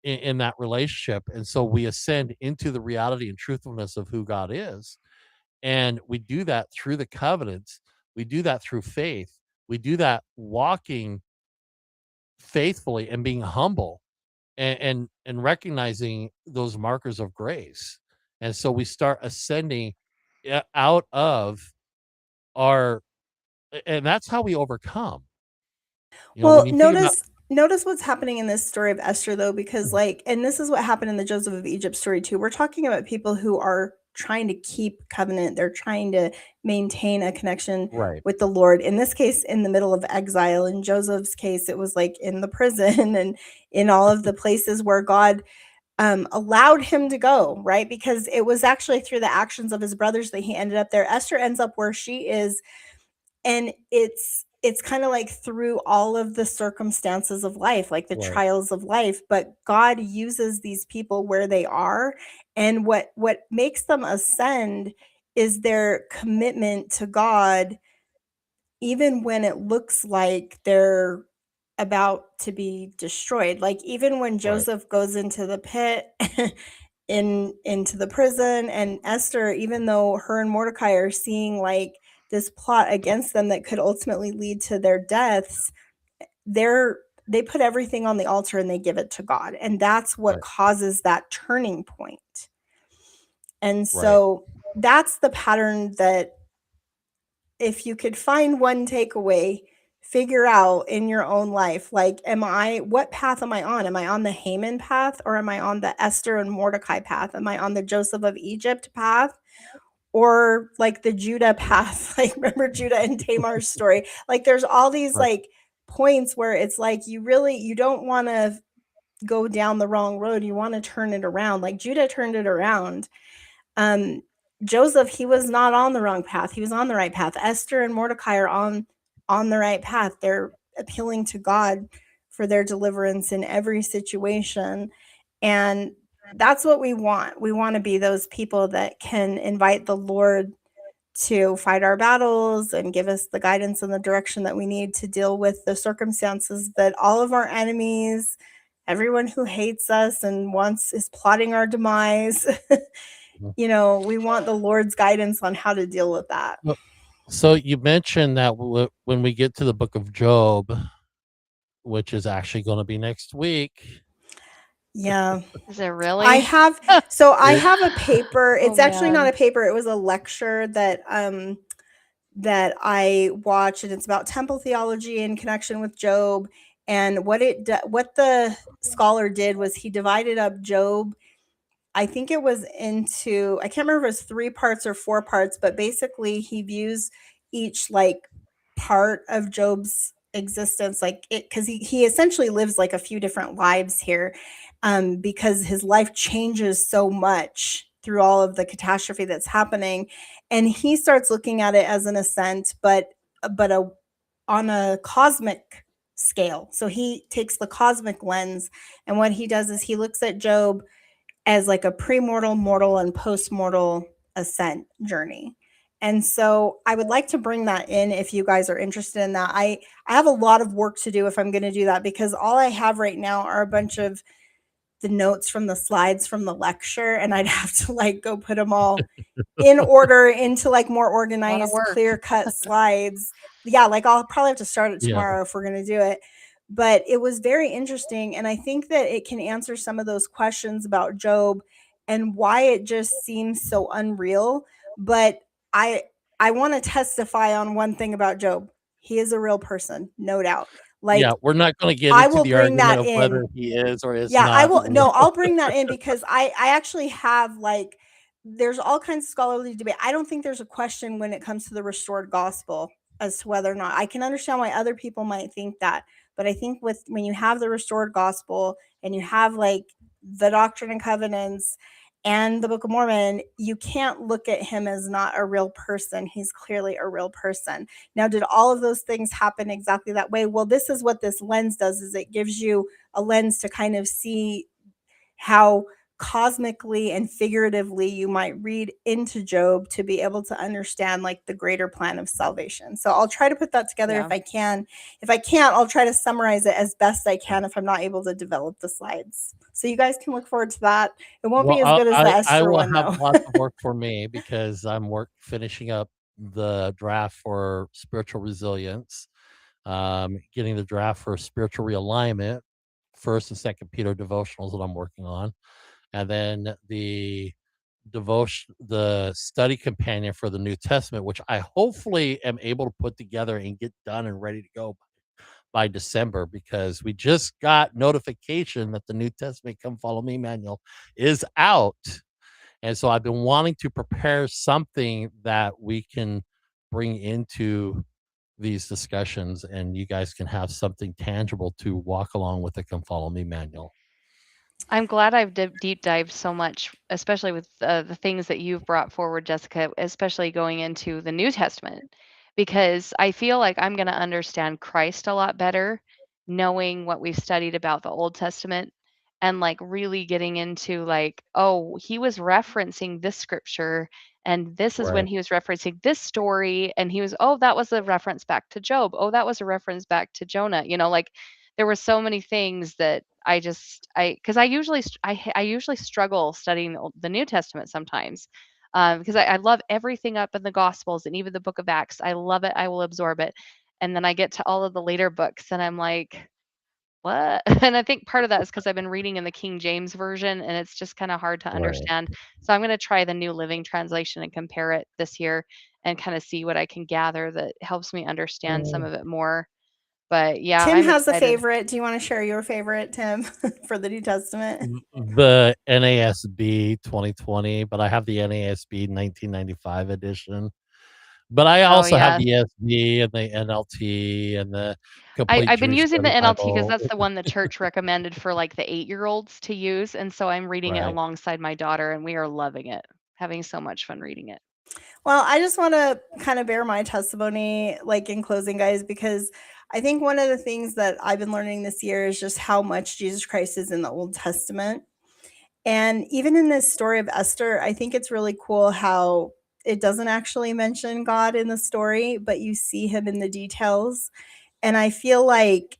in that relationship, and so we ascend into the reality and truthfulness of who God is, and we do that through the covenants. We do that through faith. We do that walking faithfully and being humble and recognizing those markers of grace. And so we start ascending out of our, and that's how we overcome. When Well, you think about, notice what's happening in this story of Esther though, because and this is what happened in the Joseph of Egypt story too. We're talking about people who are trying to keep covenant. They're trying to maintain a connection right, with the Lord. In this case, in the middle of exile. In Joseph's case, it was like in the prison and in all of the places where God allowed him to go, right? Because it was actually through the actions of his brothers that he ended up there. Esther ends up where she is, and it's kind of like through all of the circumstances of life, like the right, trials of life, but God uses these people where they are, and what makes them ascend is their commitment to God, even when it looks like they're about to be destroyed. Like even when right, Joseph goes into the pit, into the prison, and Esther, even though her and Mordecai are seeing like this plot against them that could ultimately lead to their deaths, they put everything on the altar and they give it to God. And that's what right, causes that turning point. And right. so that's the pattern that, if you could find one takeaway, figure out in your own life, like, what path am I on? Am I on the Haman path, or am I on the Esther and Mordecai path? Am I on the Joseph of Egypt path, or like the Judah path? Like, remember Judah and Tamar's story? Like, there's all these Right. like points where it's like you don't want to go down the wrong road. You want to turn it around. Like Judah turned it around. um, Joseph, he was not on the wrong path. He was on the right path. Esther and Mordecai are on the right path. They're appealing to God for their deliverance in every situation. And that's what we want. We want to be those people that can invite the Lord to fight our battles and give us the guidance and the direction that we need to deal with the circumstances that all of our enemies, everyone who hates us and wants is plotting our demise. Mhm. We want the Lord's guidance on how to deal with that. Well, so you mentioned that when we get to the book of Job, which is actually going to be next week. Yeah. Is it I really? have I have a paper. Oh It's actually not man. a paper. It was a lecture that I watched, and it's about temple theology in connection with Job. And what the scholar did was he divided up Job, I think it was into, I can't remember if it's 3 parts or 4 parts, but basically he views each like part of Job's existence like it, because he essentially lives like a few different lives here, because his life changes so much through all of the catastrophe that's happening, and he starts looking at it as an ascent, but on a cosmic scale. So he takes the cosmic lens, and what he does is he looks at Job as like a premortal, mortal, and postmortal ascent journey. And so I would like to bring that in if you guys are interested in that. I have a lot of work to do if I'm going to do that, because all I have right now are a bunch of the notes from the slides from the lecture, and I'd have to like go put them all in order into like more A lot of organized, work. clear cut slides. Yeah, like I'll probably have to start it Yeah. tomorrow if we're going to do it. But it was very interesting, and I think that it can answer some of those questions about Job and why it just seems so unreal. But I I want to testify on one thing about Job. He is a real person, no doubt. Yeah, Like we're not going to get I into will the bring argument that of whether in. he is or is Yeah, I not will. No, real. I'll bring that in because I actually have like, there's all kinds of scholarly debate. I don't think there's a question when it comes to the restored gospel as to whether or not. I can understand why other people might think that, but I think with when you have the restored gospel and you have like the Doctrine and Covenants and the Book of Mormon, you can't look at him as not a real person. He's clearly a real person. Now, did all of those things happen exactly that way? Well, this is what this lens does, is it gives you a lens to kind of see how cosmically and figuratively you might read into Job to be able to understand like the greater plan of salvation. So I'll try to put that together Yeah. if I can. If I can't, I'll try to summarize it as best I can if I'm not able to develop the slides. So you guys can look forward to that. It won't be as Well, good as the I Esther will one have though. lots of work for me because I'm finishing up the draft for spiritual resilience, getting the draft for spiritual realignment, first and second Peter devotionals that I'm working on, and then the study companion for the New Testament, which I hopefully am able to put together and get done and ready to go by December, because we just got notification that the New Testament Come Follow Me manual is out. And so I've been wanting to prepare something that we can bring into these discussions, and you guys can have something tangible to walk along with the Come Follow Me manual. I'm glad I've deep dived so much, especially with the things that you've brought forward, Jessica, especially going into the New Testament, because I feel like I'm going to understand Christ a lot better knowing what we've studied about the Old Testament, and like really getting into like, oh, he was referencing this scripture, and this is when Right. he was referencing this story, and he was, oh, that was a reference back to Job. Oh, that was a reference back to Jonah. Like there were so many things that because I usually struggle studying the New Testament sometimes, because I love everything up in the Gospels and even the Book of Acts. I love it. I will absorb it, and then I get to all of the later books, and I'm like, what? And I think part of that is because I've been reading in the King James version, and it's just kind of hard to Right. understand. So I'm going to try the New Living Translation and compare it this year, and kind of see what I can gather that helps me understand some Um, of it more. But yeah, Tim I'm has a excited. favorite. Do you want to share your favorite, Tim, for the New Testament? the NASB 2020, but I have the NASB 1995 edition. But I Oh also have yeah. the ESV and the NLT and the I Complete I've been Jewish using the Study NLT because Bible. that's the one the church recommended for, like, the 8-year-olds to use, and so I'm reading it Right. alongside my daughter, and we are loving it, having so much fun reading it. Well, I just want to kind of bear my testimony, like in closing, guys, because I think one of the things that I've been learning this year is just how much Jesus Christ is in the Old Testament. And even in this story of Esther, I think it's really cool how it doesn't actually mention God in the story, but you see him in the details. And I feel like,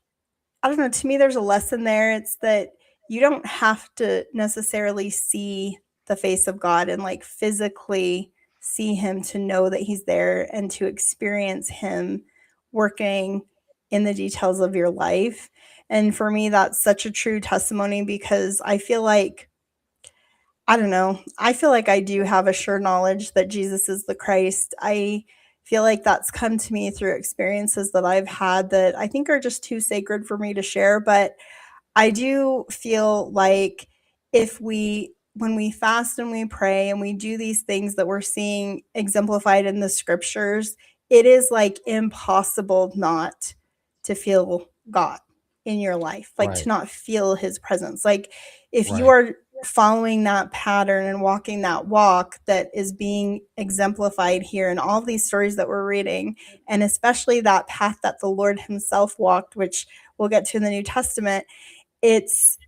I don't know, to me, there's a lesson there. It's that you don't have to necessarily see the face of God and like physically see him to know that he's there and to experience him working in the details of your life. And for me, that's such a true testimony, because I feel like, I don't know, I feel like I do have a sure knowledge that Jesus is the Christ. I feel like that's come to me through experiences that I've had that I think are just too sacred for me to share. But I do feel like when we fast and we pray and we do these things that we're seeing exemplified in the scriptures, it is like impossible not to feel God in your life, like to Right. not feel his presence. Like if you Right. are following that pattern and walking that walk that is being exemplified here in all these stories that we're reading, and especially that path that the Lord himself walked, which we'll get to in the New Testament, it's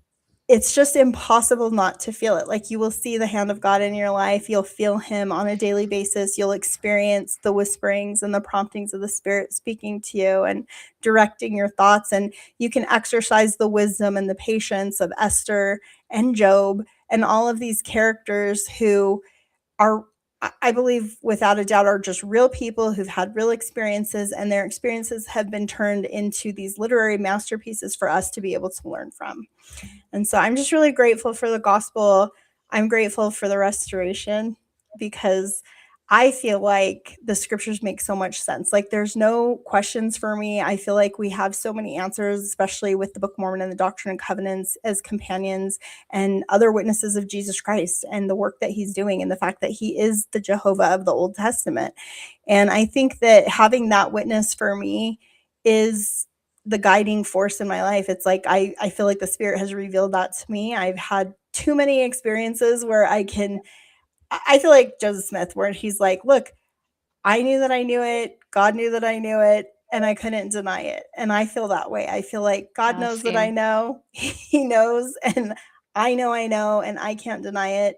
it's just impossible not to feel it. Like, you will see the hand of God in your life. You'll feel him on a daily basis. You'll experience the whisperings and the promptings of the Spirit speaking to you and directing your thoughts. And you can exercise the wisdom and the patience of Esther and Job and all of these characters who are, I believe, without a doubt, are just real people who've had real experiences, and their experiences have been turned into these literary masterpieces for us to be able to learn from. And so I'm just really grateful for the gospel. I'm grateful for the restoration, because I feel like the scriptures make so much sense. Like, there's no questions for me. I feel like we have so many answers, especially with the Book of Mormon and the Doctrine and Covenants as companions and other witnesses of Jesus Christ and the work that he's doing, and the fact that he is the Jehovah of the Old Testament. And I think that having that witness for me is the guiding force in my life. It's like I feel like the Spirit has revealed that to me. I've had too many experiences where I feel like Joseph Smith, where he's like, look, I knew that I knew it. God knew that I knew it, and I couldn't deny it. And I feel that way. I feel like God knows that I know. He knows, and I know, and I can't deny it.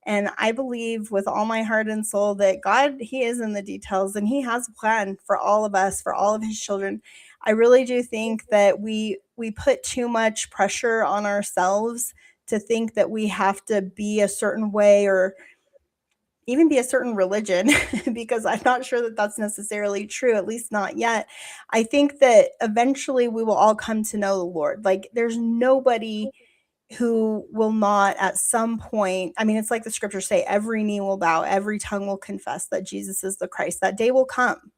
And I believe with all my heart and soul that God, he is in the details, and he has a plan for all of us, for all of his children. I really do think that we put too much pressure on ourselves to think that we have to be a certain way or even be a certain religion, because I'm not sure that that's necessarily true, at least not yet. I think that eventually we will all come to know the Lord. Like, there's nobody who will not at some point, I mean, it's like the scriptures say, every knee will bow, every tongue will confess that Jesus is the Christ. That day will come.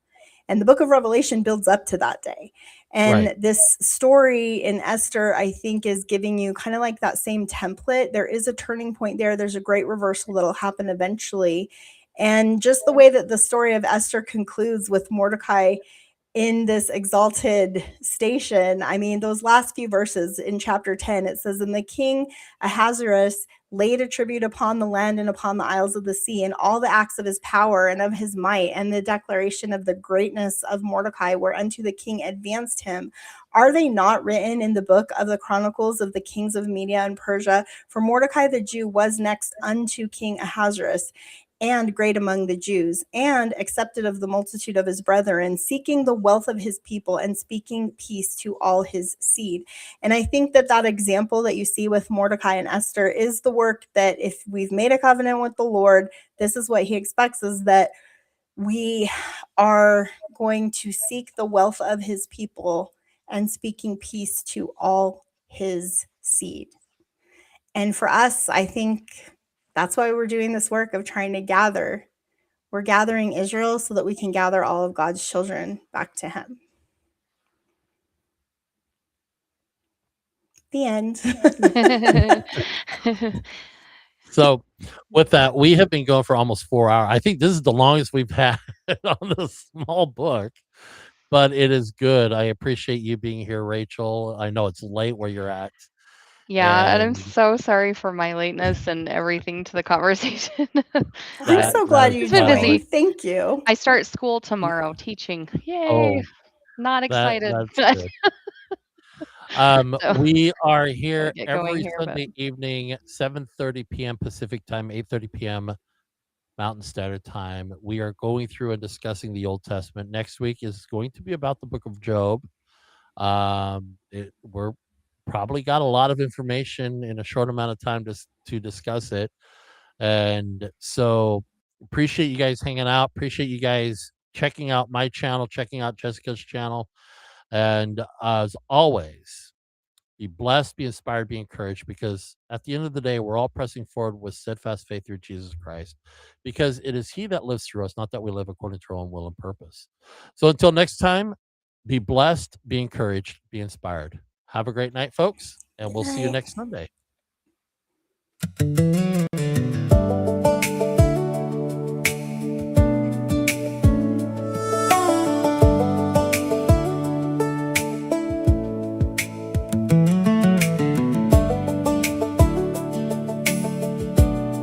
And the book of Revelation builds up to that day. And Right. this story in Esther, I think, is giving you kind of like that same template. There is a turning point there. There's a great reversal that'll happen eventually. And just the way that the story of Esther concludes with Mordecai in this exalted station. I mean, those last few verses in chapter 10, it says, and the king Ahasuerus laid a tribute upon the land and upon the isles of the sea, and all the acts of his power and of his might, and the declaration of the greatness of Mordecai, whereunto the king advanced him. Are they not written in the book of the Chronicles of the kings of Media and Persia? For Mordecai the Jew was next unto King Ahasuerus, and great among the Jews, and accepted of the multitude of his brethren, seeking the wealth of his people and speaking peace to all his seed. And I think that that example that you see with Mordecai and Esther is the work that if we've made a covenant with the Lord, this is what he expects, is that we are going to seek the wealth of his people and speaking peace to all his seed. And for us, I think that's why we're doing this work of trying to gather. We're gathering Israel so that we can gather all of God's children back to him. The end. So, with that, we have been going for almost 4 hours. I think this is the longest we've had on this small book, but it is good. I appreciate you being here, Rachel. I know it's late where you're at. Yeah, and I'm And so sorry for my lateness and everything to the conversation. I'm so glad you It's been busy. joined. Thank you. I start school tomorrow teaching. Yay! Oh, Not excited. that's good. So, We are gotta here get going every here, but Sunday evening, 7:30 p.m. Pacific time, 8:30 p.m. Mountain Standard Time. We are going through and discussing the Old Testament. Next week is going to be about the Book of Job. We're probably got a lot of information in a short amount of time to discuss it, and so appreciate you guys hanging out. Appreciate you guys checking out my channel, checking out Jessica's channel, and as always, be blessed, be inspired, be encouraged, because at the end of the day, we're all pressing forward with steadfast faith through Jesus Christ, because it is He that lives through us, not that we live according to our own will and purpose. So until next time, be blessed, be encouraged, be inspired. Have a great night, folks, and we'll see you next Sunday.